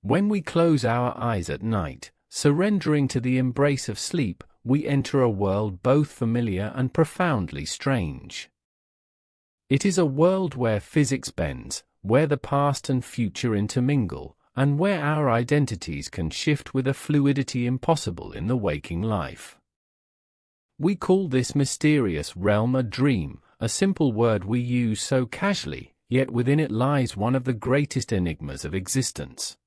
When we close our eyes at night, surrendering to the embrace of sleep, we enter a world both familiar and profoundly strange. It is a world where physics bends, where the past and future intermingle, and where our identities can shift with a fluidity impossible in the waking life. We call this mysterious realm a dream, a simple word we use so casually, yet within it lies one of the greatest enigmas of existence.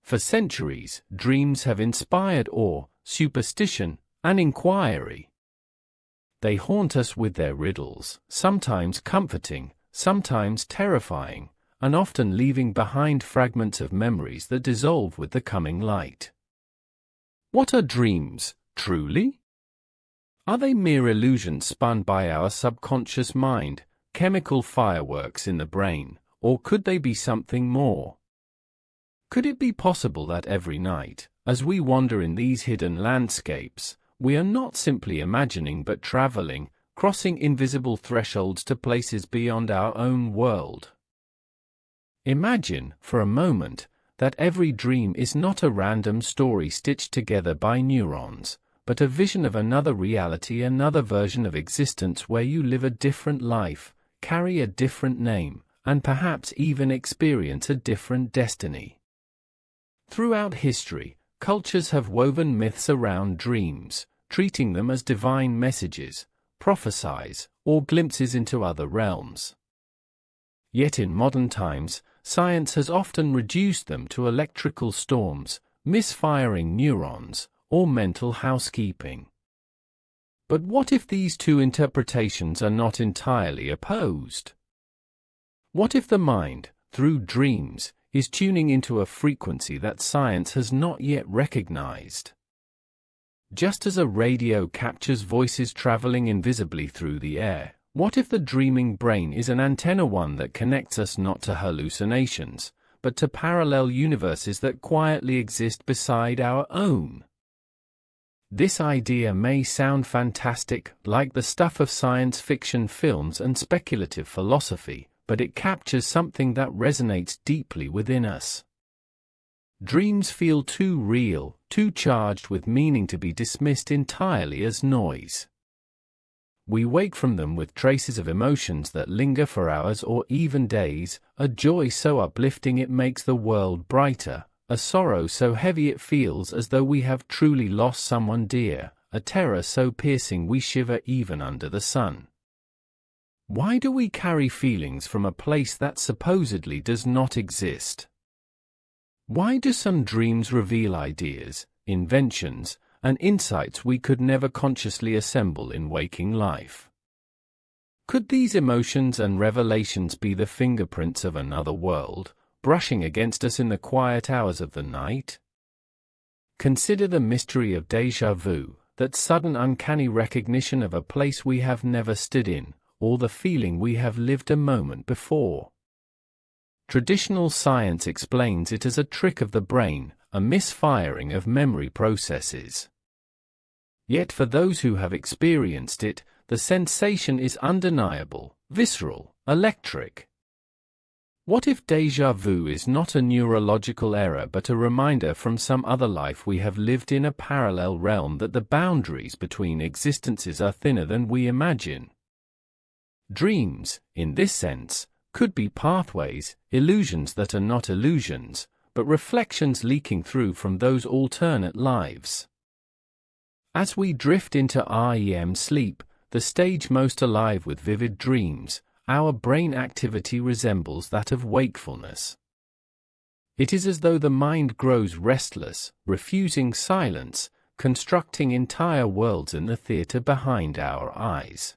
For centuries, dreams have inspired awe, superstition, and inquiry. They haunt us with their riddles, sometimes comforting, sometimes terrifying, and often leaving behind fragments of memories that dissolve with the coming light. What are dreams, truly? Are they mere illusions spun by our subconscious mind, chemical fireworks in the brain, or could they be something more? Could it be possible that every night, as we wander in these hidden landscapes, we are not simply imagining but traveling, crossing invisible thresholds to places beyond our own world? Imagine, for a moment, that every dream is not a random story stitched together by neurons, but a vision of another reality, another version of existence where you live a different life, carry a different name, and perhaps even experience a different destiny. Throughout history, cultures have woven myths around dreams, treating them as divine messages, prophecies, or glimpses into other realms. Yet in modern times, science has often reduced them to electrical storms, misfiring neurons, or mental housekeeping. But what if these two interpretations are not entirely opposed? What if the mind, through dreams, is tuning into a frequency that science has not yet recognized? Just as a radio captures voices traveling invisibly through the air, what if the dreaming brain is an antenna, one that connects us not to hallucinations, but to parallel universes that quietly exist beside our own? This idea may sound fantastic, like the stuff of science fiction films and speculative philosophy, but it captures something that resonates deeply within us. Dreams feel too real, too charged with meaning to be dismissed entirely as noise. We wake from them with traces of emotions that linger for hours or even days, a joy so uplifting it makes the world brighter, a sorrow so heavy it feels as though we have truly lost someone dear, a terror so piercing we shiver even under the sun. Why do we carry feelings from a place that supposedly does not exist? Why do some dreams reveal ideas, inventions, and insights we could never consciously assemble in waking life? Could these emotions and revelations be the fingerprints of another world, brushing against us in the quiet hours of the night? Consider the mystery of déjà vu, that sudden uncanny recognition of a place we have never stood in, or the feeling we have lived a moment before. Traditional science explains it as a trick of the brain, a misfiring of memory processes. Yet for those who have experienced it, the sensation is undeniable, visceral, electric. What if déjà vu is not a neurological error but a reminder from some other life we have lived in, a parallel realm, that the boundaries between existences are thinner than we imagine? Dreams, in this sense, could be pathways, illusions that are not illusions, but reflections leaking through from those alternate lives. As we drift into REM sleep, the stage most alive with vivid dreams, our brain activity resembles that of wakefulness. It is as though the mind grows restless, refusing silence, constructing entire worlds in the theater behind our eyes.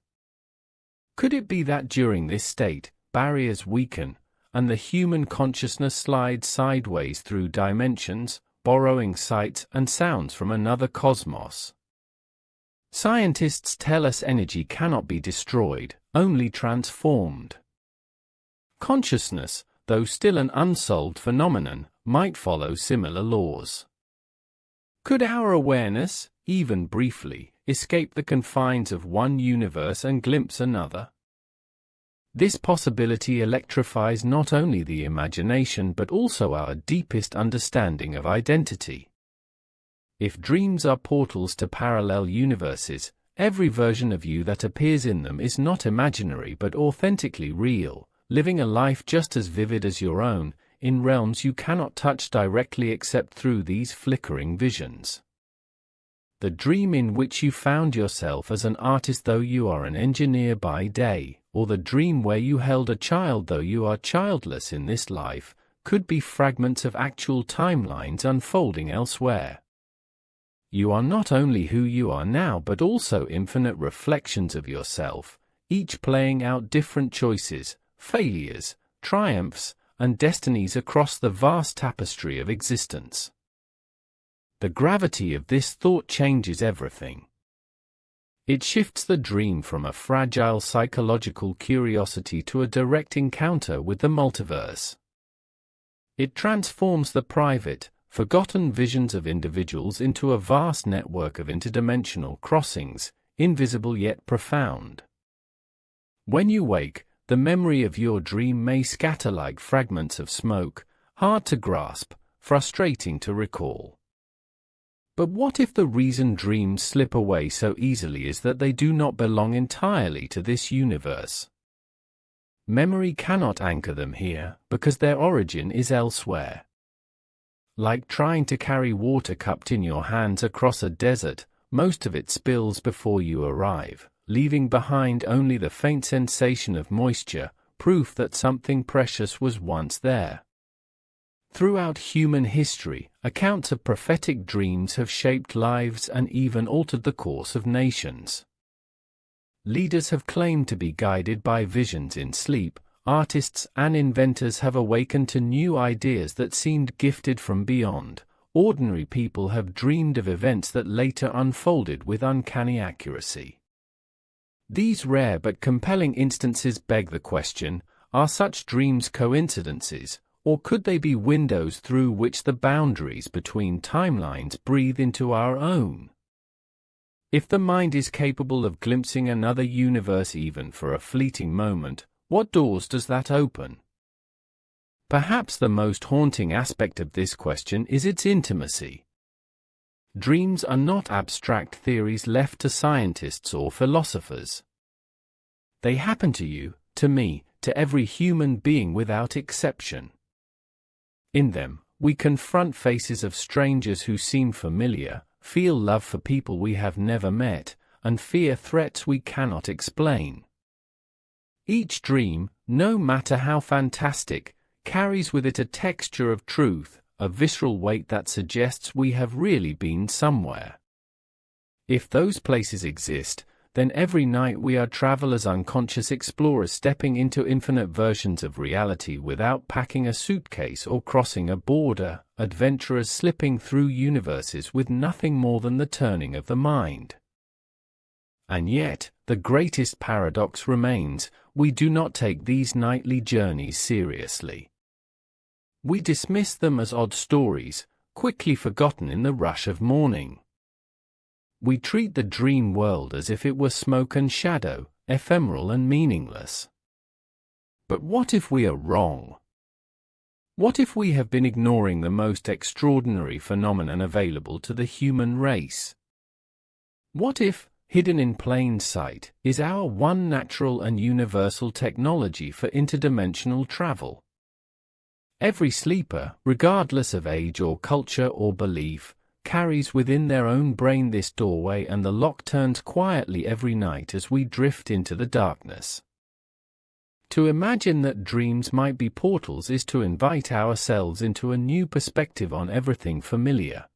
Could it be that during this state, barriers weaken, and the human consciousness slides sideways through dimensions, borrowing sights and sounds from another cosmos? Scientists tell us energy cannot be destroyed, only transformed. Consciousness, though still an unsolved phenomenon, might follow similar laws. Could our awareness, even briefly, escape the confines of one universe and glimpse another? This possibility electrifies not only the imagination but also our deepest understanding of identity. If dreams are portals to parallel universes, every version of you that appears in them is not imaginary but authentically real, living a life just as vivid as your own, in realms you cannot touch directly except through these flickering visions. The dream in which you found yourself as an artist though you are an engineer by day, or the dream where you held a child though you are childless in this life, could be fragments of actual timelines unfolding elsewhere. You are not only who you are now but also infinite reflections of yourself, each playing out different choices, failures, triumphs, and destinies across the vast tapestry of existence. The gravity of this thought changes everything. It shifts the dream from a fragile psychological curiosity to a direct encounter with the multiverse. It transforms the private, forgotten visions of individuals into a vast network of interdimensional crossings, invisible yet profound. When you wake, the memory of your dream may scatter like fragments of smoke, hard to grasp, frustrating to recall. But what if the reason dreams slip away so easily is that they do not belong entirely to this universe? Memory cannot anchor them here, because their origin is elsewhere. Like trying to carry water cupped in your hands across a desert, most of it spills before you arrive, leaving behind only the faint sensation of moisture, proof that something precious was once there. Throughout human history, accounts of prophetic dreams have shaped lives and even altered the course of nations. Leaders have claimed to be guided by visions in sleep, artists and inventors have awakened to new ideas that seemed gifted from beyond, ordinary people have dreamed of events that later unfolded with uncanny accuracy. These rare but compelling instances beg the question, are such dreams coincidences, or could they be windows through which the boundaries between timelines breathe into our own? If the mind is capable of glimpsing another universe even for a fleeting moment, what doors does that open? Perhaps the most haunting aspect of this question is its intimacy. Dreams are not abstract theories left to scientists or philosophers. They happen to you, to me, to every human being without exception. In them, we confront faces of strangers who seem familiar, feel love for people we have never met, and fear threats we cannot explain. Each dream, no matter how fantastic, carries with it a texture of truth, a visceral weight that suggests we have really been somewhere. If those places exist, then every night we are travelers, unconscious explorers stepping into infinite versions of reality without packing a suitcase or crossing a border, adventurers slipping through universes with nothing more than the turning of the mind. And yet, the greatest paradox remains, we do not take these nightly journeys seriously. We dismiss them as odd stories, quickly forgotten in the rush of morning. We treat the dream world as if it were smoke and shadow, ephemeral and meaningless. But what if we are wrong? What if we have been ignoring the most extraordinary phenomenon available to the human race? What if, hidden in plain sight, is our one natural and universal technology for interdimensional travel? Every sleeper, regardless of age or culture or belief, carries within their own brain this doorway, and the lock turns quietly every night as we drift into the darkness. To imagine that dreams might be portals is to invite ourselves into a new perspective on everything familiar.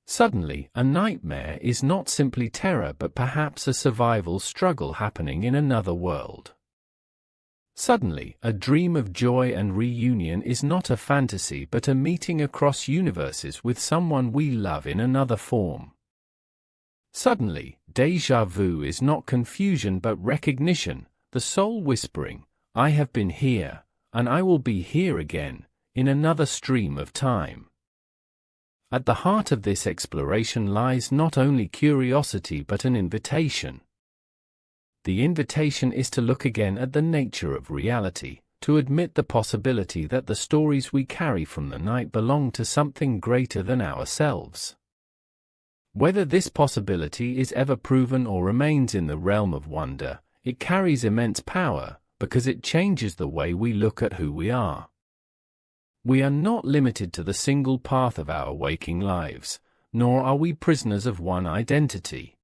Suddenly, a nightmare is not simply terror but perhaps a survival struggle happening in another world. Suddenly, a dream of joy and reunion is not a fantasy but a meeting across universes with someone we love in another form. Suddenly, déjà vu is not confusion but recognition, the soul whispering, "I have been here, and I will be here again, in another stream of time." At the heart of this exploration lies not only curiosity but an invitation. The invitation is to look again at the nature of reality, to admit the possibility that the stories we carry from the night belong to something greater than ourselves. Whether this possibility is ever proven or remains in the realm of wonder, it carries immense power, because it changes the way we look at who we are. We are not limited to the single path of our waking lives, nor are we prisoners of one identity.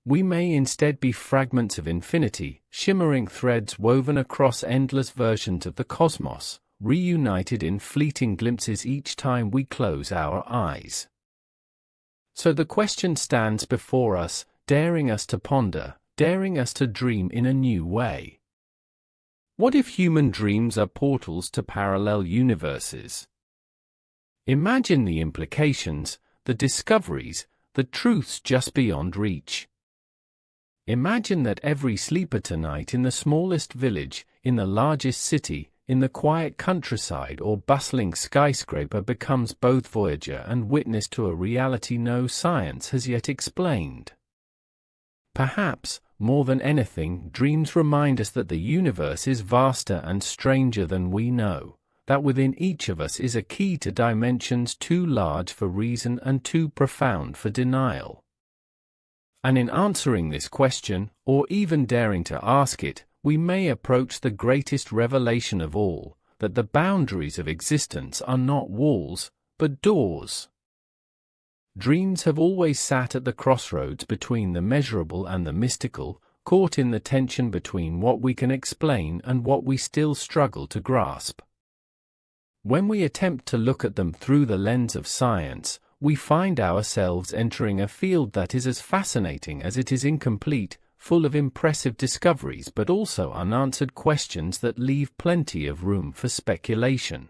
We may instead be fragments of infinity, shimmering threads woven across endless versions of the cosmos, reunited in fleeting glimpses each time we close our eyes. So the question stands before us, daring us to ponder, daring us to dream in a new way. What if human dreams are portals to parallel universes? Imagine the implications, the discoveries, the truths just beyond reach. Imagine that every sleeper tonight in the smallest village, in the largest city, in the quiet countryside or bustling skyscraper becomes both voyager and witness to a reality no science has yet explained. Perhaps, more than anything, dreams remind us that the universe is vaster and stranger than we know, that within each of us is a key to dimensions too large for reason and too profound for denial. And in answering this question, or even daring to ask it, we may approach the greatest revelation of all, that the boundaries of existence are not walls, but doors. Dreams have always sat at the crossroads between the measurable and the mystical, caught in the tension between what we can explain and what we still struggle to grasp. When we attempt to look at them through the lens of science, we find ourselves entering a field that is as fascinating as it is incomplete, full of impressive discoveries but also unanswered questions that leave plenty of room for speculation.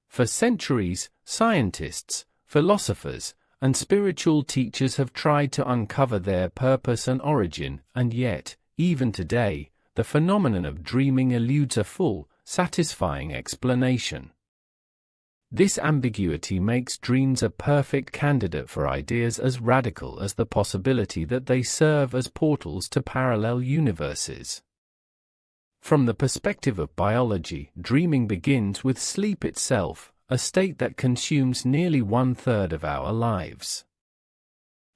For centuries, scientists, philosophers, and spiritual teachers have tried to uncover their purpose and origin, and yet, even today, the phenomenon of dreaming eludes a full, satisfying explanation. This ambiguity makes dreams a perfect candidate for ideas as radical as the possibility that they serve as portals to parallel universes. From the perspective of biology, dreaming begins with sleep itself, a state that consumes nearly 1/3 of our lives.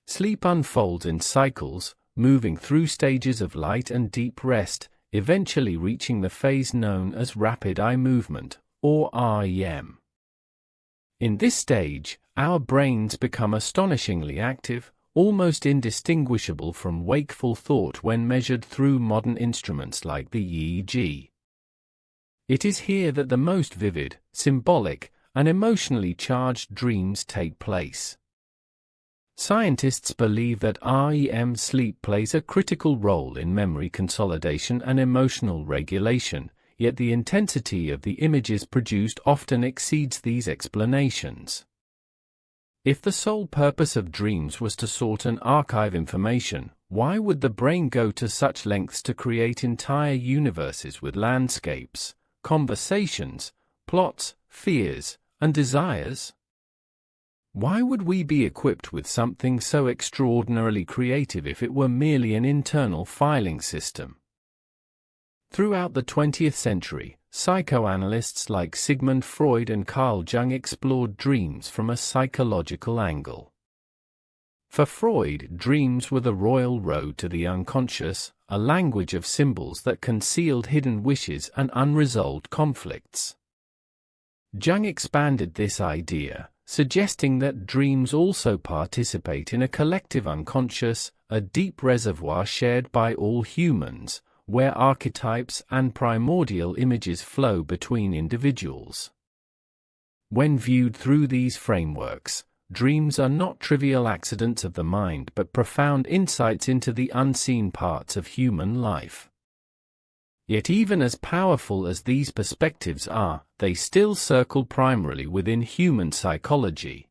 Sleep unfolds in cycles, moving through stages of light and deep rest, eventually reaching the phase known as rapid eye movement, or REM. In this stage, our brains become astonishingly active, almost indistinguishable from wakeful thought when measured through modern instruments like the EEG. It is here that the most vivid, symbolic, and emotionally charged dreams take place. Scientists believe that REM sleep plays a critical role in memory consolidation and emotional regulation, yet the intensity of the images produced often exceeds these explanations. If the sole purpose of dreams was to sort and archive information, why would the brain go to such lengths to create entire universes with landscapes, conversations, plots, fears, and desires? Why would we be equipped with something so extraordinarily creative if it were merely an internal filing system? Throughout the 20th century, psychoanalysts like Sigmund Freud and Carl Jung explored dreams from a psychological angle. For Freud, dreams were the royal road to the unconscious, a language of symbols that concealed hidden wishes and unresolved conflicts. Jung expanded this idea, suggesting that dreams also participate in a collective unconscious, a deep reservoir shared by all humans, where archetypes and primordial images flow between individuals. When viewed through these frameworks, dreams are not trivial accidents of the mind but profound insights into the unseen parts of human life. Yet even as powerful as these perspectives are, they still circle primarily within human psychology.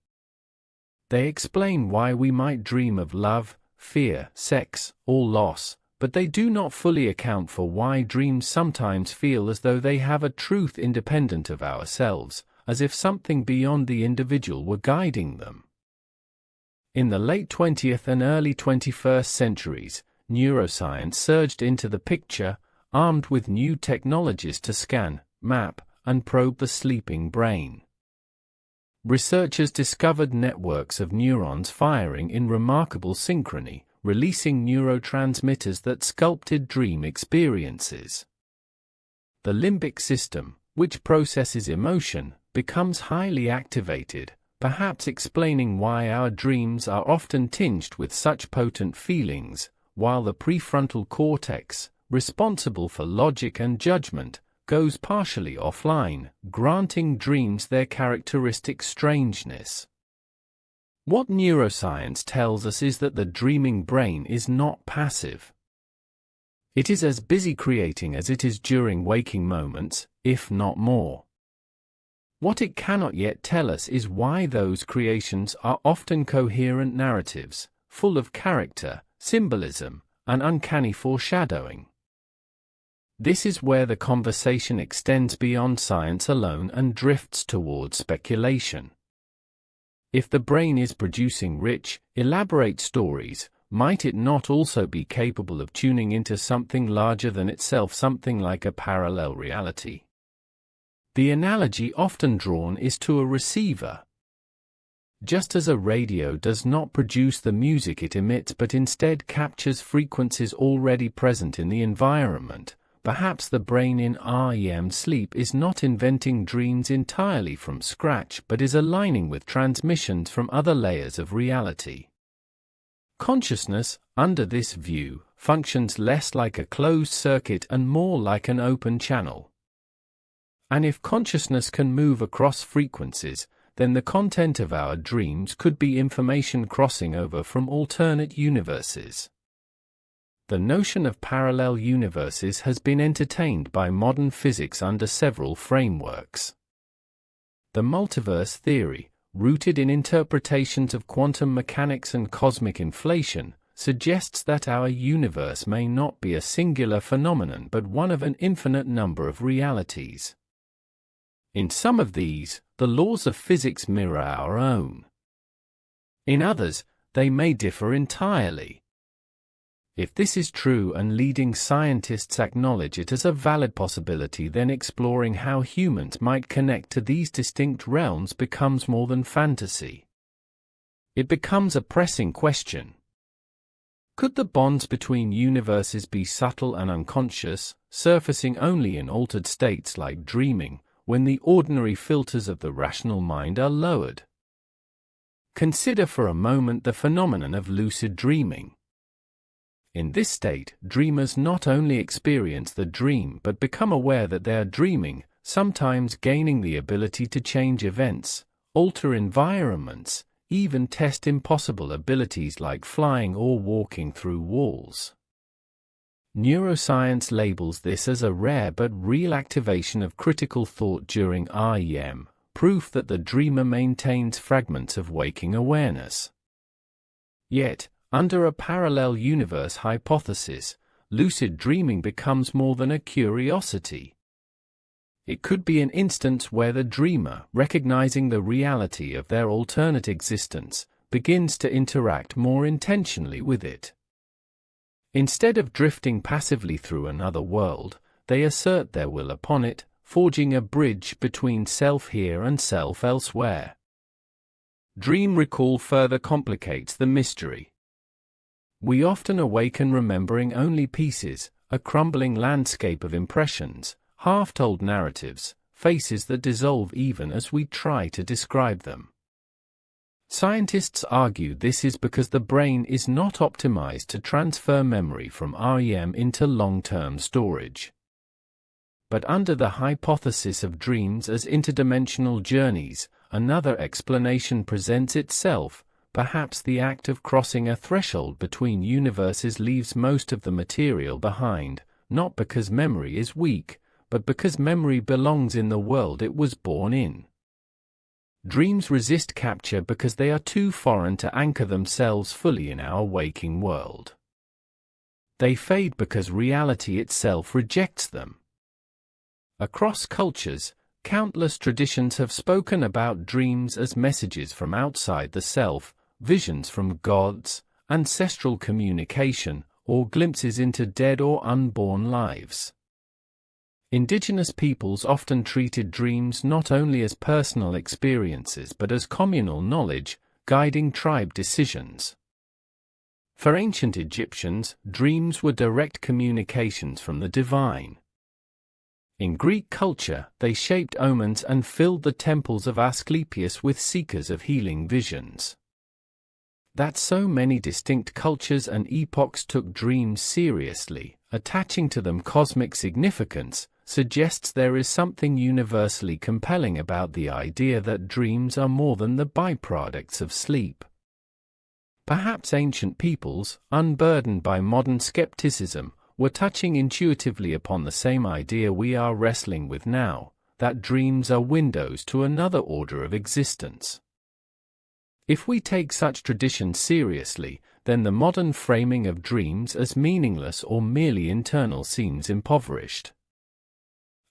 They explain why we might dream of love, fear, sex, or loss, but they do not fully account for why dreams sometimes feel as though they have a truth independent of ourselves, as if something beyond the individual were guiding them. In the late 20th and early 21st centuries, neuroscience surged into the picture, armed with new technologies to scan, map, and probe the sleeping brain. Researchers discovered networks of neurons firing in remarkable synchrony, releasing neurotransmitters that sculpted dream experiences. The limbic system, which processes emotion, becomes highly activated, perhaps explaining why our dreams are often tinged with such potent feelings, while the prefrontal cortex, responsible for logic and judgment, goes partially offline, granting dreams their characteristic strangeness. What neuroscience tells us is that the dreaming brain is not passive. It is as busy creating as it is during waking moments, if not more. What it cannot yet tell us is why those creations are often coherent narratives, full of character, symbolism, and uncanny foreshadowing. This is where the conversation extends beyond science alone and drifts towards speculation. If the brain is producing rich, elaborate stories, might it not also be capable of tuning into something larger than itself, something like a parallel reality? The analogy often drawn is to a receiver. Just as a radio does not produce the music it emits but instead captures frequencies already present in the environment, perhaps the brain in REM sleep is not inventing dreams entirely from scratch but is aligning with transmissions from other layers of reality. Consciousness, under this view, functions less like a closed circuit and more like an open channel. And if consciousness can move across frequencies, then the content of our dreams could be information crossing over from alternate universes. The notion of parallel universes has been entertained by modern physics under several frameworks. The multiverse theory, rooted in interpretations of quantum mechanics and cosmic inflation, suggests that our universe may not be a singular phenomenon but one of an infinite number of realities. In some of these, the laws of physics mirror our own. In others, they may differ entirely. If this is true and leading scientists acknowledge it as a valid possibility, then exploring how humans might connect to these distinct realms becomes more than fantasy. It becomes a pressing question. Could the bonds between universes be subtle and unconscious, surfacing only in altered states like dreaming, when the ordinary filters of the rational mind are lowered? Consider for a moment the phenomenon of lucid dreaming. In this state, dreamers not only experience the dream but become aware that they are dreaming, sometimes gaining the ability to change events, alter environments, even test impossible abilities like flying or walking through walls. Neuroscience labels this as a rare but real activation of critical thought during REM, proof that the dreamer maintains fragments of waking awareness. Yet, under a parallel universe hypothesis, lucid dreaming becomes more than a curiosity. It could be an instance where the dreamer, recognizing the reality of their alternate existence, begins to interact more intentionally with it. Instead of drifting passively through another world, they assert their will upon it, forging a bridge between self here and self elsewhere. Dream recall further complicates the mystery. We often awaken remembering only pieces, a crumbling landscape of impressions, half-told narratives, faces that dissolve even as we try to describe them. Scientists argue this is because the brain is not optimized to transfer memory from REM into long-term storage. But under the hypothesis of dreams as interdimensional journeys, another explanation presents itself. Perhaps the act of crossing a threshold between universes leaves most of the material behind, not because memory is weak, but because memory belongs in the world it was born in. Dreams resist capture because they are too foreign to anchor themselves fully in our waking world. They fade because reality itself rejects them. Across cultures, countless traditions have spoken about dreams as messages from outside the self, visions from gods, ancestral communication, or glimpses into dead or unborn lives. Indigenous peoples often treated dreams not only as personal experiences but as communal knowledge, guiding tribe decisions. For ancient Egyptians, dreams were direct communications from the divine. In Greek culture, they shaped omens and filled the temples of Asclepius with seekers of healing visions. That so many distinct cultures and epochs took dreams seriously, attaching to them cosmic significance, suggests there is something universally compelling about the idea that dreams are more than the byproducts of sleep. Perhaps ancient peoples, unburdened by modern skepticism, were touching intuitively upon the same idea we are wrestling with now, that dreams are windows to another order of existence. If we take such traditions seriously, then the modern framing of dreams as meaningless or merely internal seems impoverished.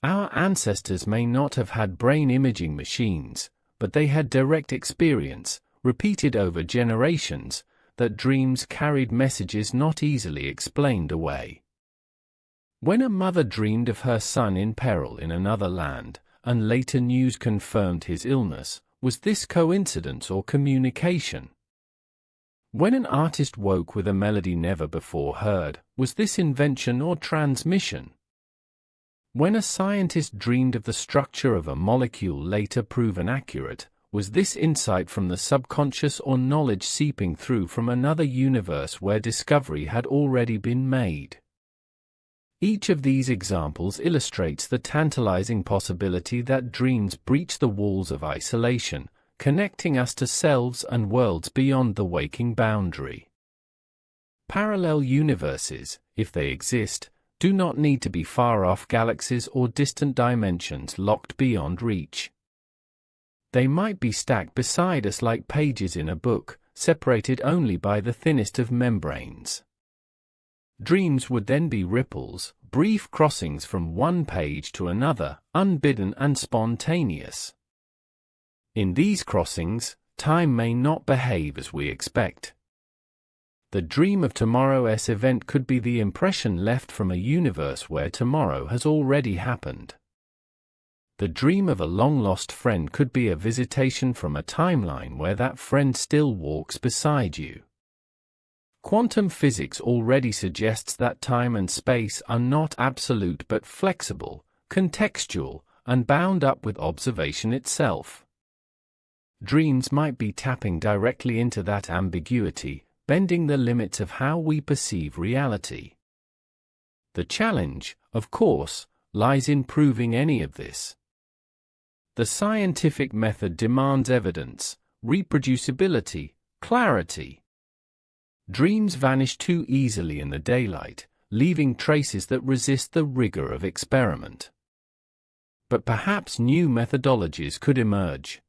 Our ancestors may not have had brain imaging machines, but they had direct experience, repeated over generations, that dreams carried messages not easily explained away. When a mother dreamed of her son in peril in another land, and later news confirmed his illness, was this coincidence or communication? When an artist woke with a melody never before heard, was this invention or transmission? When a scientist dreamed of the structure of a molecule later proven accurate, was this insight from the subconscious or knowledge seeping through from another universe where discovery had already been made? Each of these examples illustrates the tantalizing possibility that dreams breach the walls of isolation, connecting us to selves and worlds beyond the waking boundary. Parallel universes, if they exist, do not need to be far-off galaxies or distant dimensions locked beyond reach. They might be stacked beside us like pages in a book, separated only by the thinnest of membranes. Dreams would then be ripples, brief crossings from one page to another, unbidden and spontaneous. In these crossings, time may not behave as we expect. The dream of tomorrow's event could be the impression left from a universe where tomorrow has already happened. The dream of a long-lost friend could be a visitation from a timeline where that friend still walks beside you. Quantum physics already suggests that time and space are not absolute but flexible, contextual, and bound up with observation itself. Dreams might be tapping directly into that ambiguity, bending the limits of how we perceive reality. The challenge, of course, lies in proving any of this. The scientific method demands evidence, reproducibility, clarity. Dreams vanish too easily in the daylight, leaving traces that resist the rigor of experiment. But perhaps new methodologies could emerge.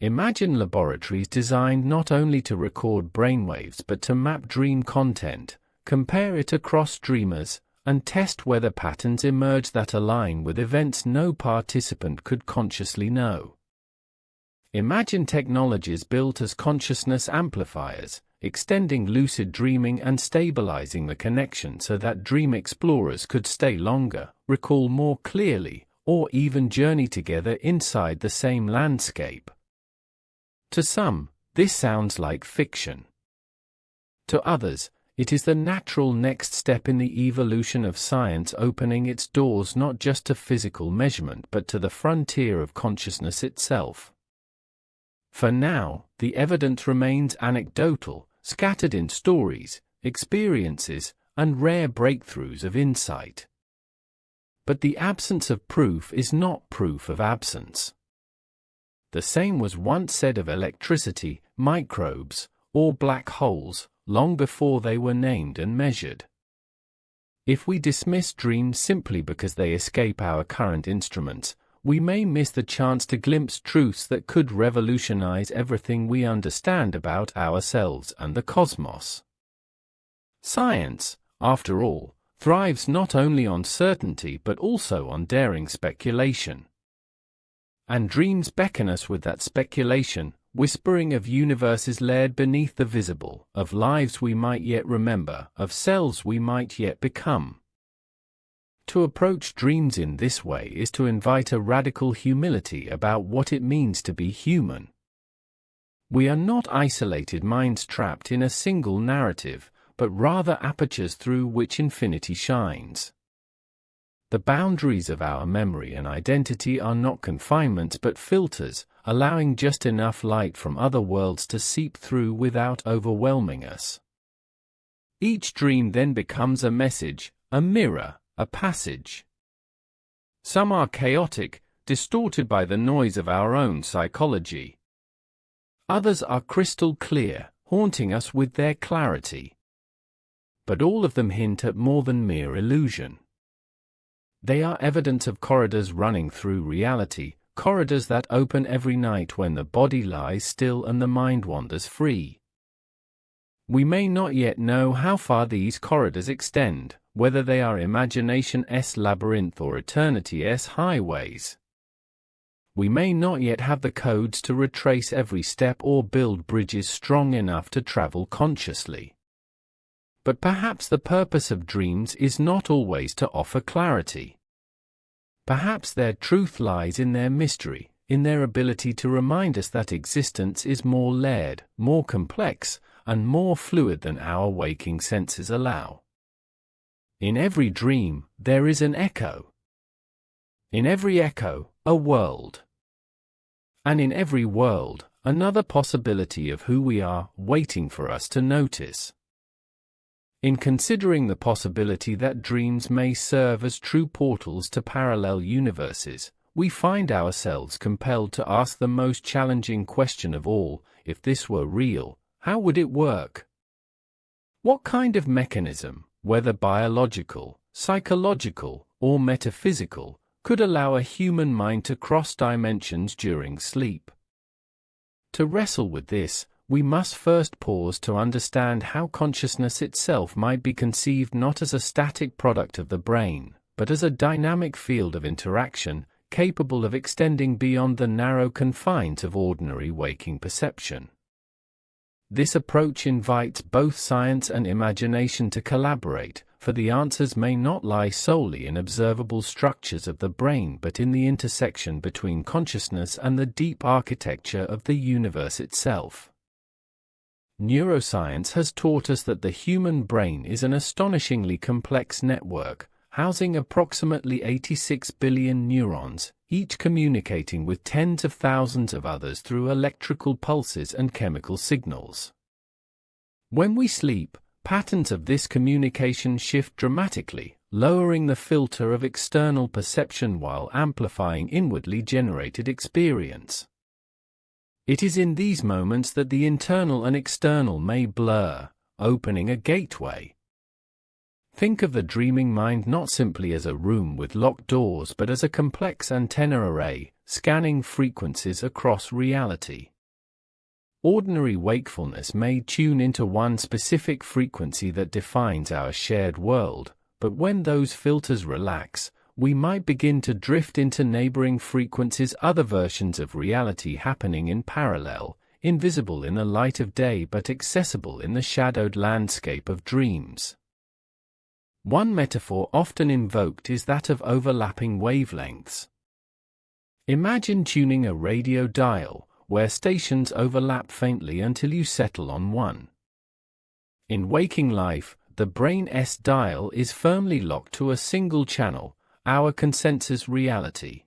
Imagine laboratories designed not only to record brainwaves but to map dream content, compare it across dreamers, and test whether patterns emerge that align with events no participant could consciously know. Imagine technologies built as consciousness amplifiers, extending lucid dreaming and stabilizing the connection so that dream explorers could stay longer, recall more clearly, or even journey together inside the same landscape. To some, this sounds like fiction. To others, it is the natural next step in the evolution of science, opening its doors not just to physical measurement but to the frontier of consciousness itself. For now, the evidence remains anecdotal, scattered in stories, experiences, and rare breakthroughs of insight. But the absence of proof is not proof of absence. The same was once said of electricity, microbes, or black holes, long before they were named and measured. If we dismiss dreams simply because they escape our current instruments, we may miss the chance to glimpse truths that could revolutionize everything we understand about ourselves and the cosmos. Science, after all, thrives not only on certainty but also on daring speculation. And dreams beckon us with that speculation, whispering of universes layered beneath the visible, of lives we might yet remember, of selves we might yet become. To approach dreams in this way is to invite a radical humility about what it means to be human. We are not isolated minds trapped in a single narrative, but rather apertures through which infinity shines. The boundaries of our memory and identity are not confinements but filters, allowing just enough light from other worlds to seep through without overwhelming us. Each dream then becomes a message, a mirror, a passage. Some are chaotic, distorted by the noise of our own psychology. Others are crystal clear, haunting us with their clarity. But all of them hint at more than mere illusion. They are evidence of corridors running through reality, corridors that open every night when the body lies still and the mind wanders free. We may not yet know how far these corridors extend, whether they are imagination's labyrinth or eternity's highways. We may not yet have the codes to retrace every step or build bridges strong enough to travel consciously. But perhaps the purpose of dreams is not always to offer clarity. Perhaps their truth lies in their mystery, in their ability to remind us that existence is more layered, more complex, and more fluid than our waking senses allow. In every dream, there is an echo. In every echo, a world. And in every world, another possibility of who we are, waiting for us to notice. In considering the possibility that dreams may serve as true portals to parallel universes, we find ourselves compelled to ask the most challenging question of all: if this were real, how would it work? What kind of mechanism, whether biological, psychological, or metaphysical, could allow a human mind to cross dimensions during sleep? To wrestle with this, we must first pause to understand how consciousness itself might be conceived not as a static product of the brain, but as a dynamic field of interaction, capable of extending beyond the narrow confines of ordinary waking perception. This approach invites both science and imagination to collaborate, for the answers may not lie solely in observable structures of the brain but in the intersection between consciousness and the deep architecture of the universe itself. Neuroscience has taught us that the human brain is an astonishingly complex network, housing approximately 86 billion neurons, each communicating with tens of thousands of others through electrical pulses and chemical signals. When we sleep, patterns of this communication shift dramatically, lowering the filter of external perception while amplifying inwardly generated experience. It is in these moments that the internal and external may blur, opening a gateway. Think of the dreaming mind not simply as a room with locked doors but as a complex antenna array, scanning frequencies across reality. Ordinary wakefulness may tune into one specific frequency that defines our shared world, but when those filters relax, we might begin to drift into neighboring frequencies, other versions of reality happening in parallel, invisible in the light of day but accessible in the shadowed landscape of dreams. One metaphor often invoked is that of overlapping wavelengths. Imagine tuning a radio dial, where stations overlap faintly until you settle on one. In waking life, the brain's dial is firmly locked to a single channel, our consensus reality.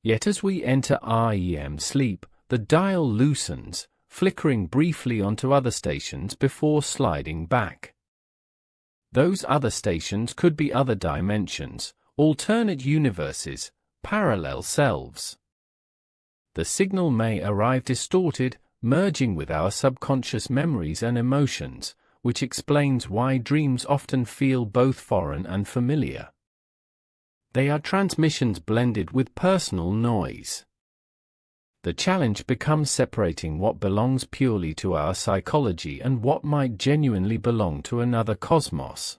Yet as we enter REM sleep, the dial loosens, flickering briefly onto other stations before sliding back. Those other stations could be other dimensions, alternate universes, parallel selves. The signal may arrive distorted, merging with our subconscious memories and emotions, which explains why dreams often feel both foreign and familiar. They are transmissions blended with personal noise. The challenge becomes separating what belongs purely to our psychology and what might genuinely belong to another cosmos.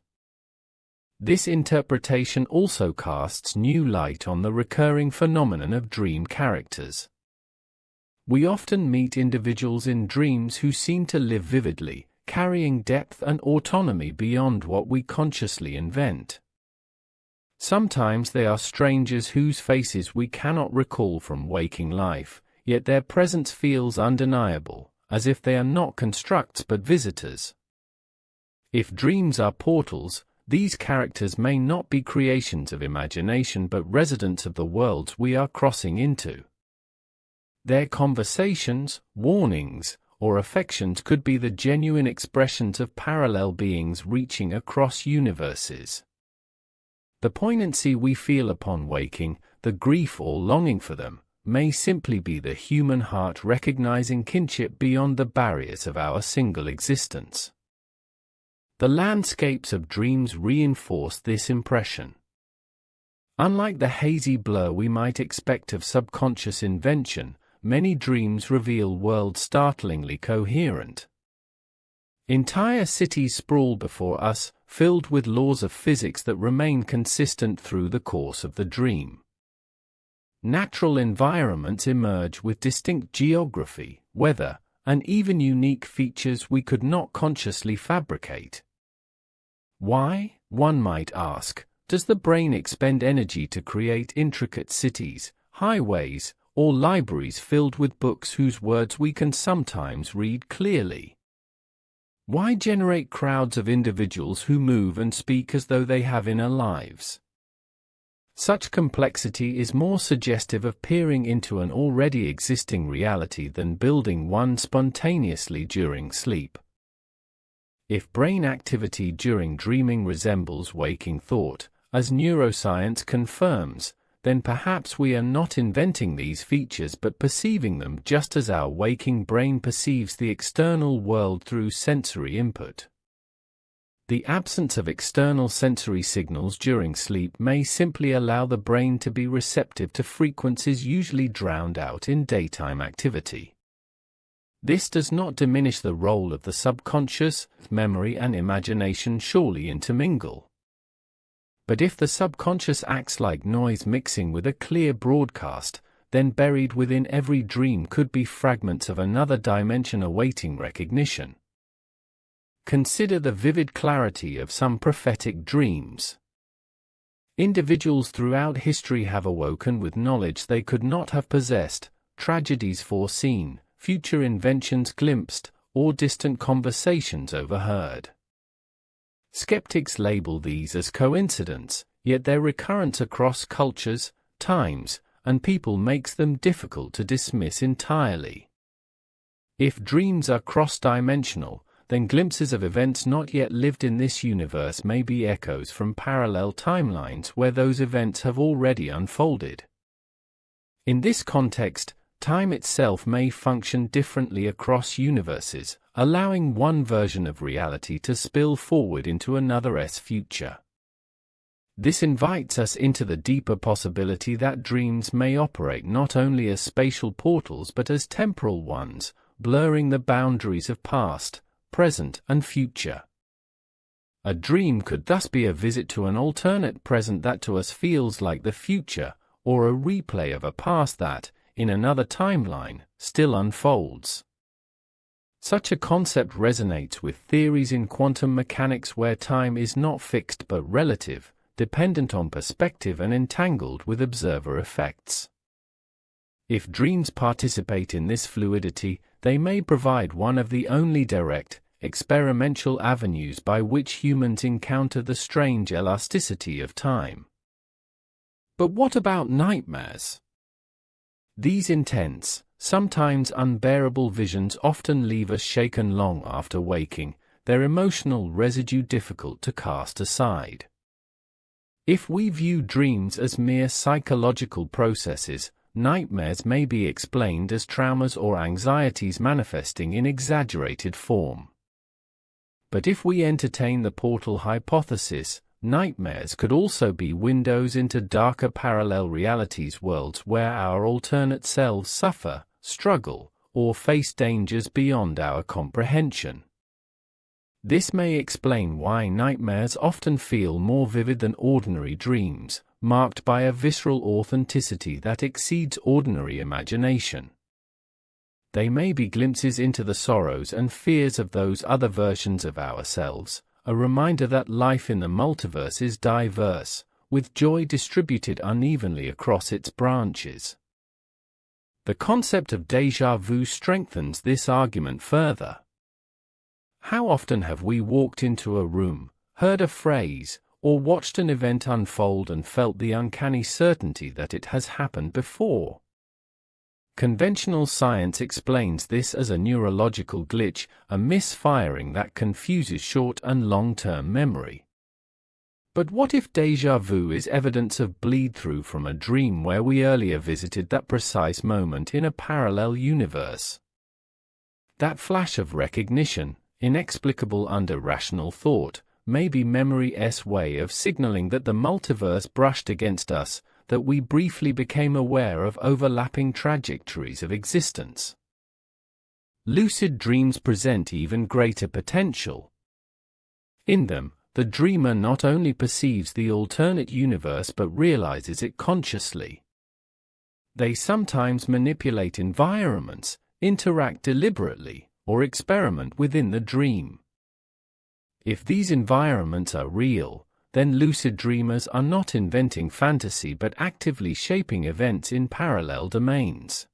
This interpretation also casts new light on the recurring phenomenon of dream characters. We often meet individuals in dreams who seem to live vividly, carrying depth and autonomy beyond what we consciously invent. Sometimes they are strangers whose faces we cannot recall from waking life, yet their presence feels undeniable, as if they are not constructs but visitors. If dreams are portals, these characters may not be creations of imagination but residents of the worlds we are crossing into. Their conversations, warnings, or affections could be the genuine expressions of parallel beings reaching across universes. The poignancy we feel upon waking, the grief or longing for them, may simply be the human heart recognizing kinship beyond the barriers of our single existence. The landscapes of dreams reinforce this impression. Unlike the hazy blur we might expect of subconscious invention, many dreams reveal worlds startlingly coherent. Entire cities sprawl before us, filled with laws of physics that remain consistent through the course of the dream. Natural environments emerge with distinct geography, weather, and even unique features we could not consciously fabricate. Why, one might ask, does the brain expend energy to create intricate cities, highways, or libraries filled with books whose words we can sometimes read clearly? Why generate crowds of individuals who move and speak as though they have inner lives? Such complexity is more suggestive of peering into an already existing reality than building one spontaneously during sleep. If brain activity during dreaming resembles waking thought, as neuroscience confirms, then perhaps we are not inventing these features but perceiving them just as our waking brain perceives the external world through sensory input. The absence of external sensory signals during sleep may simply allow the brain to be receptive to frequencies usually drowned out in daytime activity. This does not diminish the role of the subconscious; memory and imagination surely intermingle. But if the subconscious acts like noise mixing with a clear broadcast, then buried within every dream could be fragments of another dimension awaiting recognition. Consider the vivid clarity of some prophetic dreams. Individuals throughout history have awoken with knowledge they could not have possessed, tragedies foreseen, future inventions glimpsed, or distant conversations overheard. Skeptics label these as coincidence, yet their recurrence across cultures, times, and people makes them difficult to dismiss entirely. If dreams are cross-dimensional, then glimpses of events not yet lived in this universe may be echoes from parallel timelines where those events have already unfolded. In this context, time itself may function differently across universes, allowing one version of reality to spill forward into another's future. This invites us into the deeper possibility that dreams may operate not only as spatial portals but as temporal ones, blurring the boundaries of past, present, and future. A dream could thus be a visit to an alternate present that to us feels like the future, or a replay of a past that, in another timeline, still unfolds. Such a concept resonates with theories in quantum mechanics where time is not fixed but relative, dependent on perspective and entangled with observer effects. If dreams participate in this fluidity, they may provide one of the only direct, experimental avenues by which humans encounter the strange elasticity of time. But what about nightmares? These intense, sometimes unbearable visions often leave us shaken long after waking, their emotional residue difficult to cast aside. If we view dreams as mere psychological processes, nightmares may be explained as traumas or anxieties manifesting in exaggerated form. But if we entertain the portal hypothesis, nightmares could also be windows into darker parallel realities, worlds where our alternate selves suffer, struggle, or face dangers beyond our comprehension. This may explain why nightmares often feel more vivid than ordinary dreams, marked by a visceral authenticity that exceeds ordinary imagination. They may be glimpses into the sorrows and fears of those other versions of ourselves, a reminder that life in the multiverse is diverse, with joy distributed unevenly across its branches. The concept of déjà vu strengthens this argument further. How often have we walked into a room, heard a phrase, or watched an event unfold and felt the uncanny certainty that it has happened before? Conventional science explains this as a neurological glitch, a misfiring that confuses short and long-term memory. But what if déjà vu is evidence of bleed-through from a dream where we earlier visited that precise moment in a parallel universe? That flash of recognition, inexplicable under rational thought, may be memory's way of signaling that the multiverse brushed against us, that we briefly became aware of overlapping trajectories of existence. Lucid dreams present even greater potential. In them, the dreamer not only perceives the alternate universe but realizes it consciously. They sometimes manipulate environments, interact deliberately, or experiment within the dream. If these environments are real, then lucid dreamers are not inventing fantasy but actively shaping events in parallel domains.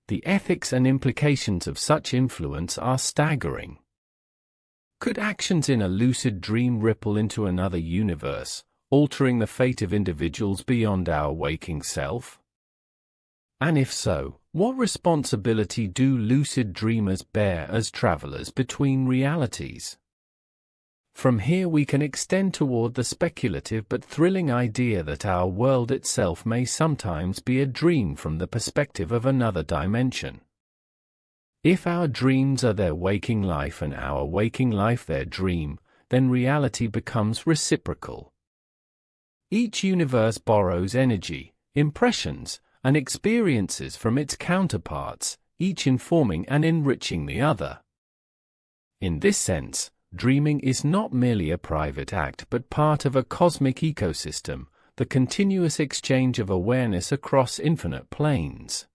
The ethics and implications of such influence are staggering. Could actions in a lucid dream ripple into another universe, altering the fate of individuals beyond our waking self? And if so, what responsibility do lucid dreamers bear as travelers between realities? From here we can extend toward the speculative but thrilling idea that our world itself may sometimes be a dream from the perspective of another dimension. If our dreams are their waking life and our waking life their dream, then reality becomes reciprocal. Each universe borrows energy, impressions, and experiences from its counterparts, each informing and enriching the other. In this sense, dreaming is not merely a private act but part of a cosmic ecosystem, the continuous exchange of awareness across infinite planes.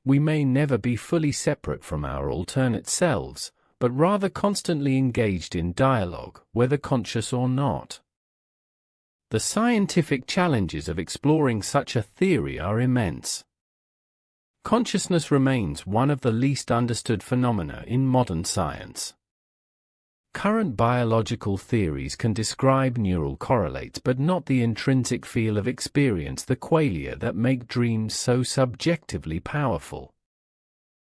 We may never be fully separate from our alternate selves, but rather constantly engaged in dialogue, whether conscious or not. The scientific challenges of exploring such a theory are immense. Consciousness remains one of the least understood phenomena in modern science. Current biological theories can describe neural correlates but not the intrinsic feel of experience, the qualia that make dreams so subjectively powerful.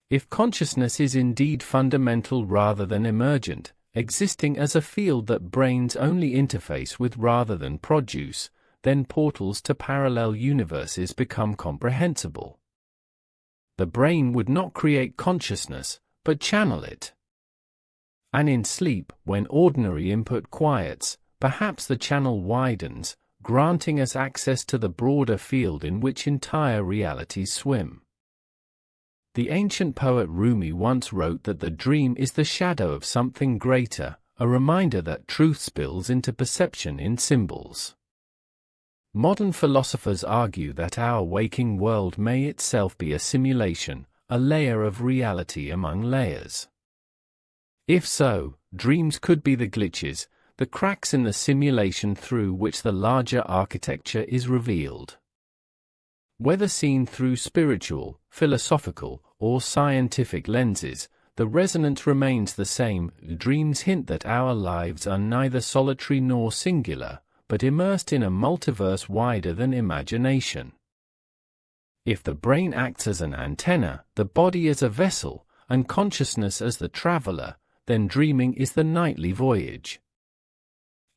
If consciousness is indeed fundamental rather than emergent, existing as a field that brains only interface with rather than produce, then portals to parallel universes become comprehensible. The brain would not create consciousness, but channel it. And in sleep, when ordinary input quiets, perhaps the channel widens, granting us access to the broader field in which entire realities swim. The ancient poet Rumi once wrote that the dream is the shadow of something greater, a reminder that truth spills into perception in symbols. Modern philosophers argue that our waking world may itself be a simulation, a layer of reality among layers. If so, dreams could be the glitches, the cracks in the simulation through which the larger architecture is revealed. Whether seen through spiritual, philosophical, or scientific lenses, the resonance remains the same. Dreams hint that our lives are neither solitary nor singular, but immersed in a multiverse wider than imagination. If the brain acts as an antenna, the body as a vessel, and consciousness as the traveler, then dreaming is the nightly voyage.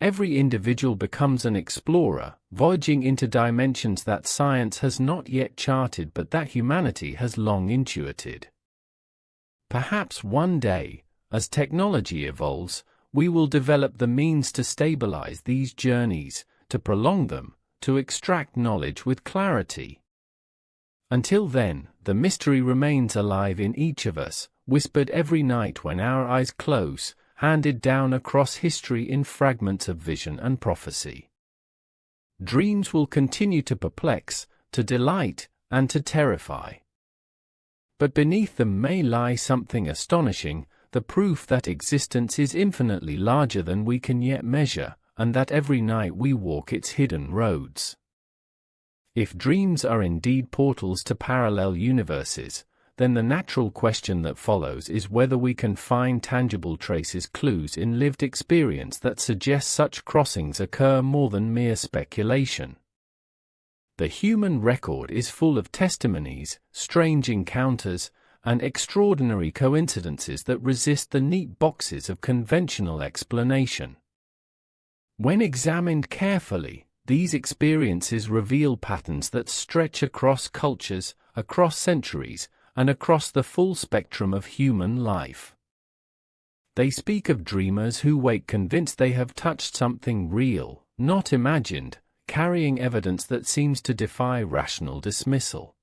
Every individual becomes an explorer, voyaging into dimensions that science has not yet charted but that humanity has long intuited. Perhaps one day, as technology evolves, we will develop the means to stabilize these journeys, to prolong them, to extract knowledge with clarity. Until then, the mystery remains alive in each of us, whispered every night when our eyes close, handed down across history in fragments of vision and prophecy. Dreams will continue to perplex, to delight, and to terrify. But beneath them may lie something astonishing, the proof that existence is infinitely larger than we can yet measure, and that every night we walk its hidden roads. If dreams are indeed portals to parallel universes, then the natural question that follows is whether we can find tangible traces, clues in lived experience that suggest such crossings occur more than mere speculation. The human record is full of testimonies, strange encounters, and extraordinary coincidences that resist the neat boxes of conventional explanation. When examined carefully, these experiences reveal patterns that stretch across cultures, across centuries, and across the full spectrum of human life. They speak of dreamers who wake convinced they have touched something real, not imagined, carrying evidence that seems to defy rational dismissal.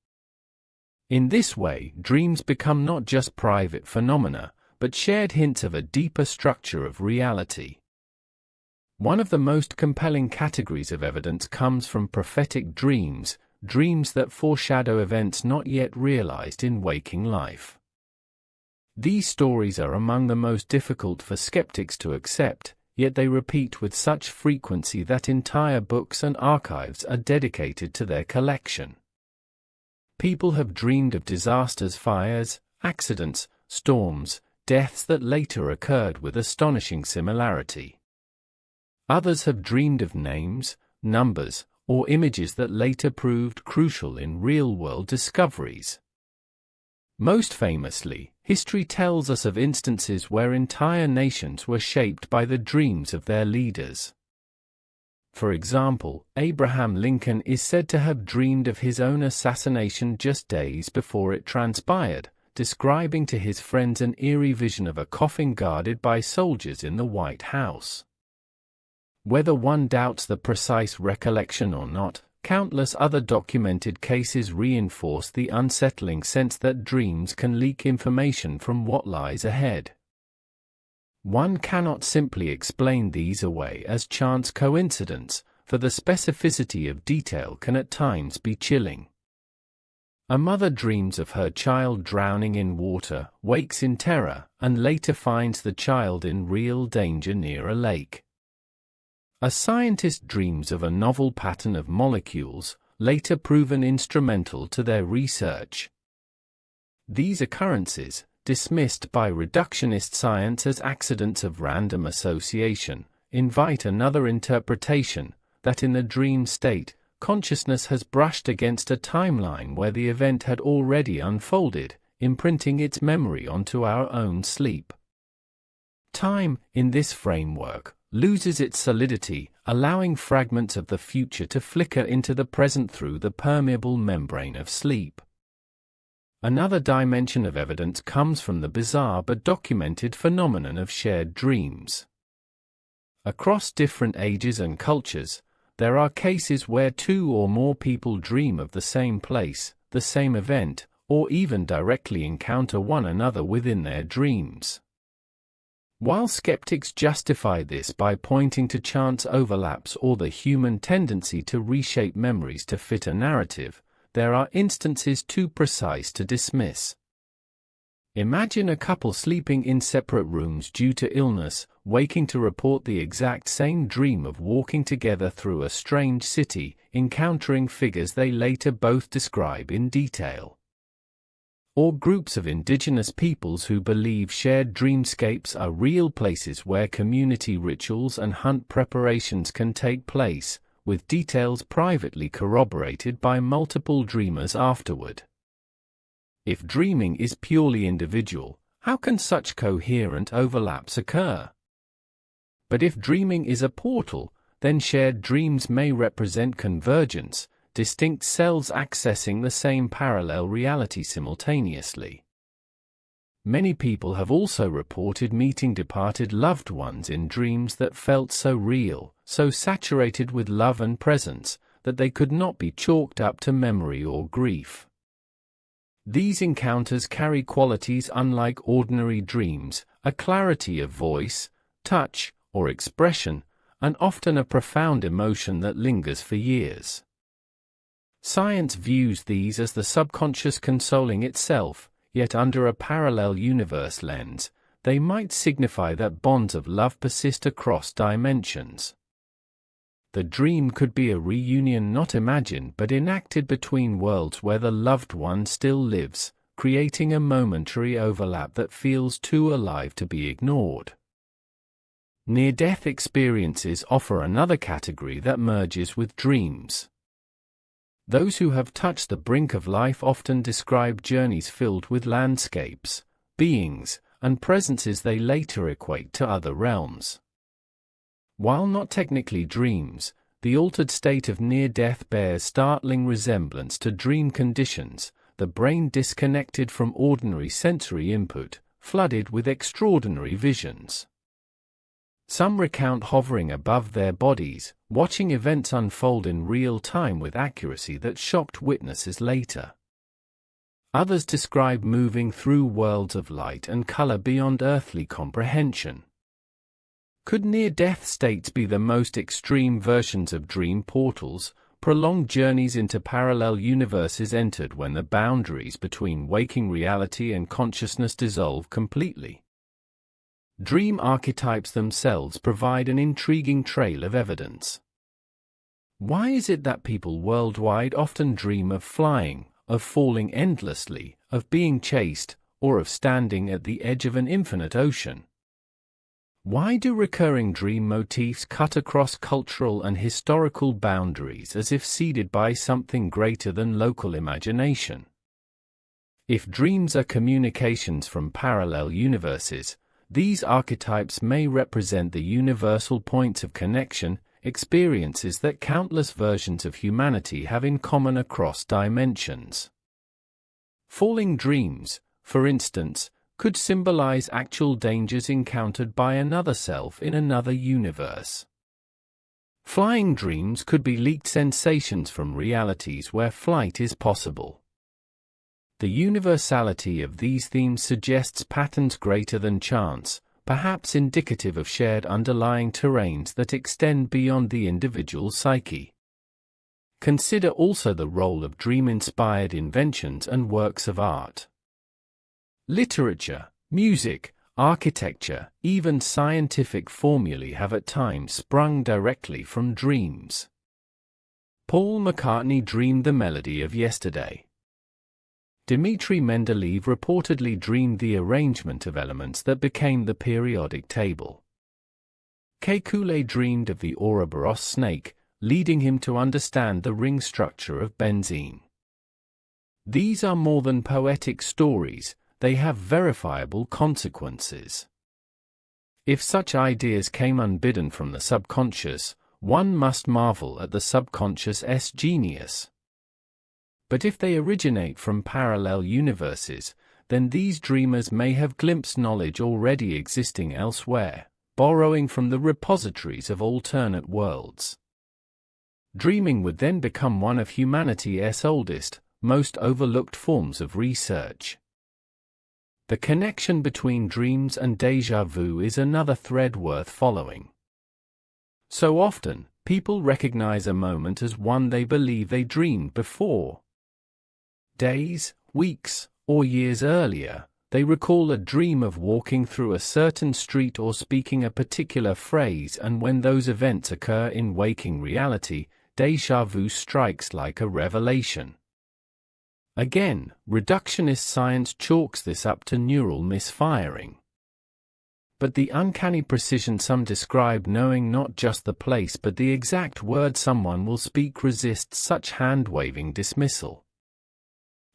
In this way, dreams become not just private phenomena, but shared hints of a deeper structure of reality. One of the most compelling categories of evidence comes from prophetic dreams, dreams that foreshadow events not yet realized in waking life. These stories are among the most difficult for skeptics to accept, yet they repeat with such frequency that entire books and archives are dedicated to their collection. People have dreamed of disasters, fires, accidents, storms, deaths that later occurred with astonishing similarity. Others have dreamed of names, numbers, or images that later proved crucial in real-world discoveries. Most famously, history tells us of instances where entire nations were shaped by the dreams of their leaders. For example, Abraham Lincoln is said to have dreamed of his own assassination just days before it transpired, describing to his friends an eerie vision of a coffin guarded by soldiers in the White House. Whether one doubts the precise recollection or not, countless other documented cases reinforce the unsettling sense that dreams can leak information from what lies ahead. One cannot simply explain these away as chance coincidence, for the specificity of detail can at times be chilling. A mother dreams of her child drowning in water, wakes in terror, and later finds the child in real danger near a lake. A scientist dreams of a novel pattern of molecules, later proven instrumental to their research. These occurrences, dismissed by reductionist science as accidents of random association, invite another interpretation, that in the dream state, consciousness has brushed against a timeline where the event had already unfolded, imprinting its memory onto our own sleep. Time, in this framework, loses its solidity, allowing fragments of the future to flicker into the present through the permeable membrane of sleep. Another dimension of evidence comes from the bizarre but documented phenomenon of shared dreams. Across different ages and cultures, there are cases where two or more people dream of the same place, the same event, or even directly encounter one another within their dreams. While skeptics justify this by pointing to chance overlaps or the human tendency to reshape memories to fit a narrative, there are instances too precise to dismiss. Imagine a couple sleeping in separate rooms due to illness, waking to report the exact same dream of walking together through a strange city, encountering figures they later both describe in detail. Or groups of indigenous peoples who believe shared dreamscapes are real places where community rituals and hunt preparations can take place, with details privately corroborated by multiple dreamers afterward. If dreaming is purely individual, how can such coherent overlaps occur? But if dreaming is a portal, then shared dreams may represent convergence, distinct selves accessing the same parallel reality simultaneously. Many people have also reported meeting departed loved ones in dreams that felt so real, so saturated with love and presence, that they could not be chalked up to memory or grief. These encounters carry qualities unlike ordinary dreams, a clarity of voice, touch, or expression, and often a profound emotion that lingers for years. Science views these as the subconscious consoling itself, yet under a parallel universe lens, they might signify that bonds of love persist across dimensions. The dream could be a reunion not imagined but enacted between worlds where the loved one still lives, creating a momentary overlap that feels too alive to be ignored. Near-death experiences offer another category that merges with dreams. Those who have touched the brink of life often describe journeys filled with landscapes, beings, and presences they later equate to other realms. While not technically dreams, the altered state of near-death bears startling resemblance to dream conditions, the brain disconnected from ordinary sensory input, flooded with extraordinary visions. Some recount hovering above their bodies, watching events unfold in real time with accuracy that shocked witnesses later. Others describe moving through worlds of light and color beyond earthly comprehension. Could near-death states be the most extreme versions of dream portals, prolonged journeys into parallel universes entered when the boundaries between waking reality and consciousness dissolve completely? Dream archetypes themselves provide an intriguing trail of evidence. Why is it that people worldwide often dream of flying, of falling endlessly, of being chased, or of standing at the edge of an infinite ocean? Why do recurring dream motifs cut across cultural and historical boundaries as if seeded by something greater than local imagination? If dreams are communications from parallel universes, these archetypes may represent the universal points of connection, experiences that countless versions of humanity have in common across dimensions. Falling dreams, for instance, could symbolize actual dangers encountered by another self in another universe. Flying dreams could be leaked sensations from realities where flight is possible. The universality of these themes suggests patterns greater than chance, perhaps indicative of shared underlying terrains that extend beyond the individual psyche. Consider also the role of dream-inspired inventions and works of art. Literature, music, architecture, even scientific formulae have at times sprung directly from dreams. Paul McCartney dreamed the melody of yesterday. Dmitri Mendeleev reportedly dreamed the arrangement of elements that became the periodic table. Kekulé dreamed of the Ouroboros snake, leading him to understand the ring structure of benzene. These are more than poetic stories, they have verifiable consequences. If such ideas came unbidden from the subconscious, one must marvel at the subconscious's genius. But if they originate from parallel universes, then these dreamers may have glimpsed knowledge already existing elsewhere, borrowing from the repositories of alternate worlds. Dreaming would then become one of humanity's oldest, most overlooked forms of research. The connection between dreams and déjà vu is another thread worth following. So often, people recognize a moment as one they believe they dreamed before. Days, weeks, or years earlier, they recall a dream of walking through a certain street or speaking a particular phrase, and when those events occur in waking reality, déjà vu strikes like a revelation. Again, reductionist science chalks this up to neural misfiring. But the uncanny precision some describe knowing not just the place but the exact word someone will speak resists such hand-waving dismissal.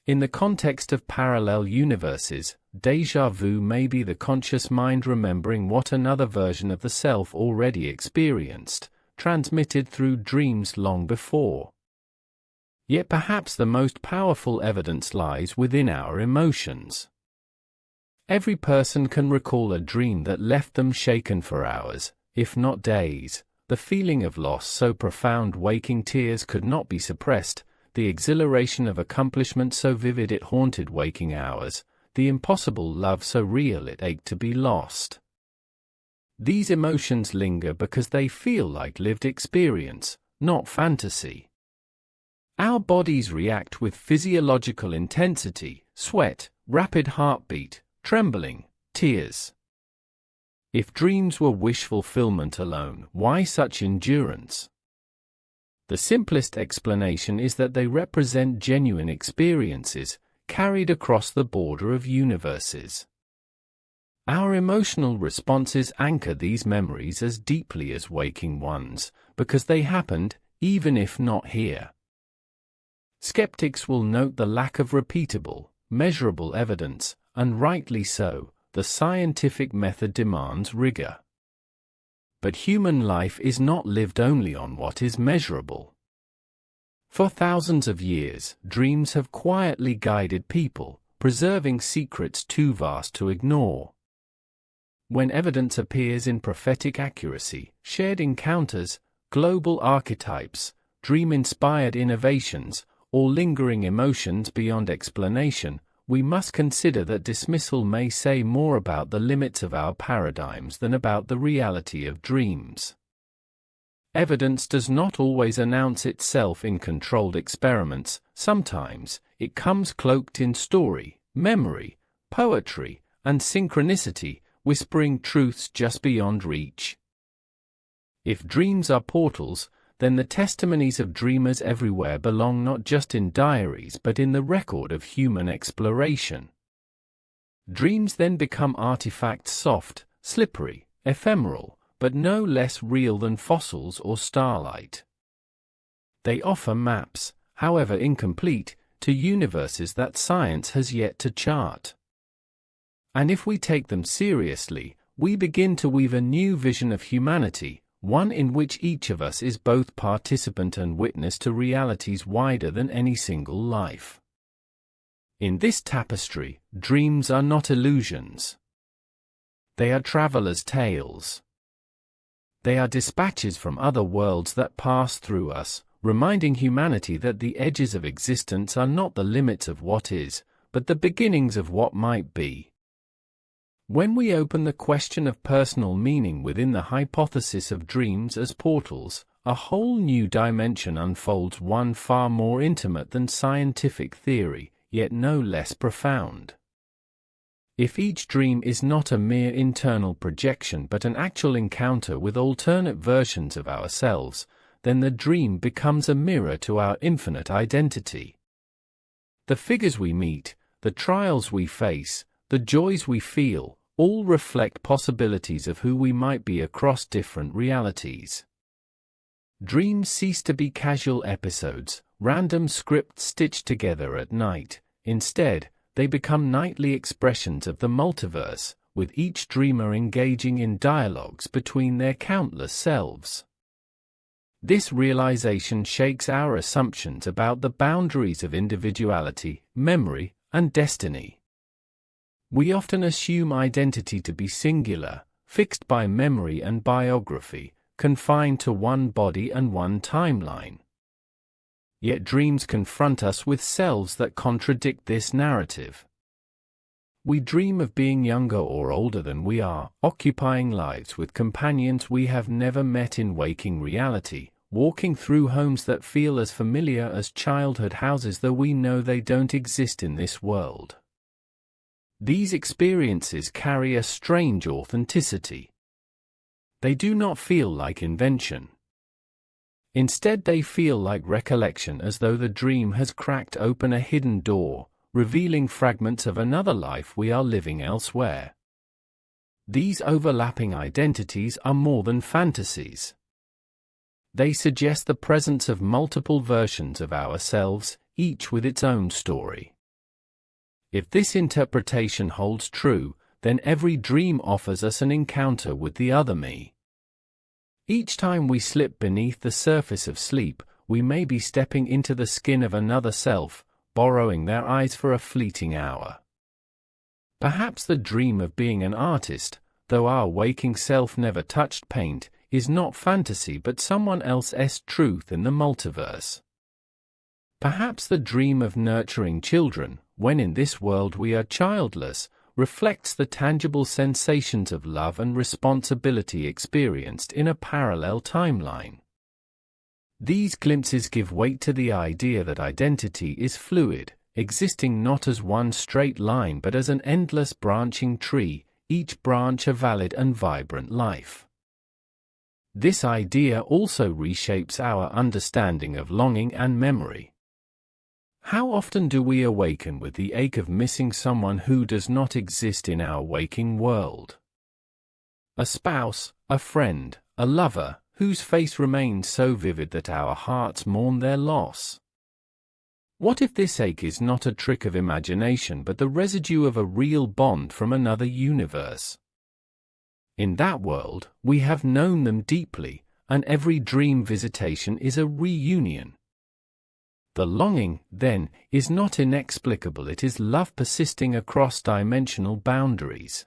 In the context of parallel universes, déjà vu may be the conscious mind remembering what another version of the self already experienced, transmitted through dreams long before. Yet perhaps the most powerful evidence lies within our emotions. Every person can recall a dream that left them shaken for hours, if not days, the feeling of loss so profound waking tears could not be suppressed, the exhilaration of accomplishment so vivid it haunted waking hours, the impossible love so real it ached to be lost. These emotions linger because they feel like lived experience, not fantasy. Our bodies react with physiological intensity, sweat, rapid heartbeat, trembling, tears. If dreams were wish fulfillment alone, why such endurance? The simplest explanation is that they represent genuine experiences, carried across the border of universes. Our emotional responses anchor these memories as deeply as waking ones, because they happened, even if not here. Skeptics will note the lack of repeatable, measurable evidence, and rightly so. The scientific method demands rigor. But human life is not lived only on what is measurable. For thousands of years, dreams have quietly guided people, preserving secrets too vast to ignore. When evidence appears in prophetic accuracy, shared encounters, global archetypes, dream-inspired innovations, or lingering emotions beyond explanation, we must consider that dismissal may say more about the limits of our paradigms than about the reality of dreams. Evidence does not always announce itself in controlled experiments. Sometimes, it comes cloaked in story, memory, poetry, and synchronicity, whispering truths just beyond reach. If dreams are portals, then the testimonies of dreamers everywhere belong not just in diaries but in the record of human exploration. Dreams then become artifacts soft, slippery, ephemeral, but no less real than fossils or starlight. They offer maps, however incomplete, to universes that science has yet to chart. And if we take them seriously, we begin to weave a new vision of humanity, one in which each of us is both participant and witness to realities wider than any single life. In this tapestry, dreams are not illusions. They are travelers' tales. They are dispatches from other worlds that pass through us, reminding humanity that the edges of existence are not the limits of what is, but the beginnings of what might be. When we open the question of personal meaning within the hypothesis of dreams as portals, a whole new dimension unfolds, one far more intimate than scientific theory, yet no less profound. If each dream is not a mere internal projection but an actual encounter with alternate versions of ourselves, then the dream becomes a mirror to our infinite identity. The figures we meet, the trials we face, the joys we feel, all reflect possibilities of who we might be across different realities. Dreams cease to be casual episodes, random scripts stitched together at night. Instead, they become nightly expressions of the multiverse, with each dreamer engaging in dialogues between their countless selves. This realization shakes our assumptions about the boundaries of individuality, memory, and destiny. We often assume identity to be singular, fixed by memory and biography, confined to one body and one timeline. Yet dreams confront us with selves that contradict this narrative. We dream of being younger or older than we are, occupying lives with companions we have never met in waking reality, walking through homes that feel as familiar as childhood houses though we know they don't exist in this world. These experiences carry a strange authenticity. They do not feel like invention. Instead, they feel like recollection, as though the dream has cracked open a hidden door, revealing fragments of another life we are living elsewhere. These overlapping identities are more than fantasies. They suggest the presence of multiple versions of ourselves, each with its own story. If this interpretation holds true, then every dream offers us an encounter with the other me. Each time we slip beneath the surface of sleep, we may be stepping into the skin of another self, borrowing their eyes for a fleeting hour. Perhaps the dream of being an artist, though our waking self never touched paint, is not fantasy but someone else's truth in the multiverse. Perhaps the dream of nurturing children, when in this world we are childless, reflects the tangible sensations of love and responsibility experienced in a parallel timeline. These glimpses give weight to the idea that identity is fluid, existing not as one straight line but as an endless branching tree, each branch a valid and vibrant life. This idea also reshapes our understanding of longing and memory. How often do we awaken with the ache of missing someone who does not exist in our waking world? A spouse, a friend, a lover, whose face remains so vivid that our hearts mourn their loss. What if this ache is not a trick of imagination but the residue of a real bond from another universe? In that world, we have known them deeply, and every dream visitation is a reunion. The longing, then, is not inexplicable, it is love persisting across dimensional boundaries.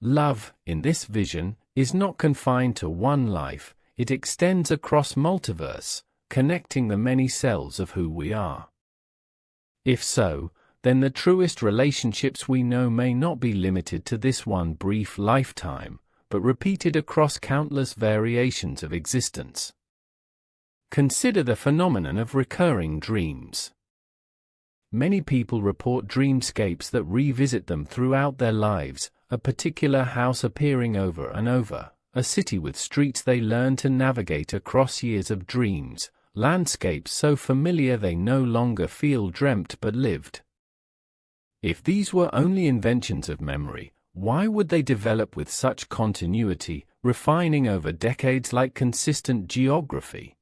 Love, in this vision, is not confined to one life, it extends across multiverse, connecting the many cells of who we are. If so, then the truest relationships we know may not be limited to this one brief lifetime, but repeated across countless variations of existence. Consider the phenomenon of recurring dreams. Many people report dreamscapes that revisit them throughout their lives, a particular house appearing over and over, a city with streets they learn to navigate across years of dreams, landscapes so familiar they no longer feel dreamt but lived. If these were only inventions of memory, why would they develop with such continuity, refining over decades like consistent geography?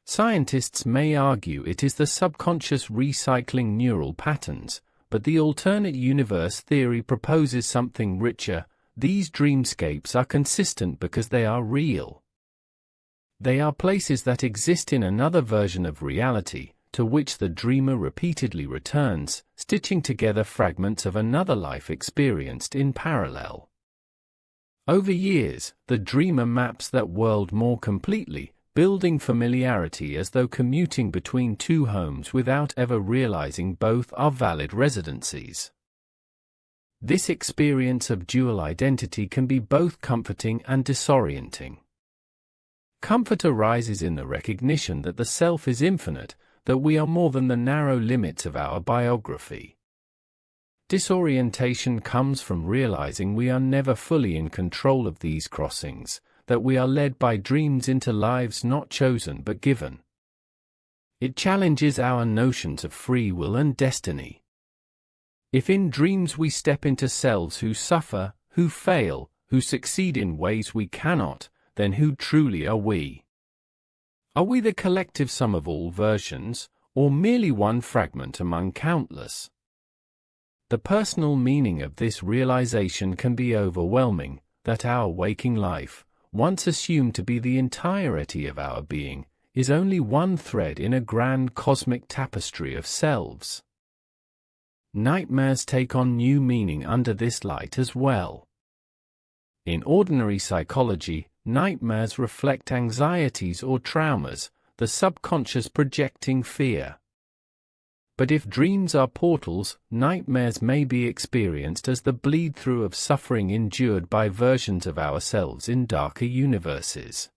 Scientists may argue it is the subconscious recycling neural patterns, but the alternate universe theory proposes something richer. These dreamscapes are consistent because they are real. They are places that exist in another version of reality, to which the dreamer repeatedly returns, stitching together fragments of another life experienced in parallel. Over years, the dreamer maps that world more completely, building familiarity as though commuting between two homes without ever realizing both are valid residencies. This experience of dual identity can be both comforting and disorienting. Comfort arises in the recognition that the self is infinite, that we are more than the narrow limits of our biography. Disorientation comes from realizing we are never fully in control of these crossings, that we are led by dreams into lives not chosen but given. It challenges our notions of free will and destiny. If in dreams we step into selves who suffer, who fail, who succeed in ways we cannot, then who truly are we? Are we the collective sum of all versions, or merely one fragment among countless? The personal meaning of this realization can be overwhelming, that our waking life, once assumed to be the entirety of our being, is only one thread in a grand cosmic tapestry of selves. Nightmares take on new meaning under this light as well. In ordinary psychology, nightmares reflect anxieties or traumas, the subconscious projecting fear. But if dreams are portals, nightmares may be experienced as the bleed-through of suffering endured by versions of ourselves in darker universes.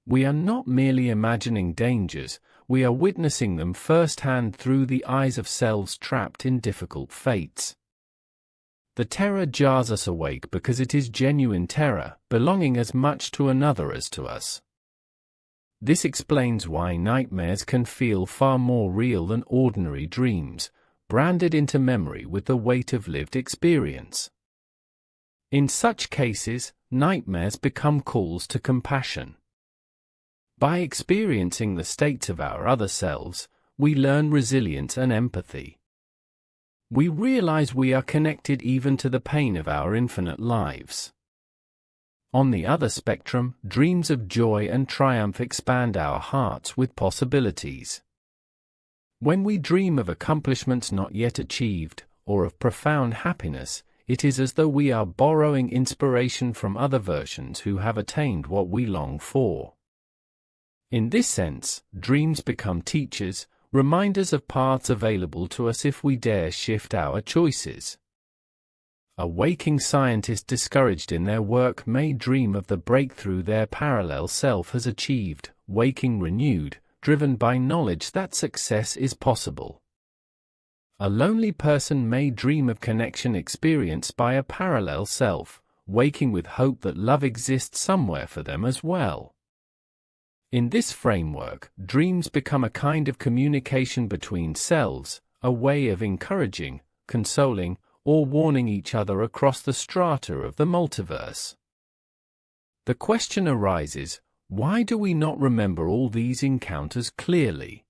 We are not merely imagining dangers, we are witnessing them firsthand through the eyes of selves trapped in difficult fates. The terror jars us awake because it is genuine terror, belonging as much to another as to us. This explains why nightmares can feel far more real than ordinary dreams, branded into memory with the weight of lived experience. In such cases, nightmares become calls to compassion. By experiencing the states of our other selves, we learn resilience and empathy. We realize we are connected even to the pain of our infinite lives. On the other spectrum, dreams of joy and triumph expand our hearts with possibilities. When we dream of accomplishments not yet achieved, or of profound happiness, it is as though we are borrowing inspiration from other versions who have attained what we long for. In this sense, dreams become teachers, reminders of paths available to us if we dare shift our choices. A waking scientist discouraged in their work may dream of the breakthrough their parallel self has achieved, waking renewed, driven by knowledge that success is possible. A lonely person may dream of connection experienced by a parallel self, waking with hope that love exists somewhere for them as well. In this framework, dreams become a kind of communication between selves, a way of encouraging, consoling, or warning each other across the strata of the multiverse. The question arises, why do we not remember all these encounters clearly?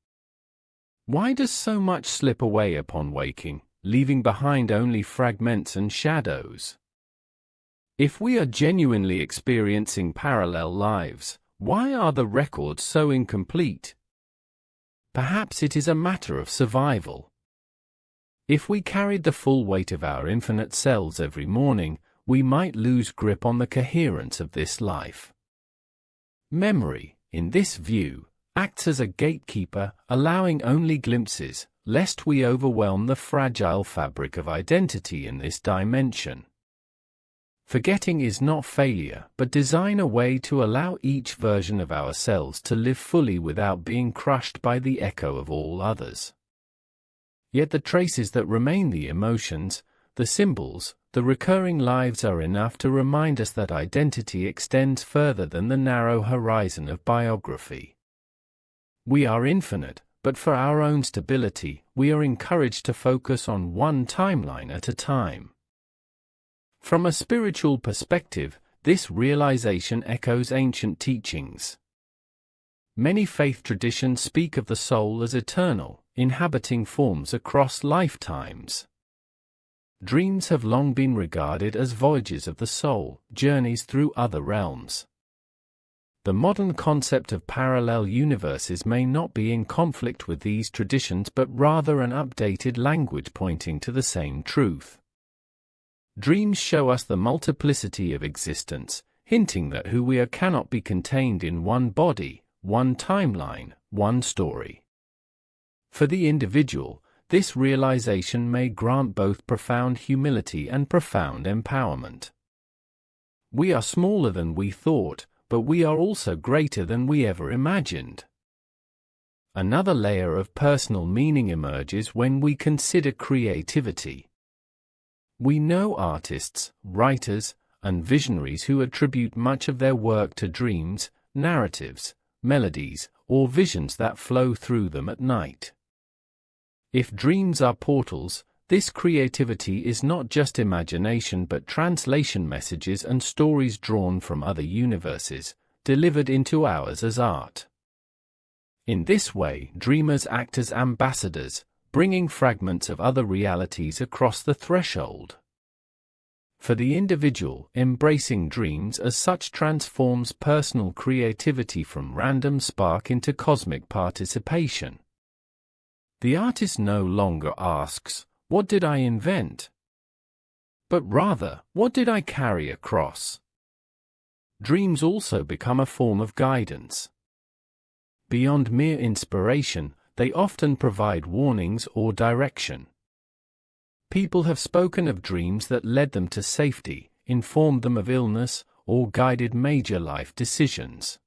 Why does so much slip away upon waking, leaving behind only fragments and shadows? If we are genuinely experiencing parallel lives, why are the records so incomplete? Perhaps it is a matter of survival. If we carried the full weight of our infinite selves every morning, we might lose grip on the coherence of this life. Memory, in this view, acts as a gatekeeper, allowing only glimpses, lest we overwhelm the fragile fabric of identity in this dimension. Forgetting is not failure, but design a way to allow each version of ourselves to live fully without being crushed by the echo of all others. Yet the traces that remain, the emotions, the symbols, the recurring lives are enough to remind us that identity extends further than the narrow horizon of biography. We are infinite, but for our own stability, we are encouraged to focus on one timeline at a time. From a spiritual perspective, this realization echoes ancient teachings. Many faith traditions speak of the soul as eternal, inhabiting forms across lifetimes. Dreams have long been regarded as voyages of the soul, journeys through other realms. The modern concept of parallel universes may not be in conflict with these traditions, but rather an updated language pointing to the same truth. Dreams show us the multiplicity of existence, hinting that who we are cannot be contained in one body, one timeline, one story. For the individual, this realization may grant both profound humility and profound empowerment. We are smaller than we thought, but we are also greater than we ever imagined. Another layer of personal meaning emerges when we consider creativity. We know artists, writers, and visionaries who attribute much of their work to dreams, narratives, melodies, or visions that flow through them at night. If dreams are portals, this creativity is not just imagination but translation messages and stories drawn from other universes, delivered into ours as art. In this way, dreamers act as ambassadors, bringing fragments of other realities across the threshold. For the individual, embracing dreams as such transforms personal creativity from random spark into cosmic participation. The artist no longer asks, "What did I invent?" but rather, "What did I carry across?" Dreams also become a form of guidance. Beyond mere inspiration, they often provide warnings or direction. People have spoken of dreams that led them to safety, informed them of illness, or guided major life decisions.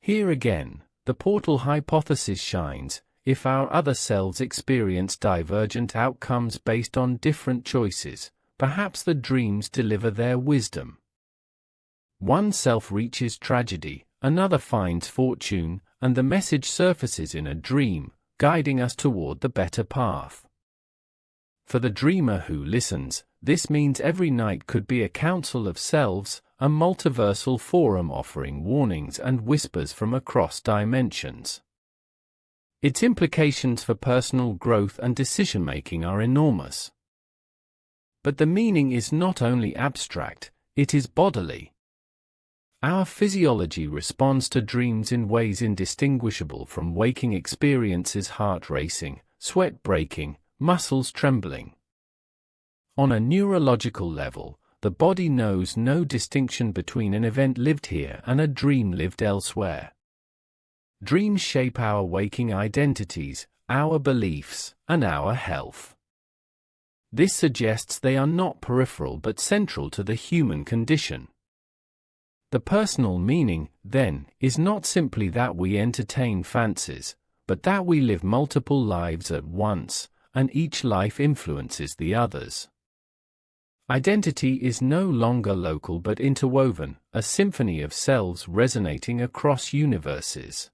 Here again, the portal hypothesis shines. If our other selves experience divergent outcomes based on different choices, perhaps the dreams deliver their wisdom. One self reaches tragedy, another finds fortune, and the message surfaces in a dream, guiding us toward the better path. For the dreamer who listens, this means every night could be a council of selves, a multiversal forum offering warnings and whispers from across dimensions. Its implications for personal growth and decision-making are enormous. But the meaning is not only abstract, it is bodily. Our physiology responds to dreams in ways indistinguishable from waking experiences: heart racing, sweat breaking, muscles trembling. On a neurological level, the body knows no distinction between an event lived here and a dream lived elsewhere. Dreams shape our waking identities, our beliefs, and our health. This suggests they are not peripheral but central to the human condition. The personal meaning, then, is not simply that we entertain fancies, but that we live multiple lives at once, and each life influences the others. Identity is no longer local but interwoven, a symphony of selves resonating across universes.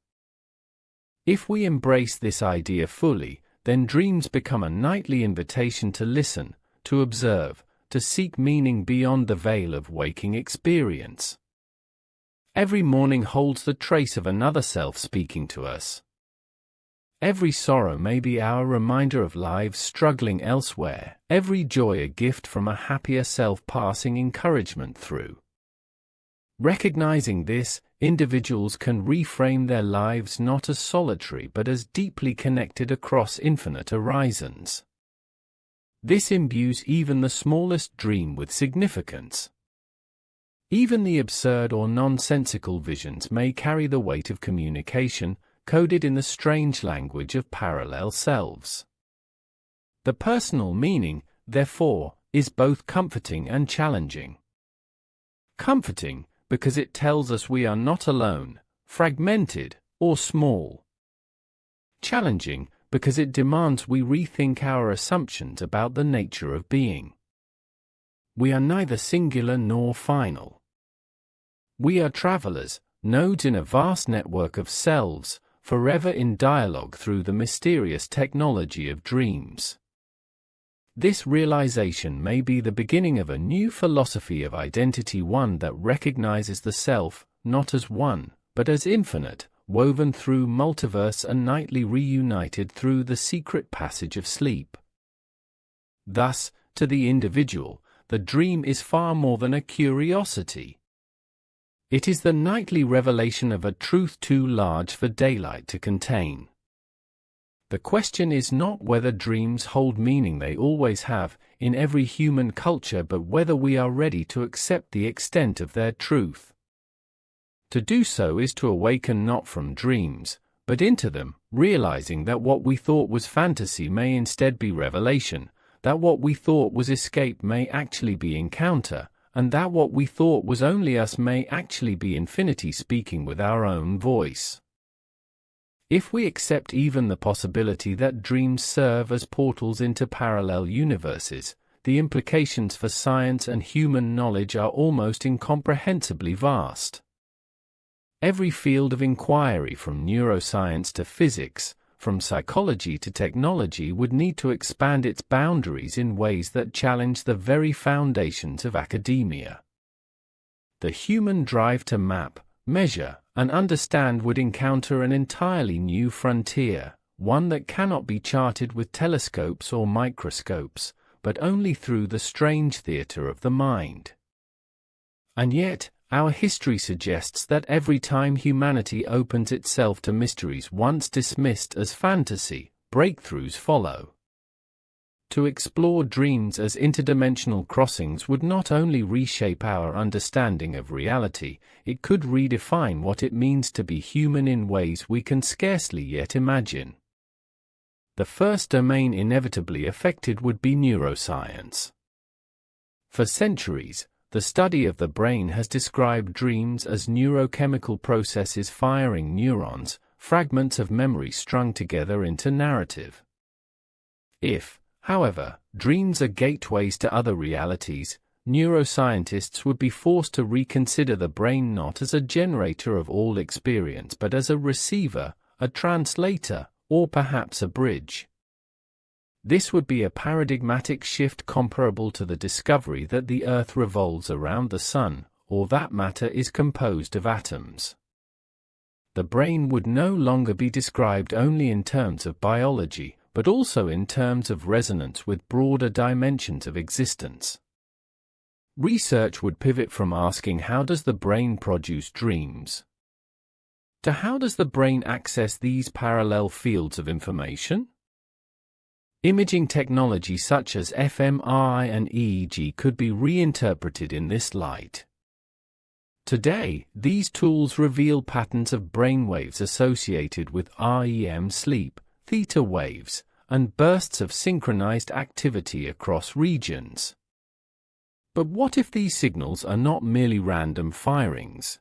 If we embrace this idea fully, then dreams become a nightly invitation to listen, to observe, to seek meaning beyond the veil of waking experience. Every morning holds the trace of another self speaking to us. Every sorrow may be our reminder of lives struggling elsewhere, every joy a gift from a happier self passing encouragement through. Recognizing this, individuals can reframe their lives not as solitary but as deeply connected across infinite horizons. This imbues even the smallest dream with significance. Even the absurd or nonsensical visions may carry the weight of communication, coded in the strange language of parallel selves. The personal meaning, therefore, is both comforting and challenging. Comforting, because it tells us we are not alone, fragmented, or small. Challenging, because it demands we rethink our assumptions about the nature of being. We are neither singular nor final. We are travelers, nodes in a vast network of selves, forever in dialogue through the mysterious technology of dreams. This realization may be the beginning of a new philosophy of identity, one that recognizes the self, not as one, but as infinite, woven through multiverse and nightly reunited through the secret passage of sleep. Thus, to the individual, the dream is far more than a curiosity. It is the nightly revelation of a truth too large for daylight to contain. The question is not whether dreams hold meaning, they always have, in every human culture, but whether we are ready to accept the extent of their truth. To do so is to awaken not from dreams, but into them, realizing that what we thought was fantasy may instead be revelation, that what we thought was escape may actually be encounter, and that what we thought was only us may actually be infinity speaking with our own voice. If we accept even the possibility that dreams serve as portals into parallel universes, the implications for science and human knowledge are almost incomprehensibly vast. Every field of inquiry, from neuroscience to physics, from psychology to technology, would need to expand its boundaries in ways that challenge the very foundations of academia. The human drive to map, measure, and understand would encounter an entirely new frontier, one that cannot be charted with telescopes or microscopes, but only through the strange theater of the mind. And yet, our history suggests that every time humanity opens itself to mysteries once dismissed as fantasy, breakthroughs follow. To explore dreams as interdimensional crossings would not only reshape our understanding of reality, it could redefine what it means to be human in ways we can scarcely yet imagine. The first domain inevitably affected would be neuroscience. For centuries, the study of the brain has described dreams as neurochemical processes firing neurons, fragments of memory strung together into narrative. If, however, dreams are gateways to other realities, neuroscientists would be forced to reconsider the brain not as a generator of all experience but as a receiver, a translator, or perhaps a bridge. This would be a paradigmatic shift comparable to the discovery that the Earth revolves around the Sun, or that matter is composed of atoms. The brain would no longer be described only in terms of biology, but also in terms of resonance with broader dimensions of existence. Research would pivot from asking how does the brain produce dreams, to how does the brain access these parallel fields of information? Imaging technology such as fMRI and EEG could be reinterpreted in this light. Today, these tools reveal patterns of brainwaves associated with REM sleep, theta waves, and bursts of synchronized activity across regions. But what if these signals are not merely random firings?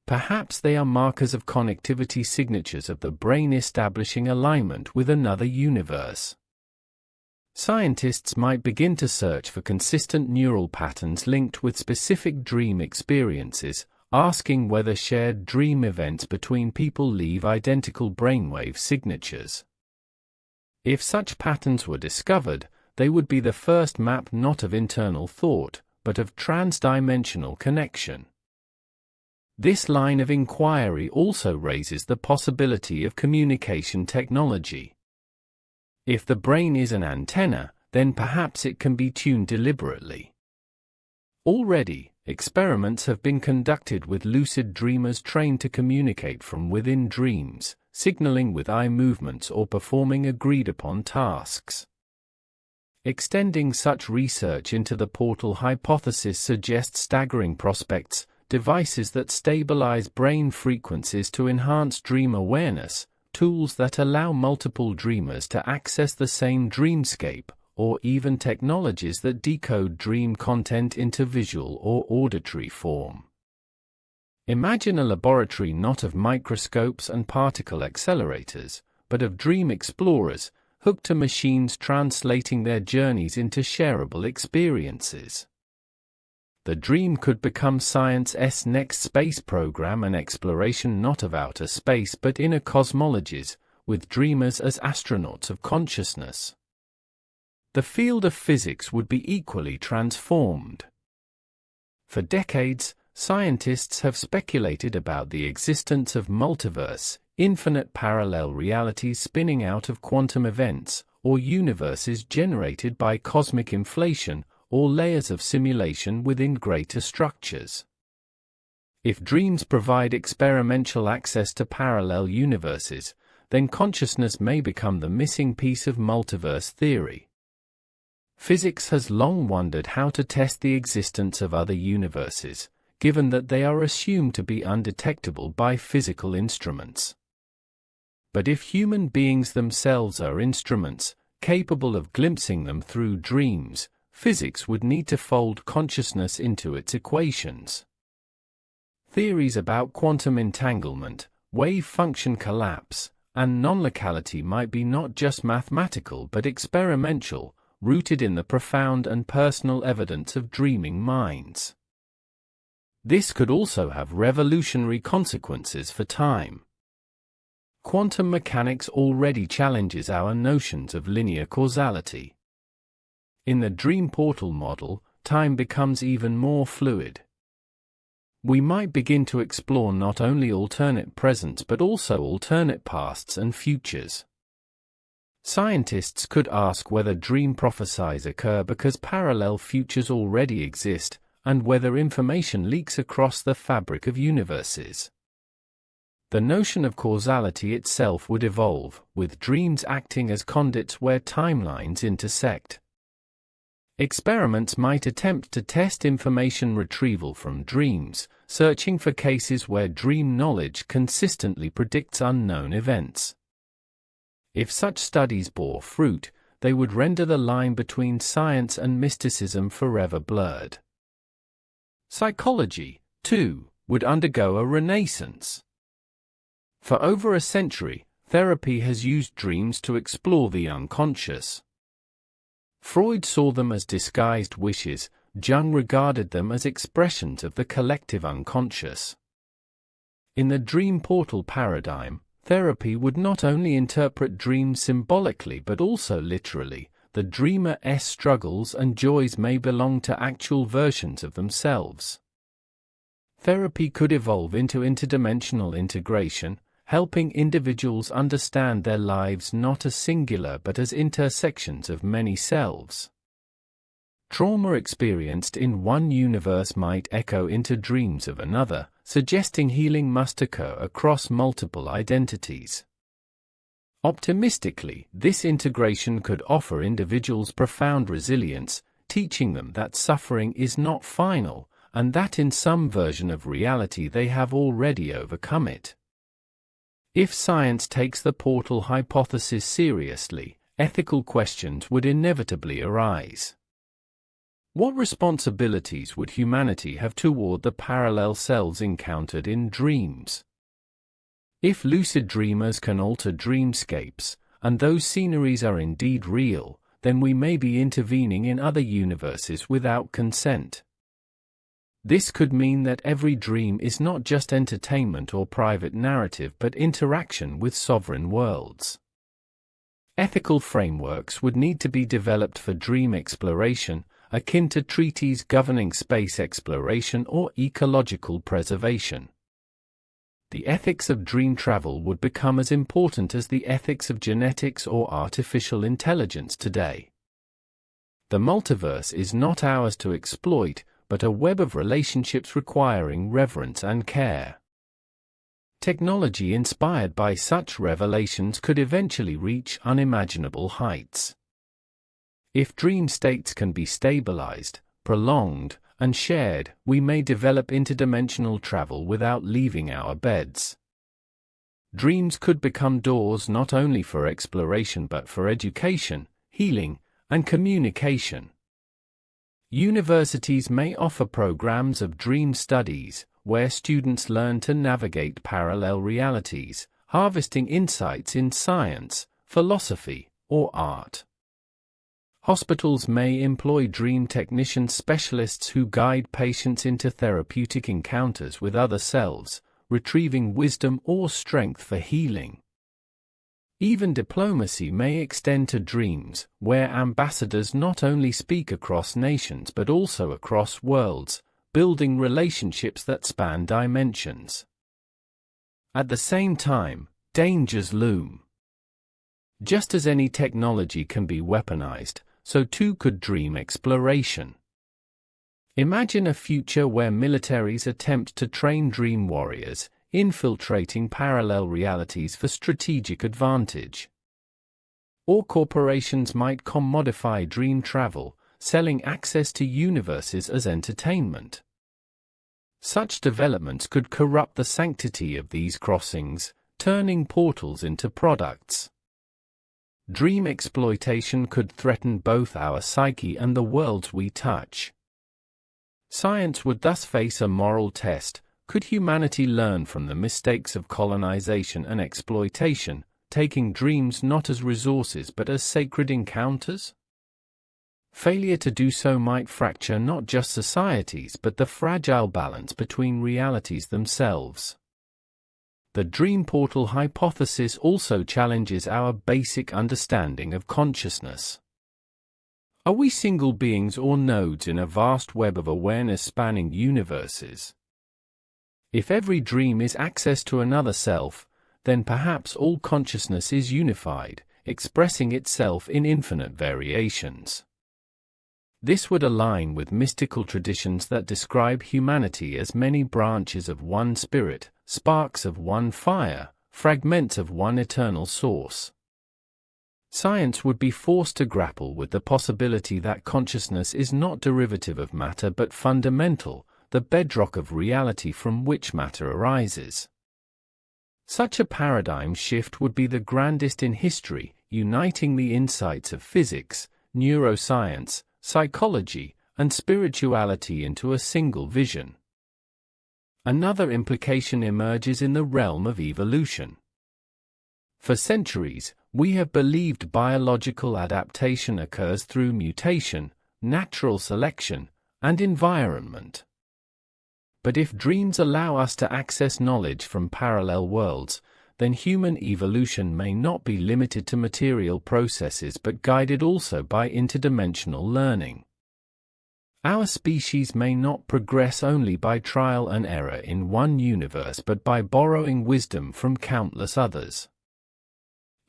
Perhaps they are markers of connectivity, signatures of the brain establishing alignment with another universe. Scientists might begin to search for consistent neural patterns linked with specific dream experiences, asking whether shared dream events between people leave identical brainwave signatures. If such patterns were discovered, they would be the first map not of internal thought, but of transdimensional connection. This line of inquiry also raises the possibility of communication technology. If the brain is an antenna, then perhaps it can be tuned deliberately. Already, experiments have been conducted with lucid dreamers trained to communicate from within dreams, signaling with eye movements or performing agreed-upon tasks. Extending such research into the portal hypothesis suggests staggering prospects: devices that stabilize brain frequencies to enhance dream awareness, tools that allow multiple dreamers to access the same dreamscape, or even technologies that decode dream content into visual or auditory form. Imagine a laboratory not of microscopes and particle accelerators, but of dream explorers, hooked to machines translating their journeys into shareable experiences. The dream could become science's next space program, an exploration not of outer space but inner cosmologies, with dreamers as astronauts of consciousness. The field of physics would be equally transformed. For decades, scientists have speculated about the existence of multiverse, infinite parallel realities spinning out of quantum events, or universes generated by cosmic inflation, or layers of simulation within greater structures. If dreams provide experimental access to parallel universes, then consciousness may become the missing piece of multiverse theory. Physics has long wondered how to test the existence of other universes, given that they are assumed to be undetectable by physical instruments. But if human beings themselves are instruments, capable of glimpsing them through dreams, physics would need to fold consciousness into its equations. Theories about quantum entanglement, wave function collapse, and non-locality might be not just mathematical but experimental, rooted in the profound and personal evidence of dreaming minds. This could also have revolutionary consequences for time. Quantum mechanics already challenges our notions of linear causality. In the dream portal model, time becomes even more fluid. We might begin to explore not only alternate presents but also alternate pasts and futures. Scientists could ask whether dream prophecies occur because parallel futures already exist, and whether information leaks across the fabric of universes. The notion of causality itself would evolve, with dreams acting as conduits where timelines intersect. Experiments might attempt to test information retrieval from dreams, searching for cases where dream knowledge consistently predicts unknown events. If such studies bore fruit, they would render the line between science and mysticism forever blurred. Psychology, too, would undergo a renaissance. For over a century, therapy has used dreams to explore the unconscious. Freud saw them as disguised wishes, Jung regarded them as expressions of the collective unconscious. In the dream portal paradigm, therapy would not only interpret dreams symbolically but also literally. The dreamer's struggles and joys may belong to actual versions of themselves. Therapy could evolve into interdimensional integration, helping individuals understand their lives not as singular but as intersections of many selves. Trauma experienced in one universe might echo into dreams of another, suggesting healing must occur across multiple identities. Optimistically, this integration could offer individuals profound resilience, teaching them that suffering is not final, and that in some version of reality they have already overcome it. If science takes the portal hypothesis seriously, ethical questions would inevitably arise. What responsibilities would humanity have toward the parallel selves encountered in dreams? If lucid dreamers can alter dreamscapes, and those sceneries are indeed real, then we may be intervening in other universes without consent. This could mean that every dream is not just entertainment or private narrative but interaction with sovereign worlds. Ethical frameworks would need to be developed for dream exploration, akin to treaties governing space exploration or ecological preservation. The ethics of dream travel would become as important as the ethics of genetics or artificial intelligence today. The multiverse is not ours to exploit, but a web of relationships requiring reverence and care. Technology inspired by such revelations could eventually reach unimaginable heights. If dream states can be stabilized, prolonged, and shared, we may develop interdimensional travel without leaving our beds. Dreams could become doors not only for exploration but for education, healing, and communication. Universities may offer programs of dream studies, where students learn to navigate parallel realities, harvesting insights in science, philosophy, or art. Hospitals may employ dream technician specialists who guide patients into therapeutic encounters with other selves, retrieving wisdom or strength for healing. Even diplomacy may extend to dreams, where ambassadors not only speak across nations but also across worlds, building relationships that span dimensions. At the same time, dangers loom. Just as any technology can be weaponized, so too could dream exploration. Imagine a future where militaries attempt to train dream warriors, infiltrating parallel realities for strategic advantage. Or corporations might commodify dream travel, selling access to universes as entertainment. Such developments could corrupt the sanctity of these crossings, turning portals into products. Dream exploitation could threaten both our psyche and the worlds we touch. Science would thus face a moral test. Could humanity learn from the mistakes of colonization and exploitation, taking dreams not as resources but as sacred encounters? Failure to do so might fracture not just societies but the fragile balance between realities themselves. The dream portal hypothesis also challenges our basic understanding of consciousness. Are we single beings or nodes in a vast web of awareness spanning universes? If every dream is access to another self, then perhaps all consciousness is unified, expressing itself in infinite variations. This would align with mystical traditions that describe humanity as many branches of one spirit, sparks of one fire, fragments of one eternal source. Science would be forced to grapple with the possibility that consciousness is not derivative of matter but fundamental, the bedrock of reality from which matter arises. Such a paradigm shift would be the grandest in history, uniting the insights of physics, neuroscience, psychology, and spirituality into a single vision. Another implication emerges in the realm of evolution. For centuries, we have believed biological adaptation occurs through mutation, natural selection, and environment. But if dreams allow us to access knowledge from parallel worlds, then human evolution may not be limited to material processes but guided also by interdimensional learning. Our species may not progress only by trial and error in one universe but by borrowing wisdom from countless others.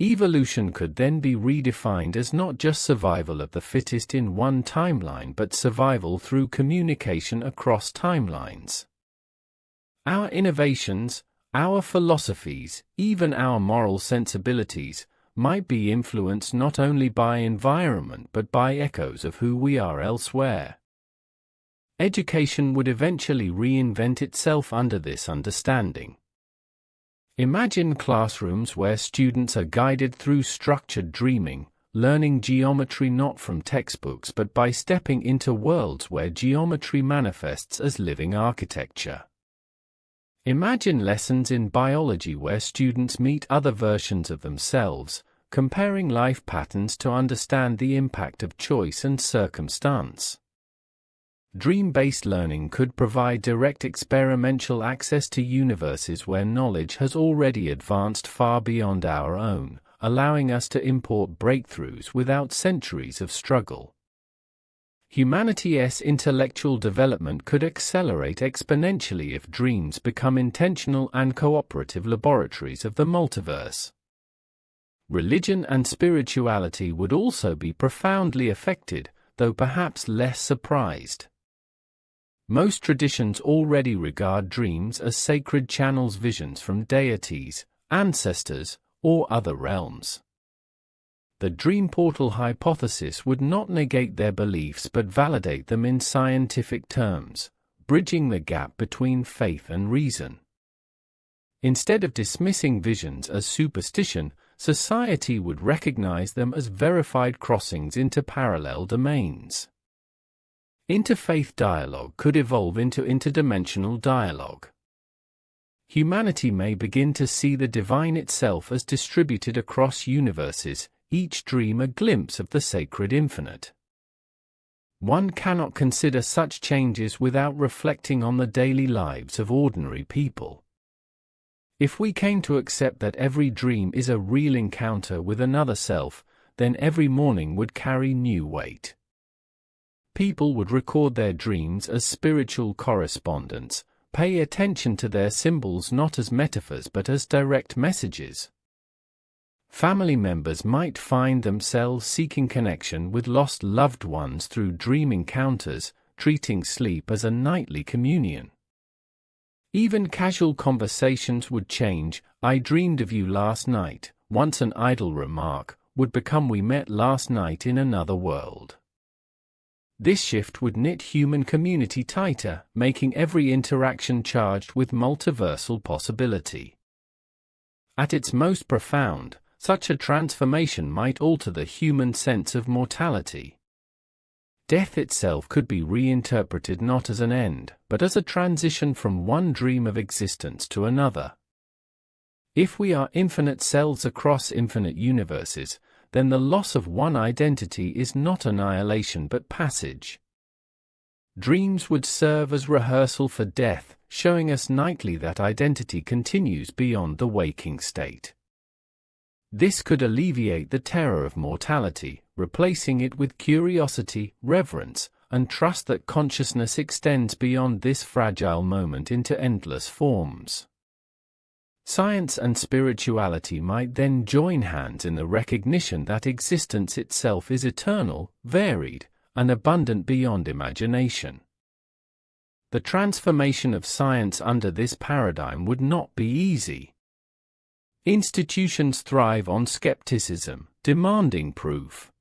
Evolution could then be redefined as not just survival of the fittest in one timeline but survival through communication across timelines. Our innovations, our philosophies, even our moral sensibilities, might be influenced not only by environment but by echoes of who we are elsewhere. Education would eventually reinvent itself under this understanding. Imagine classrooms where students are guided through structured dreaming, learning geometry not from textbooks but by stepping into worlds where geometry manifests as living architecture. Imagine lessons in biology where students meet other versions of themselves, comparing life patterns to understand the impact of choice and circumstance. Dream-based learning could provide direct experiential access to universes where knowledge has already advanced far beyond our own, allowing us to import breakthroughs without centuries of struggle. Humanity's intellectual development could accelerate exponentially if dreams become intentional and cooperative laboratories of the multiverse. Religion and spirituality would also be profoundly affected, though perhaps less surprised. Most traditions already regard dreams as sacred channels, visions from deities, ancestors, or other realms. The dream portal hypothesis would not negate their beliefs but validate them in scientific terms, bridging the gap between faith and reason. Instead of dismissing visions as superstition, society would recognize them as verified crossings into parallel domains. Interfaith dialogue could evolve into interdimensional dialogue. Humanity may begin to see the divine itself as distributed across universes, each dream a glimpse of the sacred infinite. One cannot consider such changes without reflecting on the daily lives of ordinary people. If we came to accept that every dream is a real encounter with another self, then every morning would carry new weight. People would record their dreams as spiritual correspondence, pay attention to their symbols not as metaphors but as direct messages. Family members might find themselves seeking connection with lost loved ones through dream encounters, treating sleep as a nightly communion. Even casual conversations would change. "I dreamed of you last night," once an idle remark, would become "we met last night in another world." This shift would knit human community tighter, making every interaction charged with multiversal possibility. At its most profound, such a transformation might alter the human sense of mortality. Death itself could be reinterpreted not as an end, but as a transition from one dream of existence to another. If we are infinite selves across infinite universes, then the loss of one identity is not annihilation but passage. Dreams would serve as rehearsal for death, showing us nightly that identity continues beyond the waking state. This could alleviate the terror of mortality, replacing it with curiosity, reverence, and trust that consciousness extends beyond this fragile moment into endless forms. Science and spirituality might then join hands in the recognition that existence itself is eternal, varied, and abundant beyond imagination. The transformation of science under this paradigm would not be easy. Institutions thrive on skepticism, demanding proof.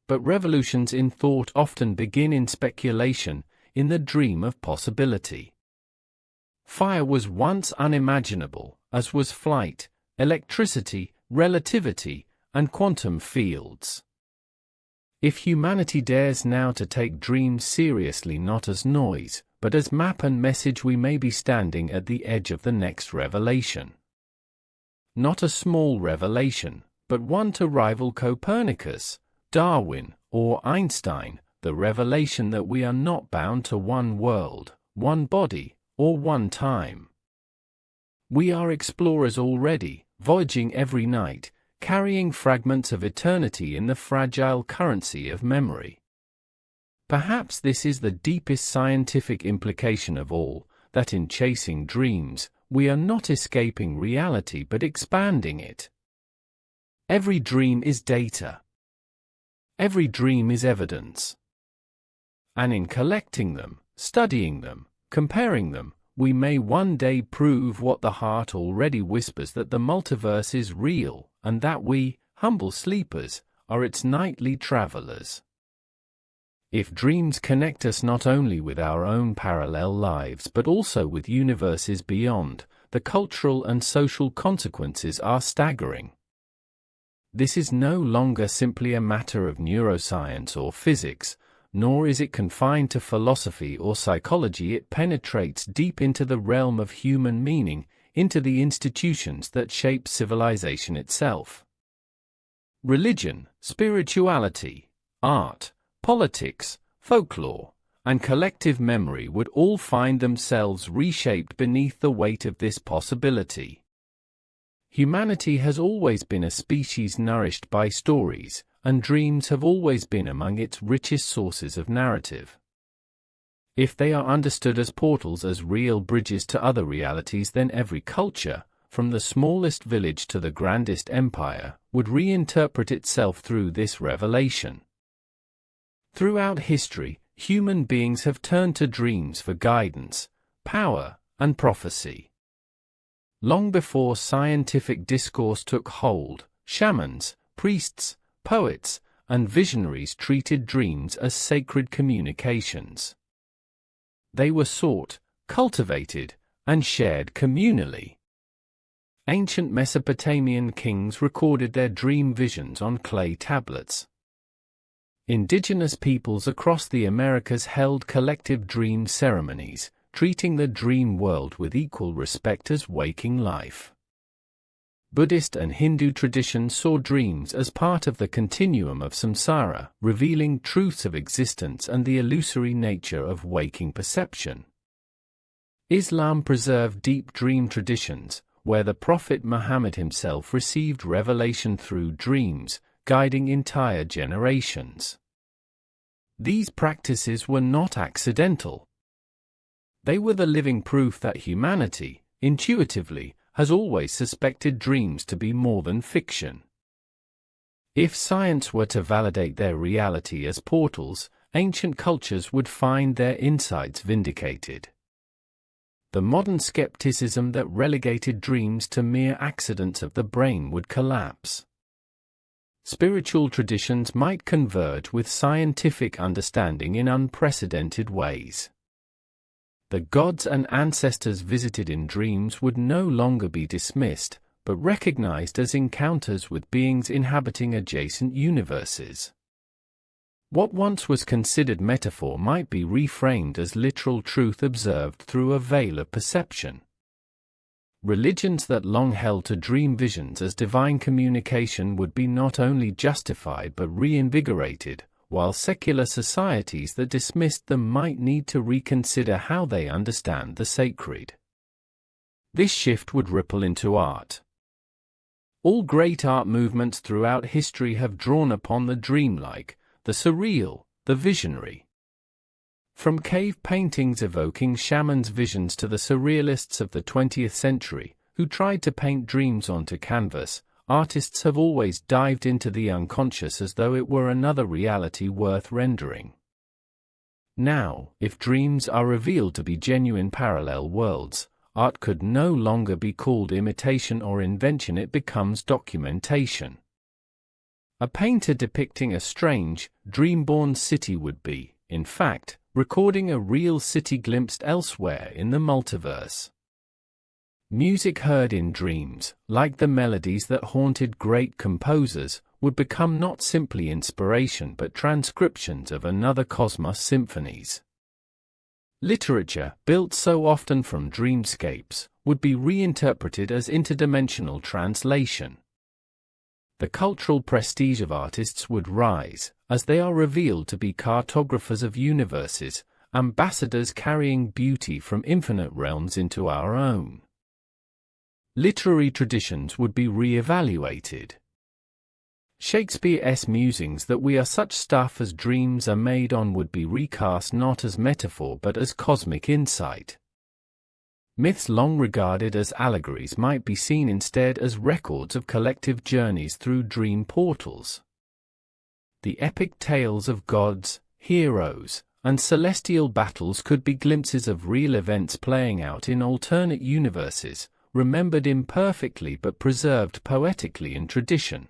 But revolutions in thought often begin in speculation, in the dream of possibility. Fire was once unimaginable, as was flight, electricity, relativity, and quantum fields. If humanity dares now to take dreams seriously not as noise, but as map and message, we may be standing at the edge of the next revelation. Not a small revelation, but one to rival Copernicus, Darwin, or Einstein, the revelation that we are not bound to one world, one body, or one time. We are explorers already, voyaging every night, carrying fragments of eternity in the fragile currency of memory. Perhaps this is the deepest scientific implication of all, that in chasing dreams, we are not escaping reality but expanding it. Every dream is data. Every dream is evidence. And in collecting them, studying them, comparing them, we may one day prove what the heart already whispers, that the multiverse is real, and that we, humble sleepers, are its nightly travelers. If dreams connect us not only with our own parallel lives but also with universes beyond, the cultural and social consequences are staggering. This is no longer simply a matter of neuroscience or physics, nor is it confined to philosophy or psychology. It penetrates deep into the realm of human meaning, into the institutions that shape civilization itself. Religion, spirituality, art, politics, folklore, and collective memory would all find themselves reshaped beneath the weight of this possibility. Humanity has always been a species nourished by stories, and dreams have always been among its richest sources of narrative. If they are understood as portals, as real bridges to other realities, then every culture, from the smallest village to the grandest empire, would reinterpret itself through this revelation. Throughout history, human beings have turned to dreams for guidance, power, and prophecy. Long before scientific discourse took hold, shamans, priests, poets, and visionaries treated dreams as sacred communications. They were sought, cultivated, and shared communally. Ancient Mesopotamian kings recorded their dream visions on clay tablets. Indigenous peoples across the Americas held collective dream ceremonies, treating the dream world with equal respect as waking life. Buddhist and Hindu traditions saw dreams as part of the continuum of samsara, revealing truths of existence and the illusory nature of waking perception. Islam preserved deep dream traditions, where the Prophet Muhammad himself received revelation through dreams, guiding entire generations. These practices were not accidental. They were the living proof that humanity, intuitively, has always suspected dreams to be more than fiction. If science were to validate their reality as portals, ancient cultures would find their insights vindicated. The modern skepticism that relegated dreams to mere accidents of the brain would collapse. Spiritual traditions might converge with scientific understanding in unprecedented ways. The gods and ancestors visited in dreams would no longer be dismissed, but recognized as encounters with beings inhabiting adjacent universes. What once was considered metaphor might be reframed as literal truth observed through a veil of perception. Religions that long held to dream visions as divine communication would be not only justified but reinvigorated, while secular societies that dismissed them might need to reconsider how they understand the sacred. This shift would ripple into art. All great art movements throughout history have drawn upon the dreamlike, the surreal, the visionary. From cave paintings evoking shamans' visions to the surrealists of the 20th century, who tried to paint dreams onto canvas, artists have always dived into the unconscious as though it were another reality worth rendering. Now, if dreams are revealed to be genuine parallel worlds, art could no longer be called imitation or invention, it becomes documentation. A painter depicting a strange, dream-born city would be, in fact, recording a real city glimpsed elsewhere in the multiverse. Music heard in dreams, like the melodies that haunted great composers, would become not simply inspiration but transcriptions of another cosmos' symphonies. Literature, built so often from dreamscapes, would be reinterpreted as interdimensional translation. The cultural prestige of artists would rise, as they are revealed to be cartographers of universes, ambassadors carrying beauty from infinite realms into our own. Literary traditions would be re-evaluated. Shakespeare's musings that we are such stuff as dreams are made on would be recast not as metaphor but as cosmic insight. Myths long regarded as allegories might be seen instead as records of collective journeys through dream portals. The epic tales of gods, heroes, and celestial battles could be glimpses of real events playing out in alternate universes, remembered imperfectly but preserved poetically in tradition.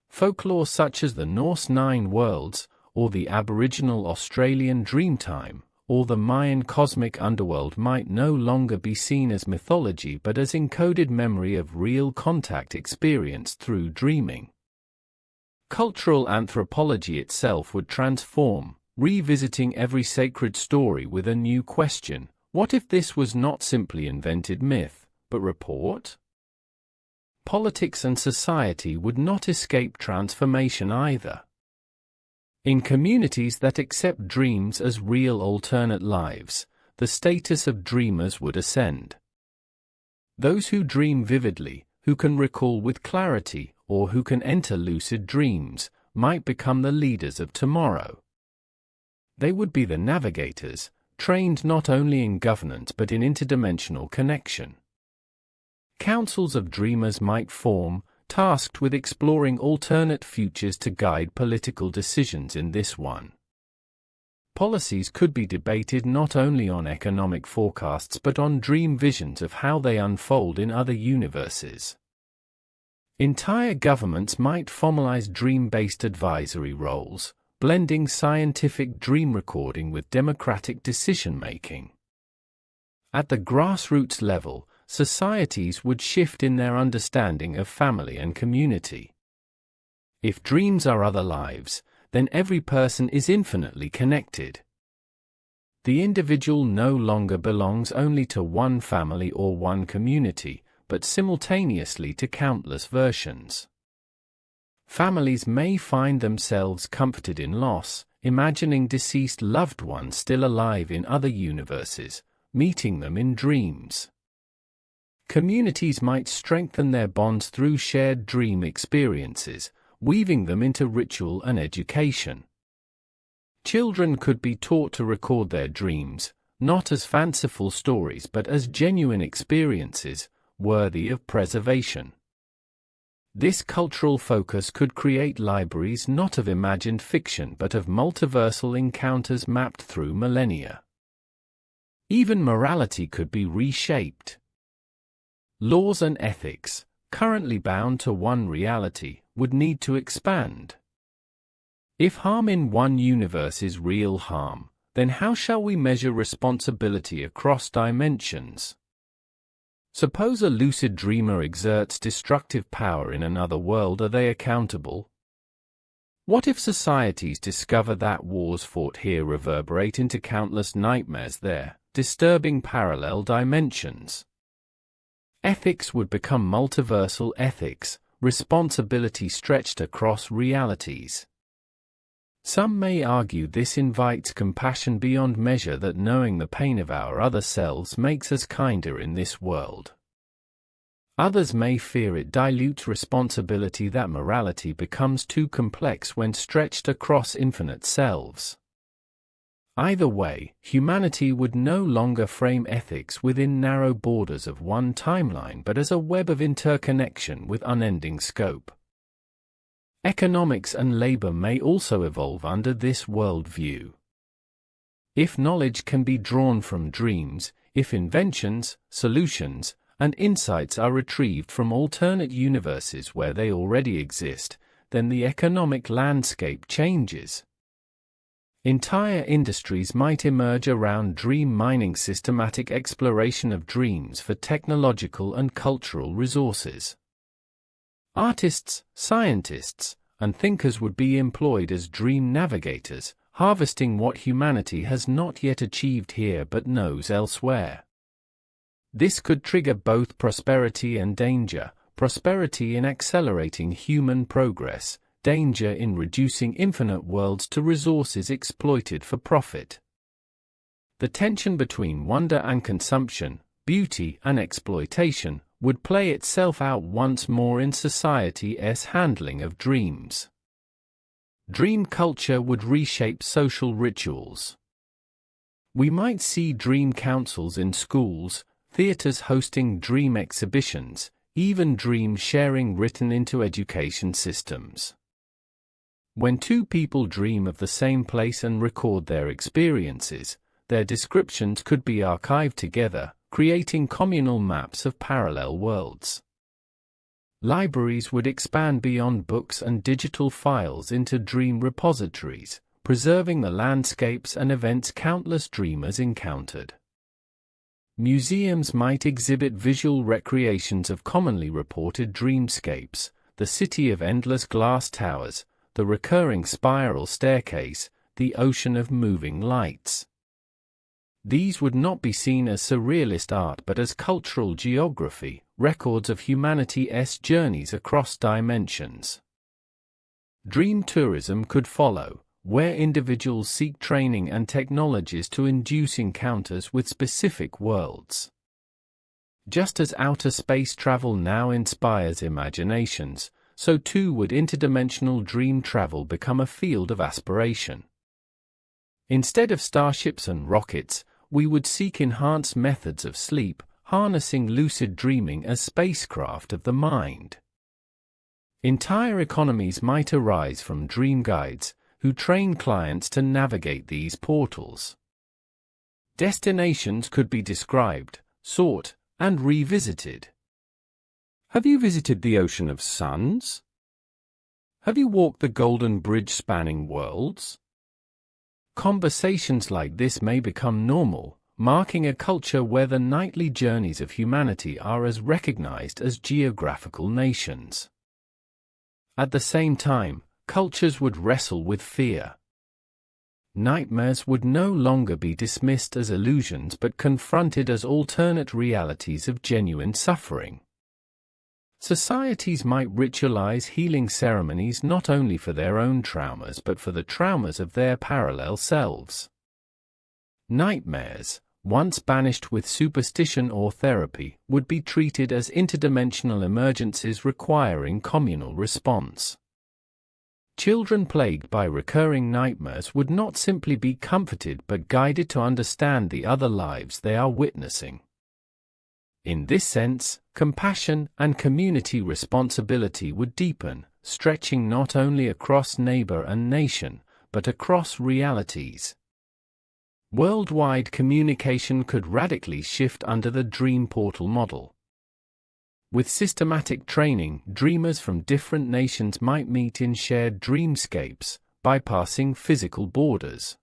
Folklore such as the Norse Nine Worlds, or the Aboriginal Australian Dreamtime, or the Mayan cosmic underworld might no longer be seen as mythology but as encoded memory of real contact experienced through dreaming. Cultural anthropology itself would transform, revisiting every sacred story with a new question: what if this was not simply invented myth, but report? Politics and society would not escape transformation either. In communities that accept dreams as real alternate lives, the status of dreamers would ascend. Those who dream vividly, who can recall with clarity, or who can enter lucid dreams, might become the leaders of tomorrow. They would be the navigators, trained not only in governance but in interdimensional connection. Councils of dreamers might form, tasked with exploring alternate futures to guide political decisions in this one. Policies could be debated not only on economic forecasts but on dream visions of how they unfold in other universes. Entire governments might formalize dream-based advisory roles, blending scientific dream recording with democratic decision-making. At the grassroots level, societies would shift in their understanding of family and community. If dreams are other lives, then every person is infinitely connected. The individual no longer belongs only to one family or one community, but simultaneously to countless versions. Families may find themselves comforted in loss, imagining deceased loved ones still alive in other universes, meeting them in dreams. Communities might strengthen their bonds through shared dream experiences, weaving them into ritual and education. Children could be taught to record their dreams, not as fanciful stories but as genuine experiences, worthy of preservation. This cultural focus could create libraries not of imagined fiction but of multiversal encounters mapped through millennia. Even morality could be reshaped. Laws and ethics, currently bound to one reality, would need to expand. If harm in one universe is real harm, then how shall we measure responsibility across dimensions? Suppose a lucid dreamer exerts destructive power in another world, are they accountable? What if societies discover that wars fought here reverberate into countless nightmares there, disturbing parallel dimensions? Ethics would become multiversal ethics, responsibility stretched across realities. Some may argue this invites compassion beyond measure, that knowing the pain of our other selves makes us kinder in this world. Others may fear it dilutes responsibility, that morality becomes too complex when stretched across infinite selves. Either way, humanity would no longer frame ethics within narrow borders of one timeline but as a web of interconnection with unending scope. Economics and labor may also evolve under this worldview. If knowledge can be drawn from dreams, if inventions, solutions, and insights are retrieved from alternate universes where they already exist, then the economic landscape changes. Entire industries might emerge around dream mining, systematic exploration of dreams for technological and cultural resources. Artists, scientists, and thinkers would be employed as dream navigators, harvesting what humanity has not yet achieved here but knows elsewhere. This could trigger both prosperity and danger, prosperity in accelerating human progress, danger in reducing infinite worlds to resources exploited for profit. The tension between wonder and consumption, beauty and exploitation, would play itself out once more in society's handling of dreams. Dream culture would reshape social rituals. We might see dream councils in schools, theaters hosting dream exhibitions, even dream sharing written into education systems. When two people dream of the same place and record their experiences, their descriptions could be archived together, creating communal maps of parallel worlds. Libraries would expand beyond books and digital files into dream repositories, preserving the landscapes and events countless dreamers encountered. Museums might exhibit visual recreations of commonly reported dreamscapes, the city of endless glass towers, the recurring spiral staircase, the ocean of moving lights. These would not be seen as surrealist art but as cultural geography, records of humanity's journeys across dimensions. Dream tourism could follow, where individuals seek training and technologies to induce encounters with specific worlds. Just as outer space travel now inspires imaginations, so too would interdimensional dream travel become a field of aspiration. Instead of starships and rockets, we would seek enhanced methods of sleep, harnessing lucid dreaming as spacecraft of the mind. Entire economies might arise from dream guides, who train clients to navigate these portals. Destinations could be described, sought, and revisited. Have you visited the Ocean of Suns? Have you walked the Golden Bridge spanning worlds? Conversations like this may become normal, marking a culture where the nightly journeys of humanity are as recognized as geographical nations. At the same time, cultures would wrestle with fear. Nightmares would no longer be dismissed as illusions but confronted as alternate realities of genuine suffering. Societies might ritualize healing ceremonies not only for their own traumas but for the traumas of their parallel selves. Nightmares, once banished with superstition or therapy, would be treated as interdimensional emergencies requiring communal response. Children plagued by recurring nightmares would not simply be comforted but guided to understand the other lives they are witnessing. In this sense, compassion and community responsibility would deepen, stretching not only across neighbor and nation, but across realities. Worldwide communication could radically shift under the dream portal model. With systematic training, dreamers from different nations might meet in shared dreamscapes, bypassing physical borders.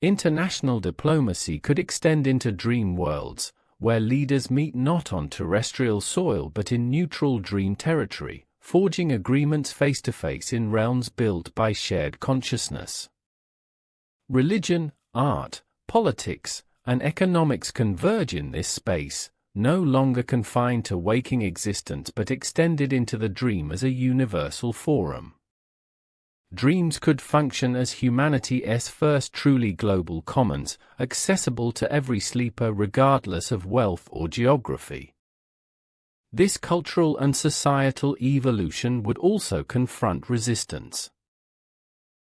International diplomacy could extend into dream worlds, where leaders meet not on terrestrial soil but in neutral dream territory, forging agreements face-to-face in realms built by shared consciousness. Religion, art, politics, and economics converge in this space, no longer confined to waking existence but extended into the dream as a universal forum. Dreams could function as humanity's first truly global commons, accessible to every sleeper regardless of wealth or geography. This cultural and societal evolution would also confront resistance.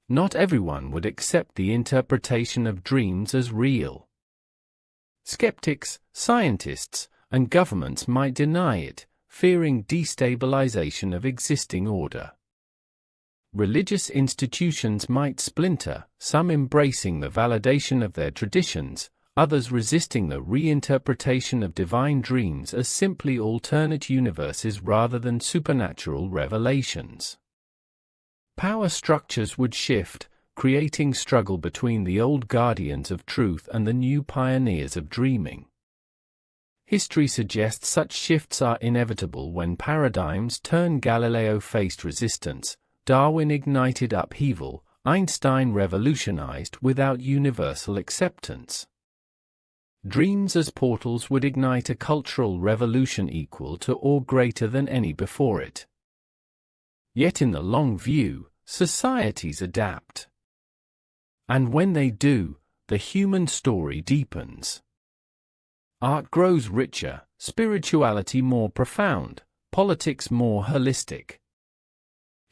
Not everyone would accept the interpretation of dreams as real. Skeptics, scientists, and governments might deny it, fearing destabilization of existing order. Religious institutions might splinter, some embracing the validation of their traditions, others resisting the reinterpretation of divine dreams as simply alternate universes rather than supernatural revelations. Power structures would shift, creating struggle between the old guardians of truth and the new pioneers of dreaming. History suggests such shifts are inevitable when paradigms turn. Galileo faced resistance, Darwin ignited upheaval, Einstein revolutionized without universal acceptance. Dreams as portals would ignite a cultural revolution equal to or greater than any before it. Yet in the long view, societies adapt. And when they do, the human story deepens. Art grows richer, spirituality more profound, politics more holistic.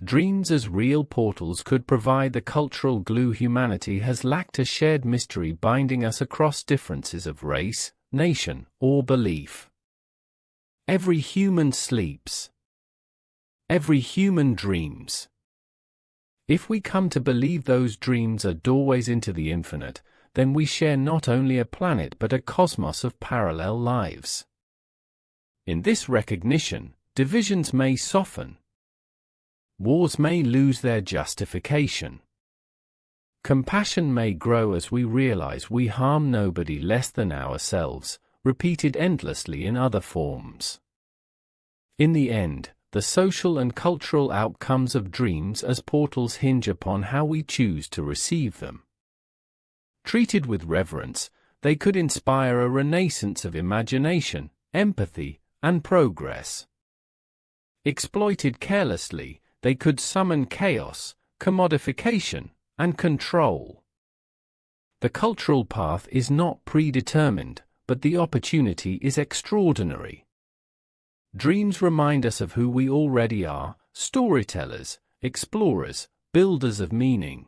Dreams as real portals could provide the cultural glue humanity has lacked, a shared mystery binding us across differences of race, nation, or belief. Every human sleeps. Every human dreams. If we come to believe those dreams are doorways into the infinite, then we share not only a planet but a cosmos of parallel lives. In this recognition, divisions may soften. Wars may lose their justification. Compassion may grow as we realize we harm nobody less than ourselves, repeated endlessly in other forms. In the end, the social and cultural outcomes of dreams as portals hinge upon how we choose to receive them. Treated with reverence, they could inspire a renaissance of imagination, empathy, and progress. Exploited carelessly, they could summon chaos, commodification, and control. The cultural path is not predetermined, but the opportunity is extraordinary. Dreams remind us of who we already are: storytellers, explorers, builders of meaning.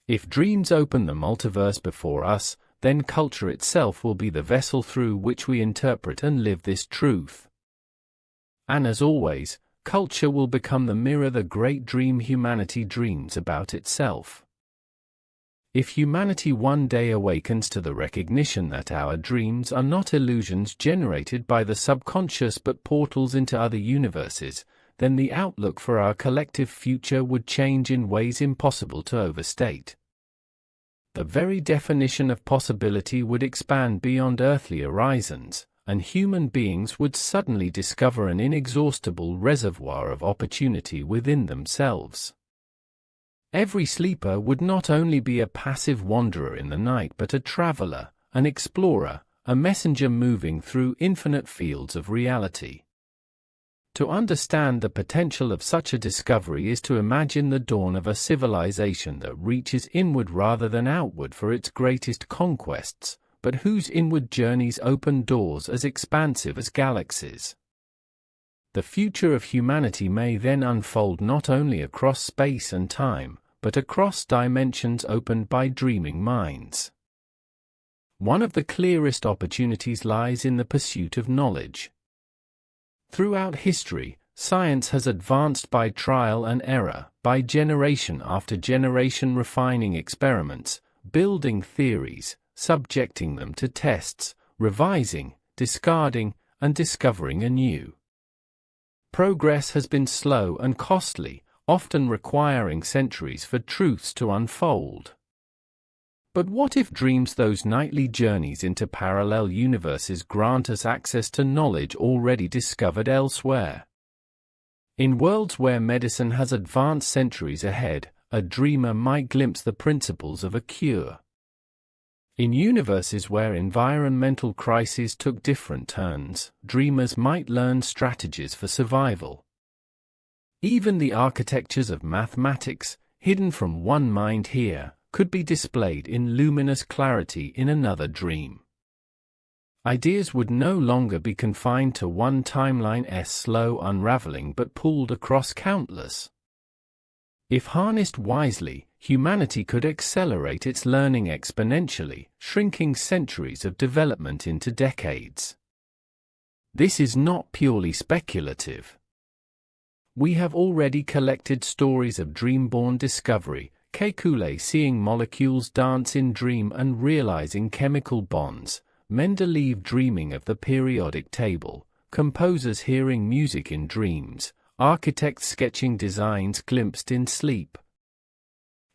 If dreams open the multiverse before us, then culture itself will be the vessel through which we interpret and live this truth. And as always, culture will become the mirror the great dream humanity dreams about itself. If humanity one day awakens to the recognition that our dreams are not illusions generated by the subconscious but portals into other universes, then the outlook for our collective future would change in ways impossible to overstate. The very definition of possibility would expand beyond earthly horizons, and human beings would suddenly discover an inexhaustible reservoir of opportunity within themselves. Every sleeper would not only be a passive wanderer in the night but a traveler, an explorer, a messenger moving through infinite fields of reality. To understand the potential of such a discovery is to imagine the dawn of a civilization that reaches inward rather than outward for its greatest conquests, but whose inward journeys open doors as expansive as galaxies. The future of humanity may then unfold not only across space and time, but across dimensions opened by dreaming minds. One of the clearest opportunities lies in the pursuit of knowledge. Throughout history, science has advanced by trial and error, by generation after generation refining experiments, building theories, subjecting them to tests, revising, discarding, and discovering anew. Progress has been slow and costly, often requiring centuries for truths to unfold. But what if dreams, those nightly journeys into parallel universes, grant us access to knowledge already discovered elsewhere? In worlds where medicine has advanced centuries ahead, a dreamer might glimpse the principles of a cure. In universes where environmental crises took different turns, dreamers might learn strategies for survival. Even the architectures of mathematics, hidden from one mind here, could be displayed in luminous clarity in another dream. Ideas would no longer be confined to one timeline's slow unraveling but pooled across countless. If harnessed wisely, humanity could accelerate its learning exponentially, shrinking centuries of development into decades. This is not purely speculative. We have already collected stories of dream-born discovery, Kekulé seeing molecules dance in dream and realizing chemical bonds, Mendeleev dreaming of the periodic table, composers hearing music in dreams, architects sketching designs glimpsed in sleep.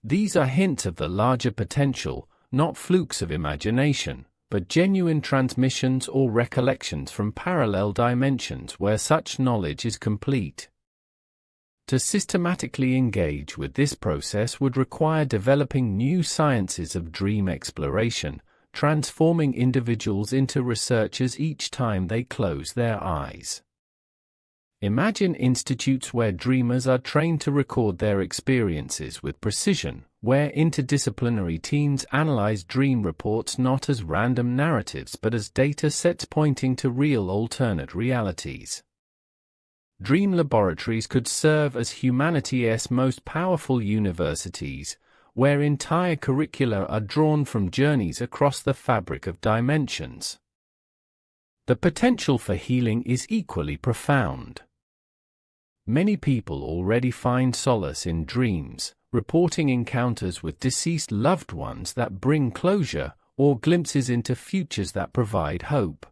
These are hints of the larger potential, not flukes of imagination, but genuine transmissions or recollections from parallel dimensions where such knowledge is complete. To systematically engage with this process would require developing new sciences of dream exploration, transforming individuals into researchers each time they close their eyes. Imagine institutes where dreamers are trained to record their experiences with precision, where interdisciplinary teams analyze dream reports not as random narratives but as data sets pointing to real alternate realities. Dream laboratories could serve as humanity's most powerful universities, where entire curricula are drawn from journeys across the fabric of dimensions. The potential for healing is equally profound. Many people already find solace in dreams, reporting encounters with deceased loved ones that bring closure, or glimpses into futures that provide hope.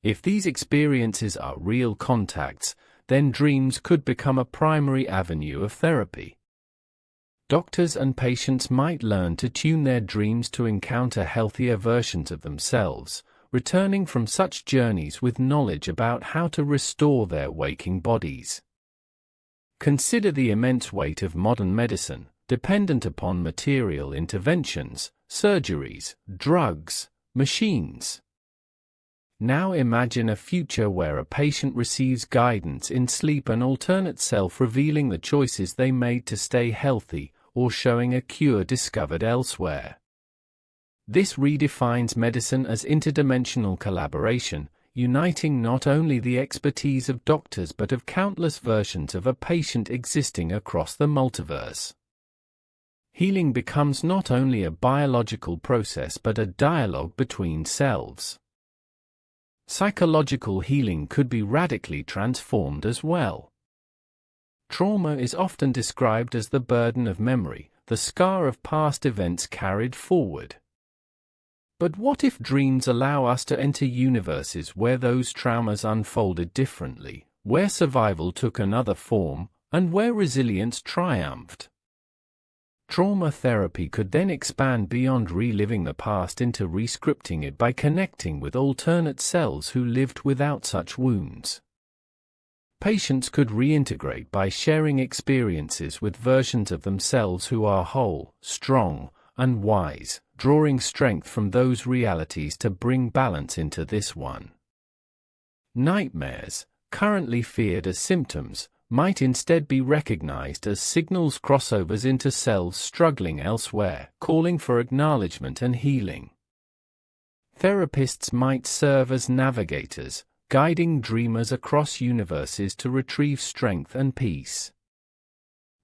If these experiences are real contacts, then dreams could become a primary avenue of therapy. Doctors and patients might learn to tune their dreams to encounter healthier versions of themselves, returning from such journeys with knowledge about how to restore their waking bodies. Consider the immense weight of modern medicine, dependent upon material interventions, surgeries, drugs, machines. Now imagine a future where a patient receives guidance in sleep, an alternate self revealing the choices they made to stay healthy, or showing a cure discovered elsewhere. This redefines medicine as interdimensional collaboration, uniting not only the expertise of doctors but of countless versions of a patient existing across the multiverse. Healing becomes not only a biological process but a dialogue between selves. Psychological healing could be radically transformed as well. Trauma is often described as the burden of memory, the scar of past events carried forward. But what if dreams allow us to enter universes where those traumas unfolded differently, where survival took another form, and where resilience triumphed? Trauma therapy could then expand beyond reliving the past into rescripting it by connecting with alternate selves who lived without such wounds. Patients could reintegrate by sharing experiences with versions of themselves who are whole, strong, and wise, drawing strength from those realities to bring balance into this one. Nightmares, currently feared as symptoms, might instead be recognized as signals, crossovers into selves struggling elsewhere, calling for acknowledgement and healing. Therapists might serve as navigators, guiding dreamers across universes to retrieve strength and peace.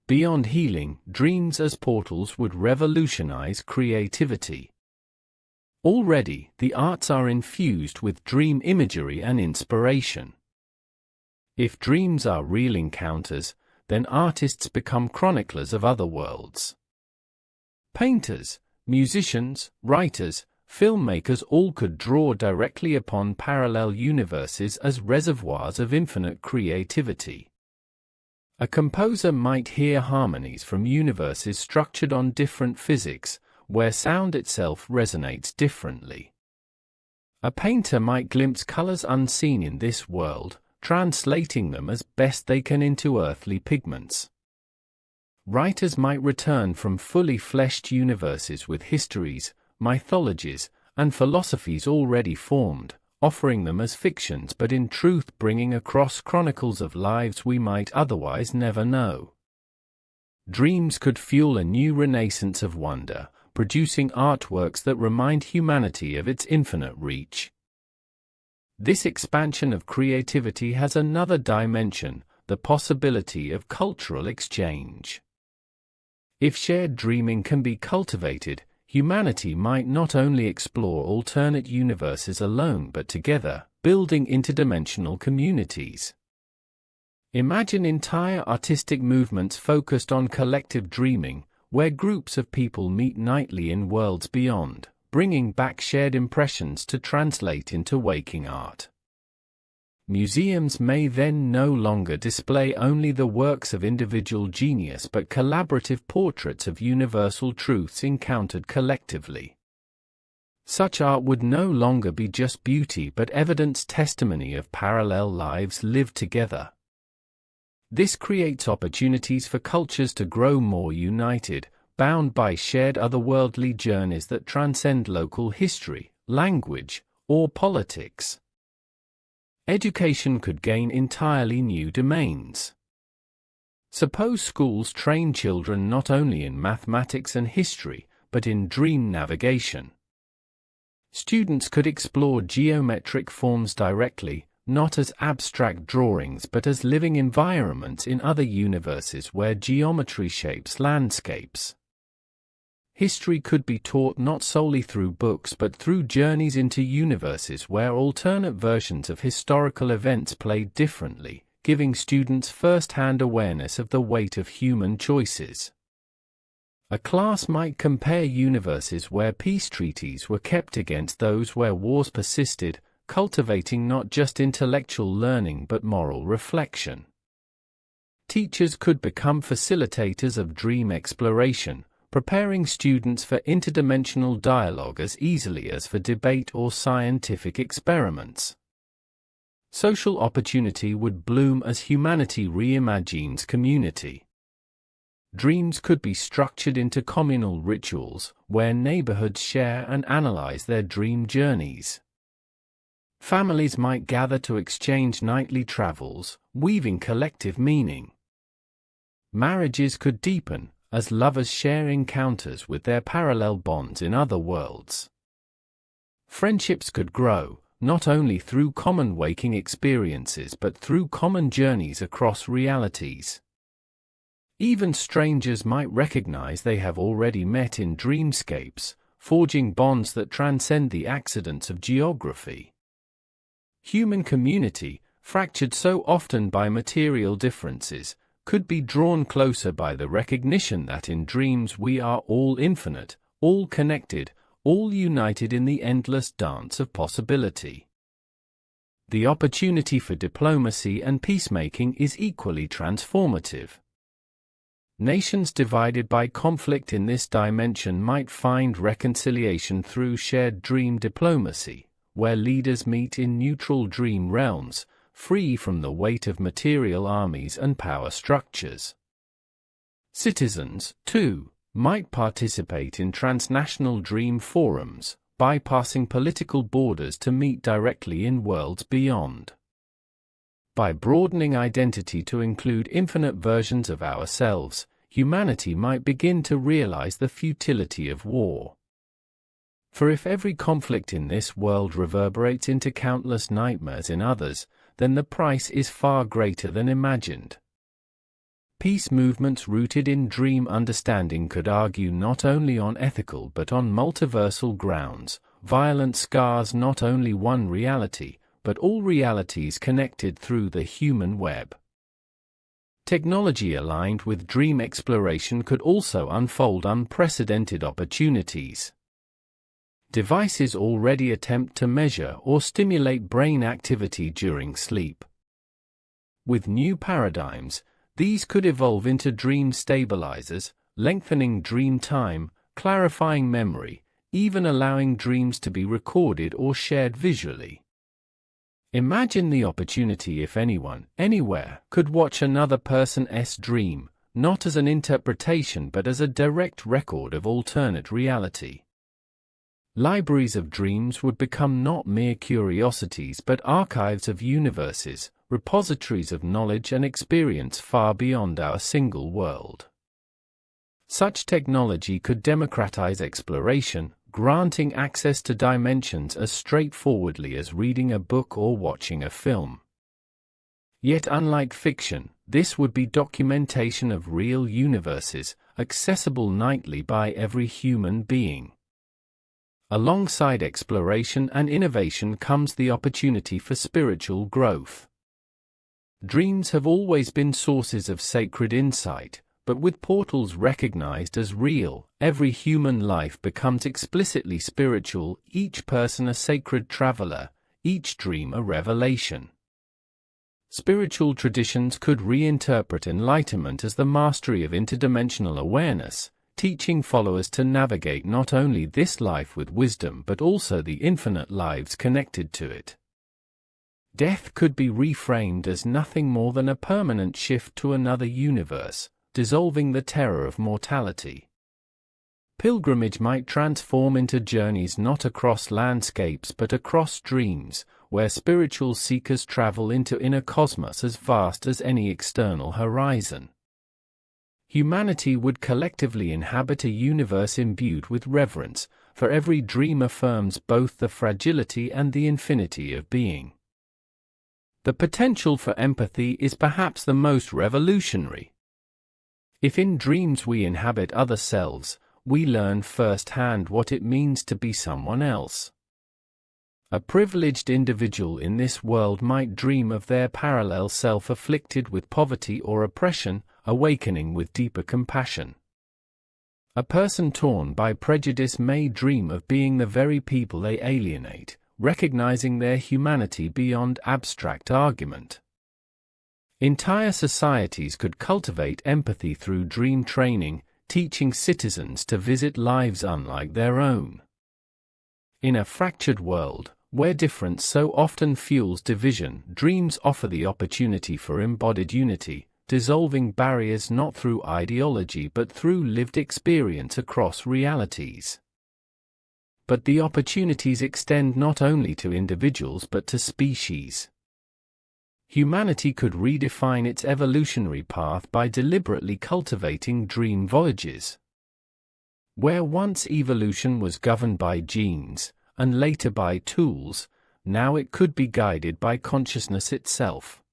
Beyond healing, dreams as portals would revolutionize creativity. Already, the arts are infused with dream imagery and inspiration. If dreams are real encounters, then artists become chroniclers of other worlds. Painters, musicians, writers, filmmakers all could draw directly upon parallel universes as reservoirs of infinite creativity. A composer might hear harmonies from universes structured on different physics, where sound itself resonates differently. A painter might glimpse colors unseen in this world, translating them as best they can into earthly pigments. Writers might return from fully fleshed universes with histories, mythologies, and philosophies already formed, offering them as fictions but in truth bringing across chronicles of lives we might otherwise never know. Dreams could fuel a new renaissance of wonder, producing artworks that remind humanity of its infinite reach. This expansion of creativity has another dimension, the possibility of cultural exchange. If shared dreaming can be cultivated, humanity might not only explore alternate universes alone but together, building interdimensional communities. Imagine entire artistic movements focused on collective dreaming, where groups of people meet nightly in worlds beyond, bringing back shared impressions to translate into waking art. Museums may then no longer display only the works of individual genius but collaborative portraits of universal truths encountered collectively. Such art would no longer be just beauty but evidence testimony of parallel lives lived together. This creates opportunities for cultures to grow more united, bound by shared otherworldly journeys that transcend local history, language, or politics. Education could gain entirely new domains. Suppose schools train children not only in mathematics and history, but in dream navigation. Students could explore geometric forms directly, not as abstract drawings but as living environments in other universes where geometry shapes landscapes. History could be taught not solely through books but through journeys into universes where alternate versions of historical events played differently, giving students first-hand awareness of the weight of human choices. A class might compare universes where peace treaties were kept against those where wars persisted, cultivating not just intellectual learning but moral reflection. Teachers could become facilitators of dream exploration, preparing students for interdimensional dialogue as easily as for debate or scientific experiments. Social opportunity would bloom as humanity reimagines community. Dreams could be structured into communal rituals, where neighborhoods share and analyze their dream journeys. Families might gather to exchange nightly travels, weaving collective meaning. Marriages could deepen, as lovers share encounters with their parallel bonds in other worlds. Friendships could grow, not only through common waking experiences but through common journeys across realities. Even strangers might recognize they have already met in dreamscapes, forging bonds that transcend the accidents of geography. Human community, fractured so often by material differences, could be drawn closer by the recognition that in dreams we are all infinite, all connected, all united in the endless dance of possibility. The opportunity for diplomacy and peacemaking is equally transformative. Nations divided by conflict in this dimension might find reconciliation through shared dream diplomacy, where leaders meet in neutral dream realms, free from the weight of material armies and power structures. Citizens, too, might participate in transnational dream forums, bypassing political borders to meet directly in worlds beyond. By broadening identity to include infinite versions of ourselves, humanity might begin to realize the futility of war. For if every conflict in this world reverberates into countless nightmares in others, then the price is far greater than imagined. Peace movements rooted in dream understanding could argue not only on ethical but on multiversal grounds. Violent scars not only one reality, but all realities connected through the human web. Technology aligned with dream exploration could also unfold unprecedented opportunities. Devices already attempt to measure or stimulate brain activity during sleep. With new paradigms, these could evolve into dream stabilizers, lengthening dream time, clarifying memory, even allowing dreams to be recorded or shared visually. Imagine the opportunity if anyone, anywhere, could watch another person's dream, not as an interpretation but as a direct record of alternate reality. Libraries of dreams would become not mere curiosities but archives of universes, repositories of knowledge and experience far beyond our single world. Such technology could democratize exploration, granting access to dimensions as straightforwardly as reading a book or watching a film. Yet unlike fiction, this would be documentation of real universes, accessible nightly by every human being. Alongside exploration and innovation comes the opportunity for spiritual growth. Dreams have always been sources of sacred insight, but with portals recognized as real, every human life becomes explicitly spiritual, each person a sacred traveler, each dream a revelation. Spiritual traditions could reinterpret enlightenment as the mastery of interdimensional awareness, teaching followers to navigate not only this life with wisdom but also the infinite lives connected to it. Death could be reframed as nothing more than a permanent shift to another universe, dissolving the terror of mortality. Pilgrimage might transform into journeys not across landscapes but across dreams, where spiritual seekers travel into inner cosmos as vast as any external horizon. Humanity would collectively inhabit a universe imbued with reverence, for every dream affirms both the fragility and the infinity of being. The potential for empathy is perhaps the most revolutionary. If in dreams we inhabit other selves, we learn firsthand what it means to be someone else. A privileged individual in this world might dream of their parallel self afflicted with poverty or oppression, awakening with deeper compassion. A person torn by prejudice may dream of being the very people they alienate, recognizing their humanity beyond abstract argument. Entire societies could cultivate empathy through dream training, teaching citizens to visit lives unlike their own. In a fractured world, where difference so often fuels division, dreams offer the opportunity for embodied unity, dissolving barriers not through ideology but through lived experience across realities. But the opportunities extend not only to individuals but to species. Humanity could redefine its evolutionary path by deliberately cultivating dream voyages. Where once evolution was governed by genes, and later by tools, now it could be guided by consciousness itself.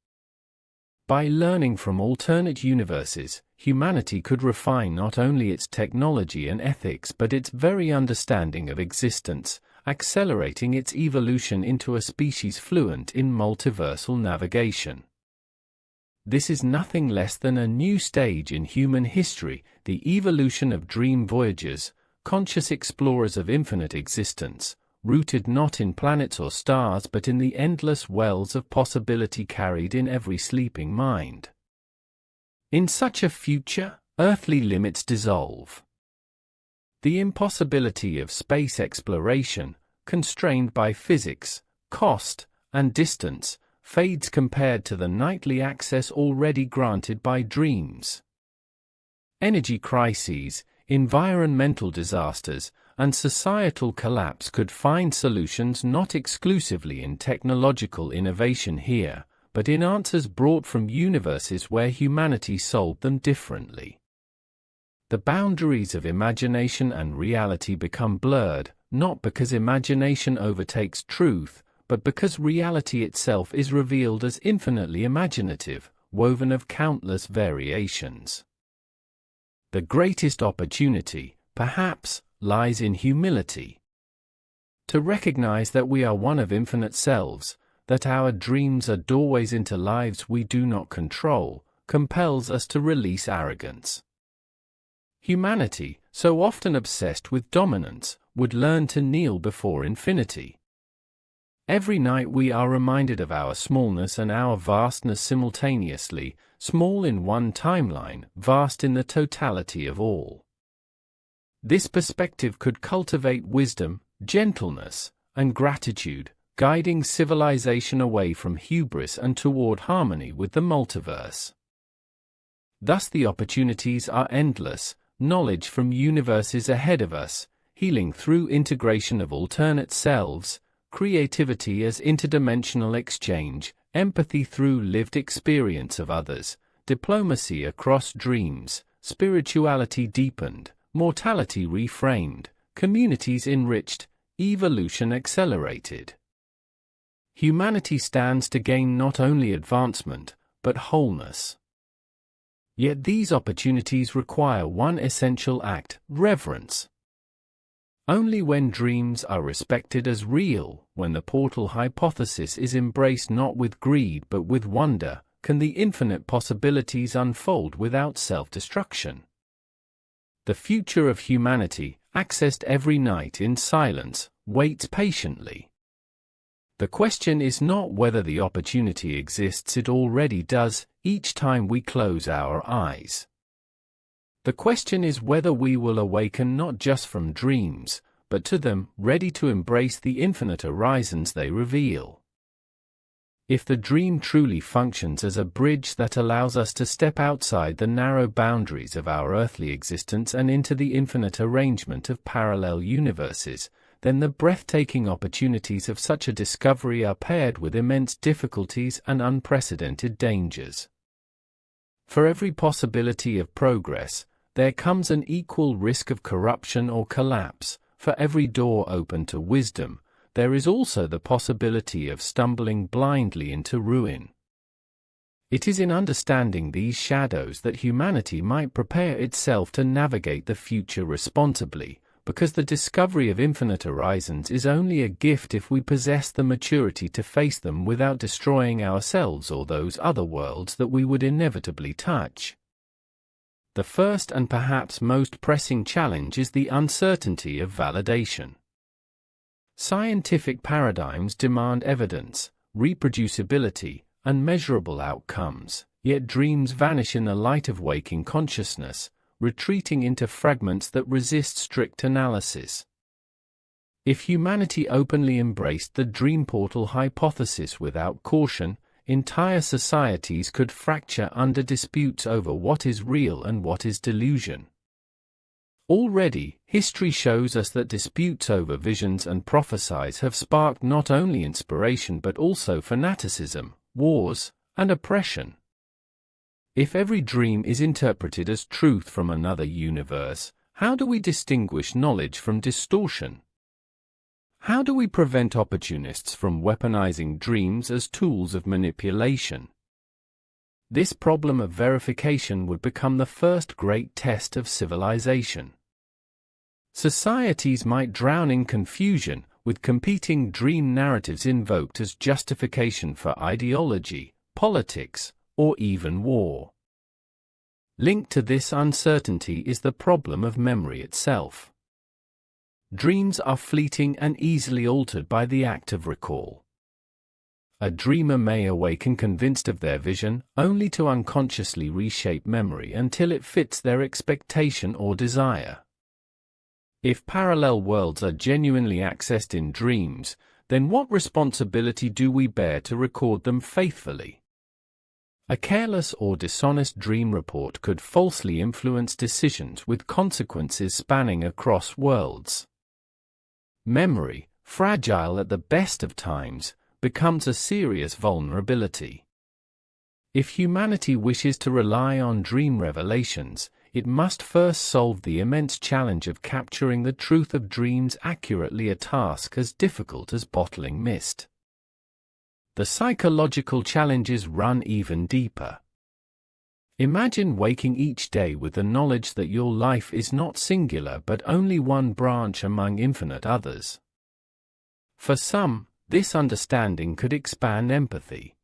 By learning from alternate universes, humanity could refine not only its technology and ethics but its very understanding of existence, accelerating its evolution into a species fluent in multiversal navigation. This is nothing less than a new stage in human history, the evolution of dream voyagers, conscious explorers of infinite existence, rooted not in planets or stars but in the endless wells of possibility carried in every sleeping mind. In such a future, earthly limits dissolve. The impossibility of space exploration, constrained by physics, cost, and distance, fades compared to the nightly access already granted by dreams. Energy crises, environmental disasters, and societal collapse could find solutions not exclusively in technological innovation here, but in answers brought from universes where humanity solved them differently. The boundaries of imagination and reality become blurred, not because imagination overtakes truth, but because reality itself is revealed as infinitely imaginative, woven of countless variations. The greatest opportunity, perhaps, lies in humility. To recognize that we are one of infinite selves, that our dreams are doorways into lives we do not control, compels us to release arrogance. Humanity, so often obsessed with dominance, would learn to kneel before infinity. Every night we are reminded of our smallness and our vastness simultaneously, small in one timeline, vast in the totality of all. This perspective could cultivate wisdom, gentleness, and gratitude, guiding civilization away from hubris and toward harmony with the multiverse. Thus the opportunities are endless, knowledge from universes ahead of us, healing through integration of alternate selves, creativity as interdimensional exchange, empathy through lived experience of others, diplomacy across dreams, spirituality deepened, mortality reframed, communities enriched, evolution accelerated. Humanity stands to gain not only advancement, but wholeness. Yet these opportunities require one essential act: reverence. Only when dreams are respected as real, when the portal hypothesis is embraced not with greed but with wonder, can the infinite possibilities unfold without self-destruction. The future of humanity, accessed every night in silence, waits patiently. The question is not whether the opportunity exists, it already does, each time we close our eyes. The question is whether we will awaken not just from dreams, but to them, ready to embrace the infinite horizons they reveal. If the dream truly functions as a bridge that allows us to step outside the narrow boundaries of our earthly existence and into the infinite arrangement of parallel universes, then the breathtaking opportunities of such a discovery are paired with immense difficulties and unprecedented dangers. For every possibility of progress, there comes an equal risk of corruption or collapse. For every door open to wisdom, there is also the possibility of stumbling blindly into ruin. It is in understanding these shadows that humanity might prepare itself to navigate the future responsibly, because the discovery of infinite horizons is only a gift if we possess the maturity to face them without destroying ourselves or those other worlds that we would inevitably touch. The first and perhaps most pressing challenge is the uncertainty of validation. Scientific paradigms demand evidence, reproducibility, and measurable outcomes, Yet dreams vanish in the light of waking consciousness, retreating into fragments that resist strict analysis. If humanity openly embraced the dream portal hypothesis without caution, entire societies could fracture under disputes over what is real and what is delusion. Already, history shows us that disputes over visions and prophecies have sparked not only inspiration but also fanaticism, wars, and oppression. If every dream is interpreted as truth from another universe, how do we distinguish knowledge from distortion? How do we prevent opportunists from weaponizing dreams as tools of manipulation? This problem of verification would become the first great test of civilization. Societies might drown in confusion, with competing dream narratives invoked as justification for ideology, politics, or even war. Linked to this uncertainty is the problem of memory itself. Dreams are fleeting and easily altered by the act of recall. A dreamer may awaken convinced of their vision, only to unconsciously reshape memory until it fits their expectation or desire. If parallel worlds are genuinely accessed in dreams, then what responsibility do we bear to record them faithfully? A careless or dishonest dream report could falsely influence decisions with consequences spanning across worlds. Memory, fragile at the best of times, becomes a serious vulnerability. If humanity wishes to rely on dream revelations, it must first solve the immense challenge of capturing the truth of dreams accurately, a task as difficult as bottling mist. The psychological challenges run even deeper. Imagine waking each day with the knowledge that your life is not singular but only one branch among infinite others. For some, this understanding could expand empathy.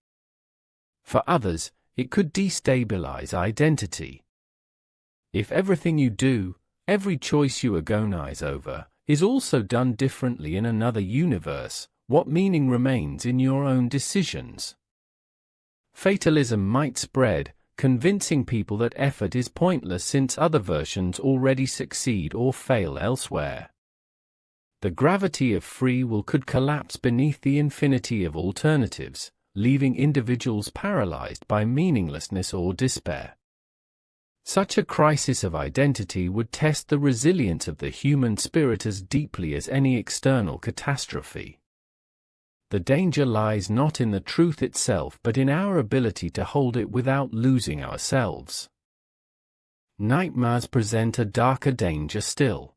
For others, it could destabilize identity. If everything you do, every choice you agonize over, is also done differently in another universe, what meaning remains in your own decisions? Fatalism might spread, convincing people that effort is pointless since other versions already succeed or fail elsewhere. The gravity of free will could collapse beneath the infinity of alternatives, leaving individuals paralyzed by meaninglessness or despair. Such a crisis of identity would test the resilience of the human spirit as deeply as any external catastrophe. The danger lies not in the truth itself but in our ability to hold it without losing ourselves. Nightmares present a darker danger still.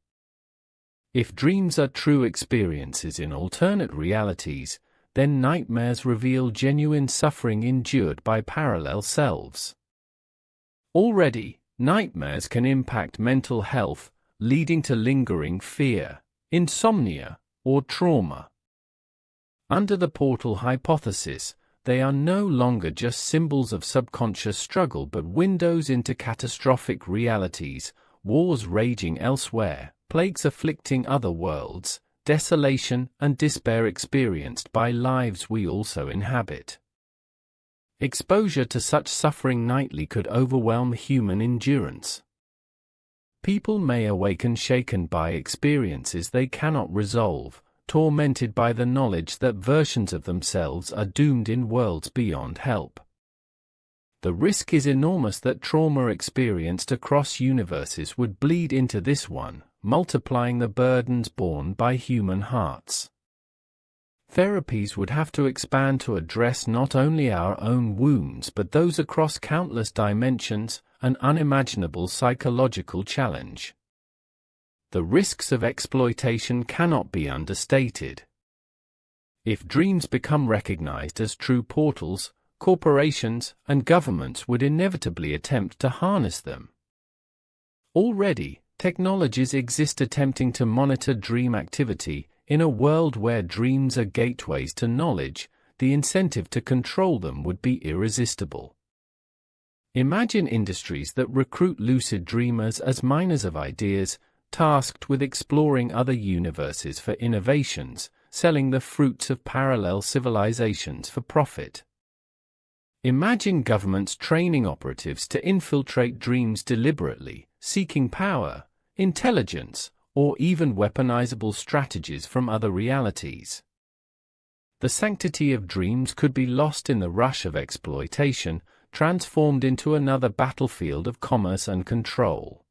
If dreams are true experiences in alternate realities, then nightmares reveal genuine suffering endured by parallel selves. Already, nightmares can impact mental health, leading to lingering fear, insomnia, or trauma. Under the portal hypothesis, they are no longer just symbols of subconscious struggle but windows into catastrophic realities, wars raging elsewhere, plagues afflicting other worlds, desolation and despair experienced by lives we also inhabit. Exposure to such suffering nightly could overwhelm human endurance. People may awaken shaken by experiences they cannot resolve, tormented by the knowledge that versions of themselves are doomed in worlds beyond help. The risk is enormous that trauma experienced across universes would bleed into this one, multiplying the burdens borne by human hearts. Therapies would have to expand to address not only our own wounds but those across countless dimensions, an unimaginable psychological challenge. The risks of exploitation cannot be understated. If dreams become recognized as true portals, corporations and governments would inevitably attempt to harness them. Already, technologies exist attempting to monitor dream activity. In a world where dreams are gateways to knowledge, the incentive to control them would be irresistible. Imagine industries that recruit lucid dreamers as miners of ideas, tasked with exploring other universes for innovations, selling the fruits of parallel civilizations for profit. Imagine governments training operatives to infiltrate dreams deliberately, seeking power, intelligence, or even weaponizable strategies from other realities. The sanctity of dreams could be lost in the rush of exploitation, transformed into another battlefield of commerce and control.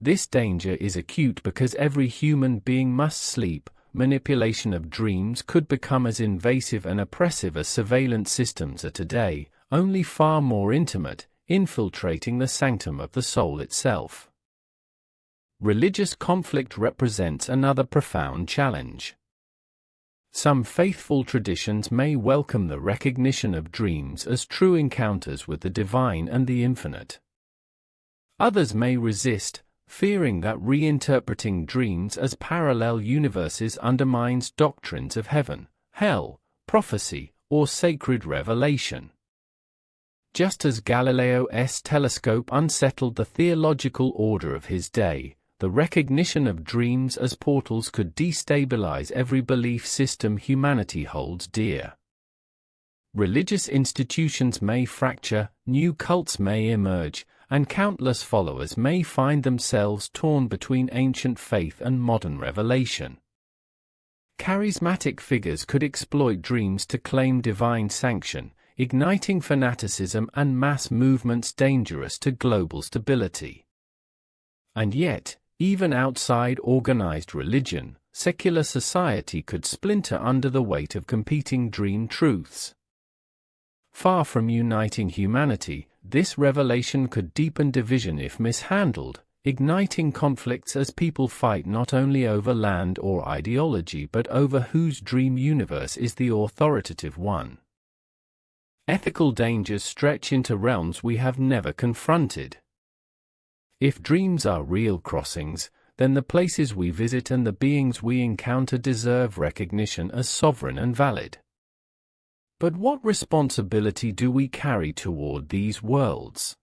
This danger is acute because every human being must sleep. Manipulation of dreams could become as invasive and oppressive as surveillance systems are today, only far more intimate, infiltrating the sanctum of the soul itself. Religious conflict represents another profound challenge. Some faithful traditions may welcome the recognition of dreams as true encounters with the divine and the infinite. Others may resist, fearing that reinterpreting dreams as parallel universes undermines doctrines of heaven, hell, prophecy, or sacred revelation. Just as Galileo's telescope unsettled the theological order of his day, the recognition of dreams as portals could destabilize every belief system humanity holds dear. Religious institutions may fracture, new cults may emerge, and countless followers may find themselves torn between ancient faith and modern revelation. Charismatic figures could exploit dreams to claim divine sanction, igniting fanaticism and mass movements dangerous to global stability. And yet, even outside organized religion, secular society could splinter under the weight of competing dream truths. Far from uniting humanity, this revelation could deepen division if mishandled, igniting conflicts as people fight not only over land or ideology but over whose dream universe is the authoritative one. Ethical dangers stretch into realms we have never confronted. If dreams are real crossings, then the places we visit and the beings we encounter deserve recognition as sovereign and valid. But what responsibility do we carry toward these worlds?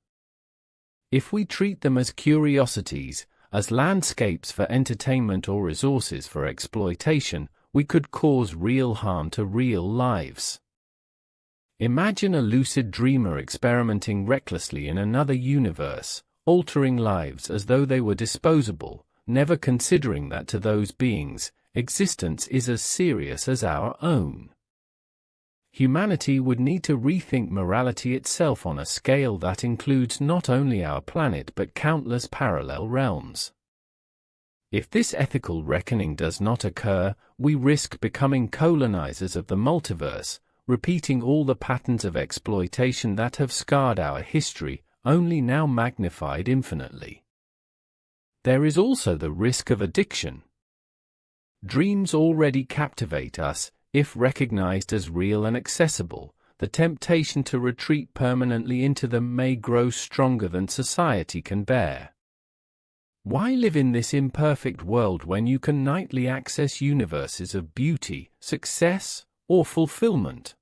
If we treat them as curiosities, as landscapes for entertainment or resources for exploitation, we could cause real harm to real lives. Imagine a lucid dreamer experimenting recklessly in another universe, altering lives as though they were disposable, never considering that to those beings, existence is as serious as our own. Humanity would need to rethink morality itself on a scale that includes not only our planet but countless parallel realms. If this ethical reckoning does not occur, we risk becoming colonizers of the multiverse, repeating all the patterns of exploitation that have scarred our history, only now magnified infinitely. There is also the risk of addiction. Dreams already captivate us. If recognized as real and accessible, the temptation to retreat permanently into them may grow stronger than society can bear. Why live in this imperfect world when you can nightly access universes of beauty, success, or fulfillment?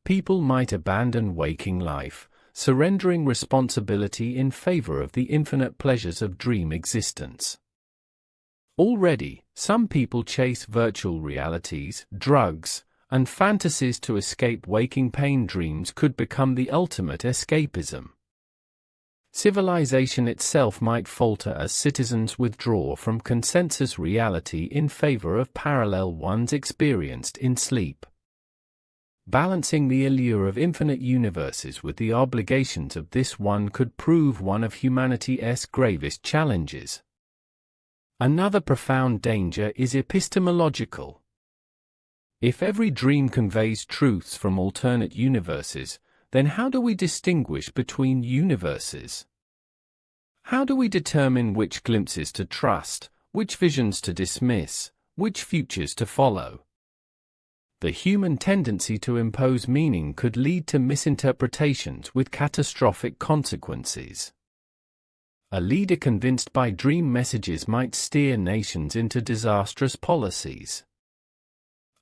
People might abandon waking life, surrendering responsibility in favor of the infinite pleasures of dream existence. Already, some people chase virtual realities, drugs, and fantasies to escape waking pain. Dreams could become the ultimate escapism. Civilization itself might falter as citizens withdraw from consensus reality in favor of parallel ones experienced in sleep. Balancing the allure of infinite universes with the obligations of this one could prove one of humanity's gravest challenges. Another profound danger is epistemological. If every dream conveys truths from alternate universes, then how do we distinguish between universes? How do we determine which glimpses to trust, which visions to dismiss, which futures to follow? The human tendency to impose meaning could lead to misinterpretations with catastrophic consequences. A leader convinced by dream messages might steer nations into disastrous policies.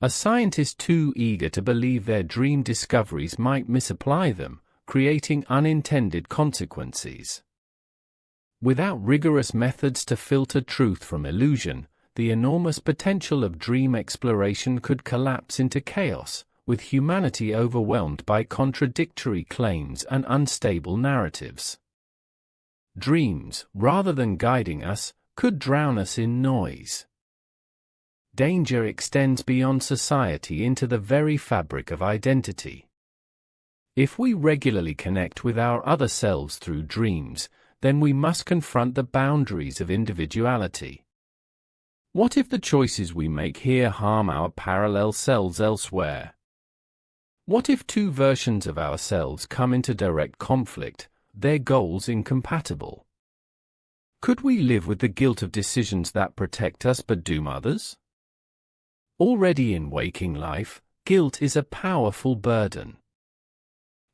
A scientist too eager to believe their dream discoveries might misapply them, creating unintended consequences. Without rigorous methods to filter truth from illusion, the enormous potential of dream exploration could collapse into chaos, with humanity overwhelmed by contradictory claims and unstable narratives. Dreams, rather than guiding us, could drown us in noise. Danger extends beyond society into the very fabric of identity. If we regularly connect with our other selves through dreams, then we must confront the boundaries of individuality. What if the choices we make here harm our parallel selves elsewhere? What if two versions of ourselves come into direct conflict, their goals incompatible? Could we live with the guilt of decisions that protect us but doom others? Already in waking life, guilt is a powerful burden.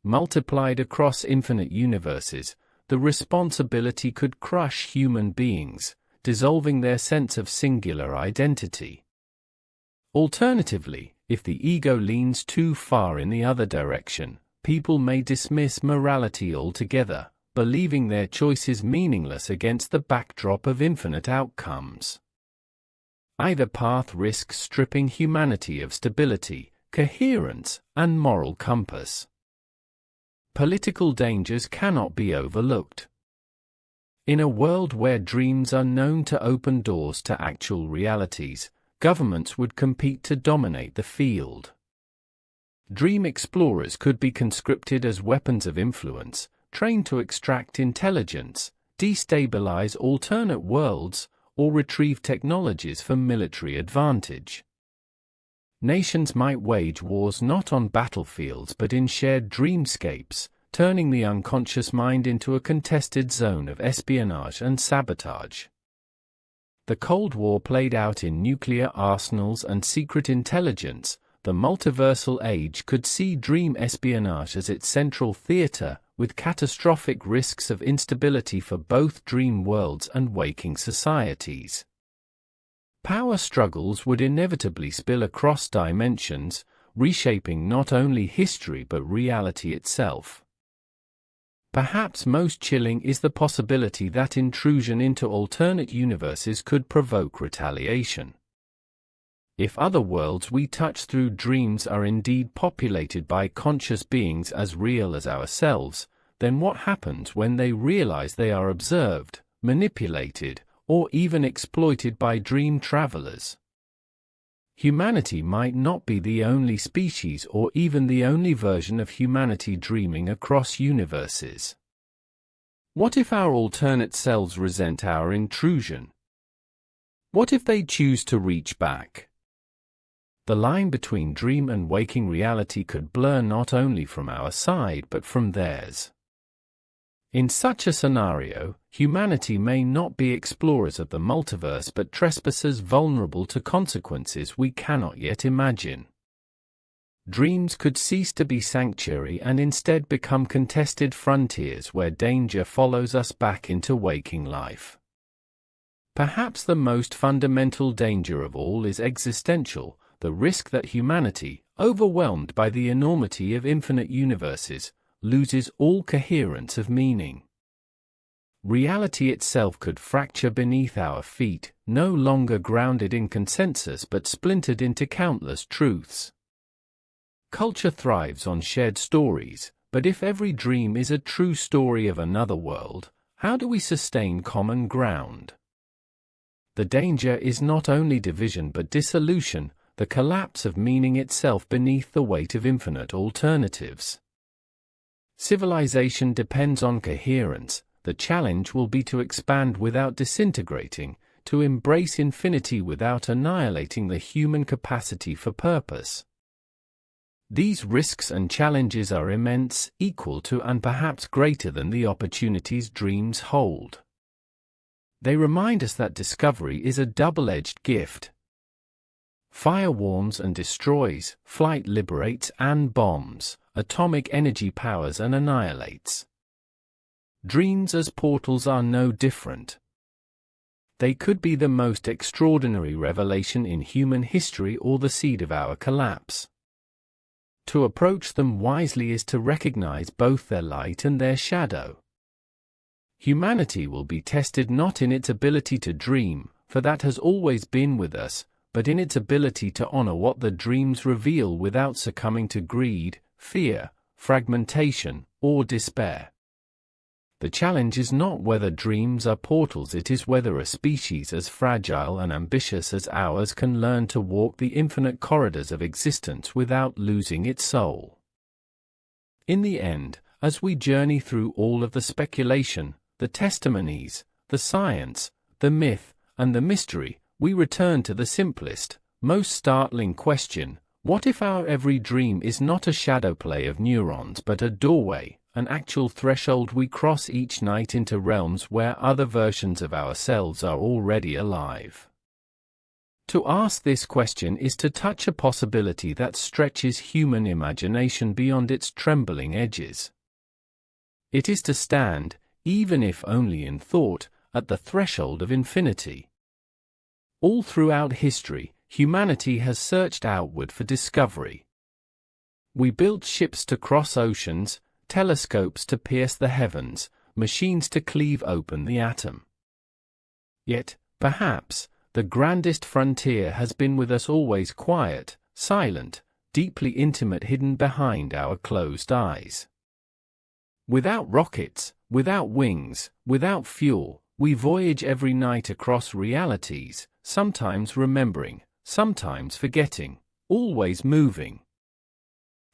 Multiplied across infinite universes, the responsibility could crush human beings, dissolving their sense of singular identity. Alternatively, if the ego leans too far in the other direction, people may dismiss morality altogether, believing their choices meaningless against the backdrop of infinite outcomes. Either path risks stripping humanity of stability, coherence, and moral compass. Political dangers cannot be overlooked. In a world where dreams are known to open doors to actual realities, governments would compete to dominate the field. Dream explorers could be conscripted as weapons of influence, trained to extract intelligence, destabilize alternate worlds, or retrieve technologies for military advantage. Nations might wage wars not on battlefields but in shared dreamscapes, turning the unconscious mind into a contested zone of espionage and sabotage. The Cold War played out in nuclear arsenals and secret intelligence. The multiversal age could see dream espionage as its central theater, with catastrophic risks of instability for both dream worlds and waking societies. Power struggles would inevitably spill across dimensions, reshaping not only history but reality itself. Perhaps most chilling is the possibility that intrusion into alternate universes could provoke retaliation. If other worlds we touch through dreams are indeed populated by conscious beings as real as ourselves, then what happens when they realize they are observed, manipulated, or even exploited by dream travelers? Humanity might not be the only species or even the only version of humanity dreaming across universes. What if our alternate selves resent our intrusion? What if they choose to reach back? The line between dream and waking reality could blur not only from our side but from theirs. In such a scenario, humanity may not be explorers of the multiverse but trespassers vulnerable to consequences we cannot yet imagine. Dreams could cease to be sanctuary and instead become contested frontiers where danger follows us back into waking life. Perhaps the most fundamental danger of all is existential, the risk that humanity, overwhelmed by the enormity of infinite universes, loses all coherence of meaning. Reality itself could fracture beneath our feet, no longer grounded in consensus but splintered into countless truths. Culture thrives on shared stories, but if every dream is a true story of another world, how do we sustain common ground? The danger is not only division but dissolution, the collapse of meaning itself beneath the weight of infinite alternatives. Civilization depends on coherence. The challenge will be to expand without disintegrating, to embrace infinity without annihilating the human capacity for purpose. These risks and challenges are immense, equal to and perhaps greater than the opportunities dreams hold. They remind us that discovery is a double-edged gift. Fire warms and destroys, flight liberates and bombs, atomic energy powers and annihilates. Dreams as portals are no different. They could be the most extraordinary revelation in human history or the seed of our collapse. To approach them wisely is to recognize both their light and their shadow. Humanity will be tested not in its ability to dream, for that has always been with us, but in its ability to honor what the dreams reveal without succumbing to greed, fear, fragmentation, or despair. The challenge is not whether dreams are portals, it is whether a species as fragile and ambitious as ours can learn to walk the infinite corridors of existence without losing its soul. In the end, as we journey through all of the speculation, the testimonies, the science, the myth, and the mystery, we return to the simplest, most startling question: what if our every dream is not a shadow play of neurons but a doorway, an actual threshold we cross each night into realms where other versions of ourselves are already alive? To ask this question is to touch a possibility that stretches human imagination beyond its trembling edges. It is to stand, even if only in thought, at the threshold of infinity. All throughout history, humanity has searched outward for discovery. We built ships to cross oceans, telescopes to pierce the heavens, machines to cleave open the atom. Yet, perhaps, the grandest frontier has been with us always, quiet, silent, deeply intimate, hidden behind our closed eyes. Without rockets, without wings, without fuel, we voyage every night across realities, sometimes remembering, sometimes forgetting, always moving.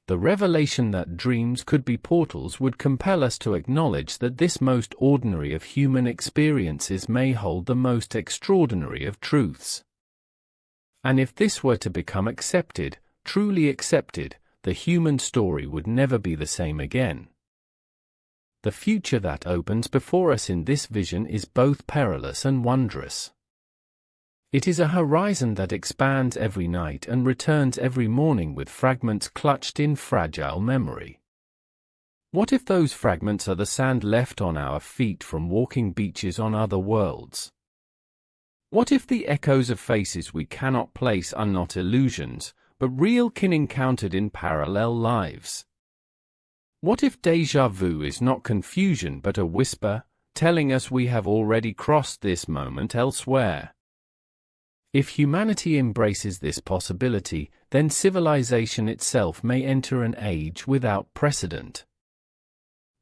The revelation that dreams could be portals would compel us to acknowledge that this most ordinary of human experiences may hold the most extraordinary of truths. And if this were to become accepted, truly accepted, the human story would never be the same again. The future that opens before us in this vision is both perilous and wondrous. It is a horizon that expands every night and returns every morning with fragments clutched in fragile memory. What if those fragments are the sand left on our feet from walking beaches on other worlds? What if the echoes of faces we cannot place are not illusions, but real kin encountered in parallel lives? What if déjà vu is not confusion but a whisper, telling us we have already crossed this moment elsewhere? If humanity embraces this possibility, then civilization itself may enter an age without precedent.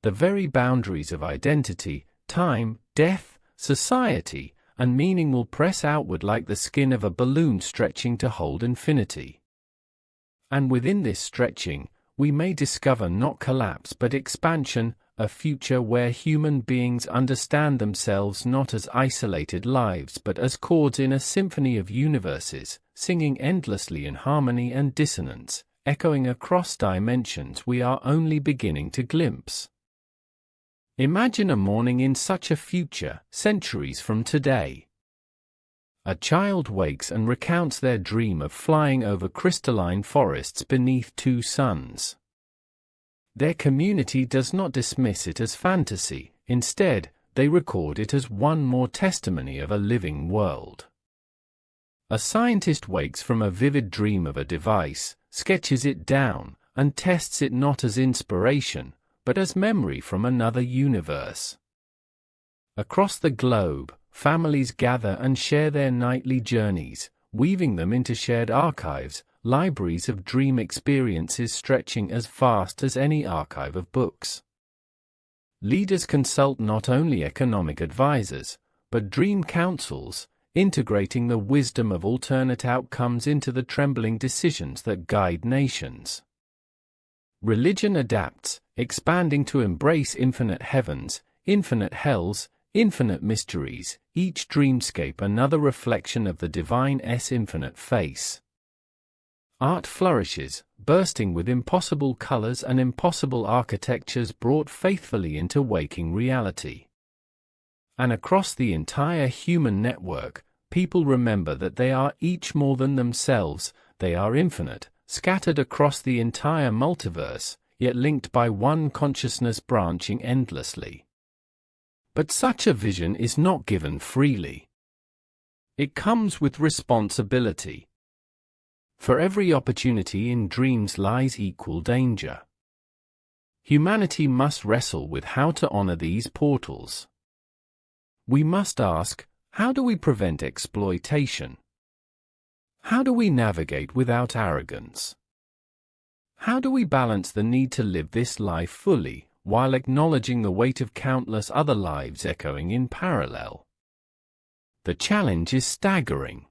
The very boundaries of identity, time, death, society, and meaning will press outward like the skin of a balloon stretching to hold infinity. And within this stretching, we may discover not collapse but expansion, a future where human beings understand themselves not as isolated lives but as chords in a symphony of universes, singing endlessly in harmony and dissonance, echoing across dimensions we are only beginning to glimpse. Imagine a morning in such a future, centuries from today. A child wakes and recounts their dream of flying over crystalline forests beneath two suns. Their community does not dismiss it as fantasy, instead, they record it as one more testimony of a living world. A scientist wakes from a vivid dream of a device, sketches it down, and tests it not as inspiration, but as memory from another universe. Across the globe, families gather and share their nightly journeys, weaving them into shared archives, libraries of dream experiences stretching as vast as any archive of books. Leaders consult not only economic advisors, but dream councils, integrating the wisdom of alternate outcomes into the trembling decisions that guide nations. Religion adapts, expanding to embrace infinite heavens, infinite hells, infinite mysteries, each dreamscape another reflection of the Divine's infinite face. Art flourishes, bursting with impossible colors and impossible architectures brought faithfully into waking reality. And across the entire human network, people remember that they are each more than themselves, they are infinite, scattered across the entire multiverse, yet linked by one consciousness branching endlessly. But such a vision is not given freely. It comes with responsibility. For every opportunity in dreams lies equal danger. Humanity must wrestle with how to honor these portals. We must ask, how do we prevent exploitation? How do we navigate without arrogance? How do we balance the need to live this life fully, while acknowledging the weight of countless other lives echoing in parallel? The challenge is staggering.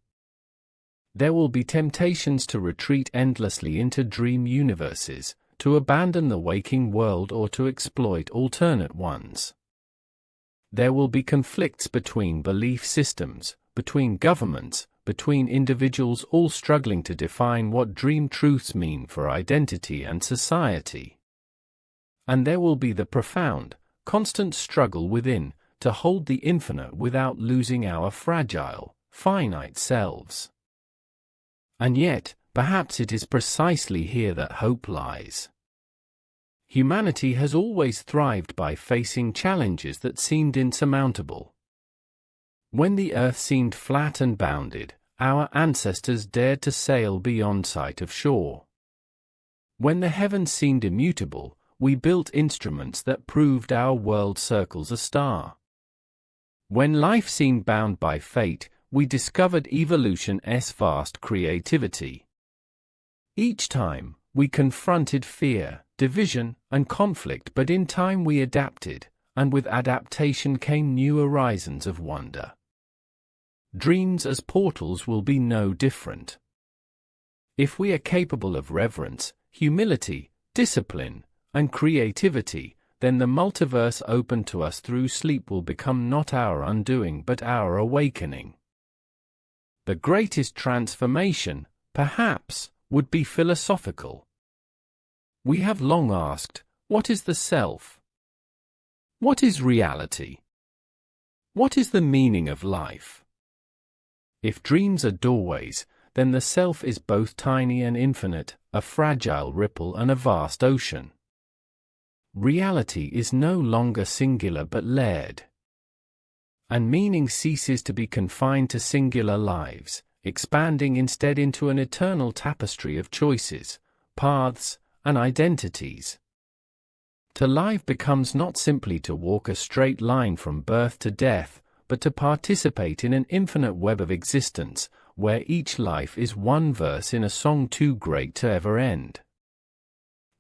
There will be temptations to retreat endlessly into dream universes, to abandon the waking world or to exploit alternate ones. There will be conflicts between belief systems, between governments, between individuals, all struggling to define what dream truths mean for identity and society. And there will be the profound, constant struggle within, to hold the infinite without losing our fragile, finite selves. And yet, perhaps it is precisely here that hope lies. Humanity has always thrived by facing challenges that seemed insurmountable. When the earth seemed flat and bounded, our ancestors dared to sail beyond sight of shore. When the heavens seemed immutable, we built instruments that proved our world circles a star. When life seemed bound by fate, we discovered evolution's vast creativity. Each time, we confronted fear, division, and conflict, but in time we adapted, and with adaptation came new horizons of wonder. Dreams as portals will be no different. If we are capable of reverence, humility, discipline, and creativity, then the multiverse open to us through sleep will become not our undoing but our awakening. The greatest transformation, perhaps, would be philosophical. We have long asked, what is the self? What is reality? What is the meaning of life? If dreams are doorways, then the self is both tiny and infinite, a fragile ripple and a vast ocean. Reality is no longer singular but layered. And meaning ceases to be confined to singular lives, expanding instead into an eternal tapestry of choices, paths, and identities. To live becomes not simply to walk a straight line from birth to death, but to participate in an infinite web of existence, where each life is one verse in a song too great to ever end.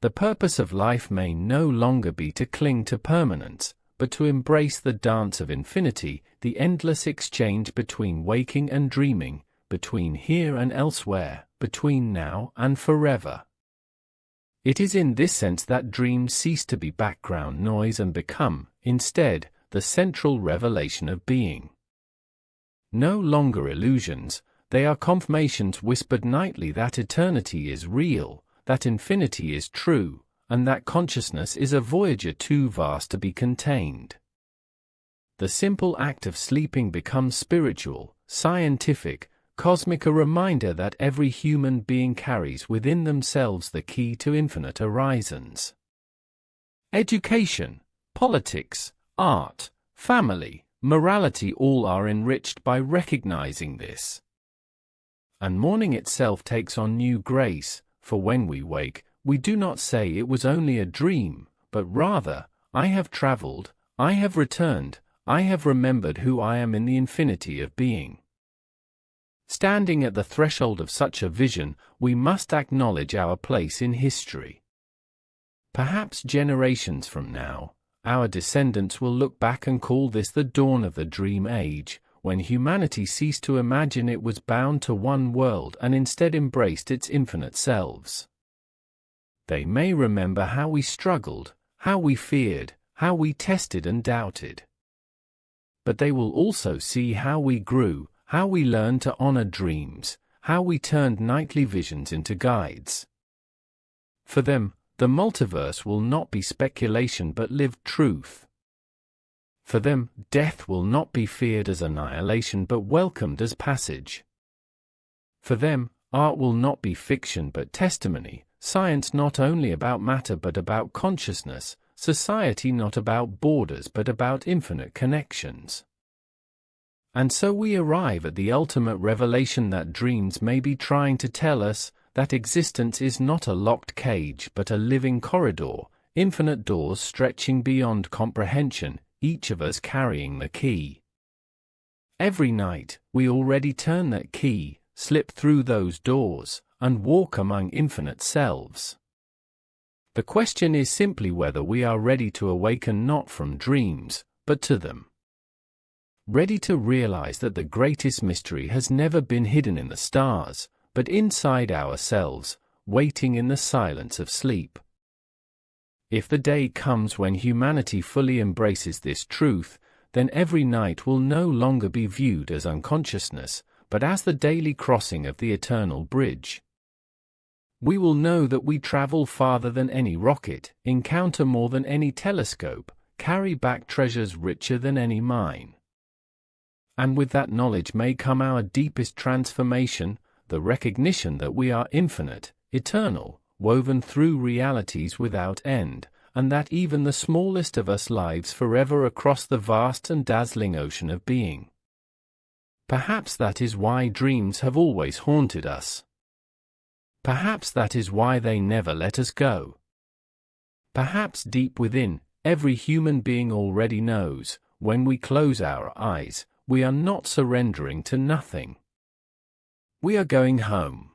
The purpose of life may no longer be to cling to permanence, but to embrace the dance of infinity, the endless exchange between waking and dreaming, between here and elsewhere, between now and forever. It is in this sense that dreams cease to be background noise and become, instead, the central revelation of being. No longer illusions, they are confirmations whispered nightly that eternity is real, that infinity is true, and that consciousness is a voyager too vast to be contained. The simple act of sleeping becomes spiritual, scientific, cosmic, a reminder that every human being carries within themselves the key to infinite horizons. Education, politics, art, family, morality, all are enriched by recognizing this. And morning itself takes on new grace, for when we wake, we do not say it was only a dream, but rather, I have traveled, I have returned, I have remembered who I am in the infinity of being. Standing at the threshold of such a vision, we must acknowledge our place in history. Perhaps generations from now, our descendants will look back and call this the dawn of the dream age, when humanity ceased to imagine it was bound to one world and instead embraced its infinite selves. They may remember how we struggled, how we feared, how we tested and doubted. But they will also see how we grew, how we learned to honor dreams, how we turned nightly visions into guides. For them, the multiverse will not be speculation but lived truth. For them, death will not be feared as annihilation but welcomed as passage. For them, art will not be fiction but testimony, science not only about matter but about consciousness, society not about borders but about infinite connections. And so we arrive at the ultimate revelation that dreams may be trying to tell us that existence is not a locked cage but a living corridor, infinite doors stretching beyond comprehension, each of us carrying the key. Every night, we already turn that key, slip through those doors, and walk among infinite selves. The question is simply whether we are ready to awaken not from dreams, but to them. Ready to realize that the greatest mystery has never been hidden in the stars, but inside ourselves, waiting in the silence of sleep. If the day comes when humanity fully embraces this truth, then every night will no longer be viewed as unconsciousness, but as the daily crossing of the eternal bridge. We will know that we travel farther than any rocket, encounter more than any telescope, carry back treasures richer than any mine. And with that knowledge may come our deepest transformation, the recognition that we are infinite, eternal, woven through realities without end, and that even the smallest of us lives forever across the vast and dazzling ocean of being. Perhaps that is why dreams have always haunted us. Perhaps that is why they never let us go. Perhaps deep within, every human being already knows, when we close our eyes, we are not surrendering to nothing. We are going home.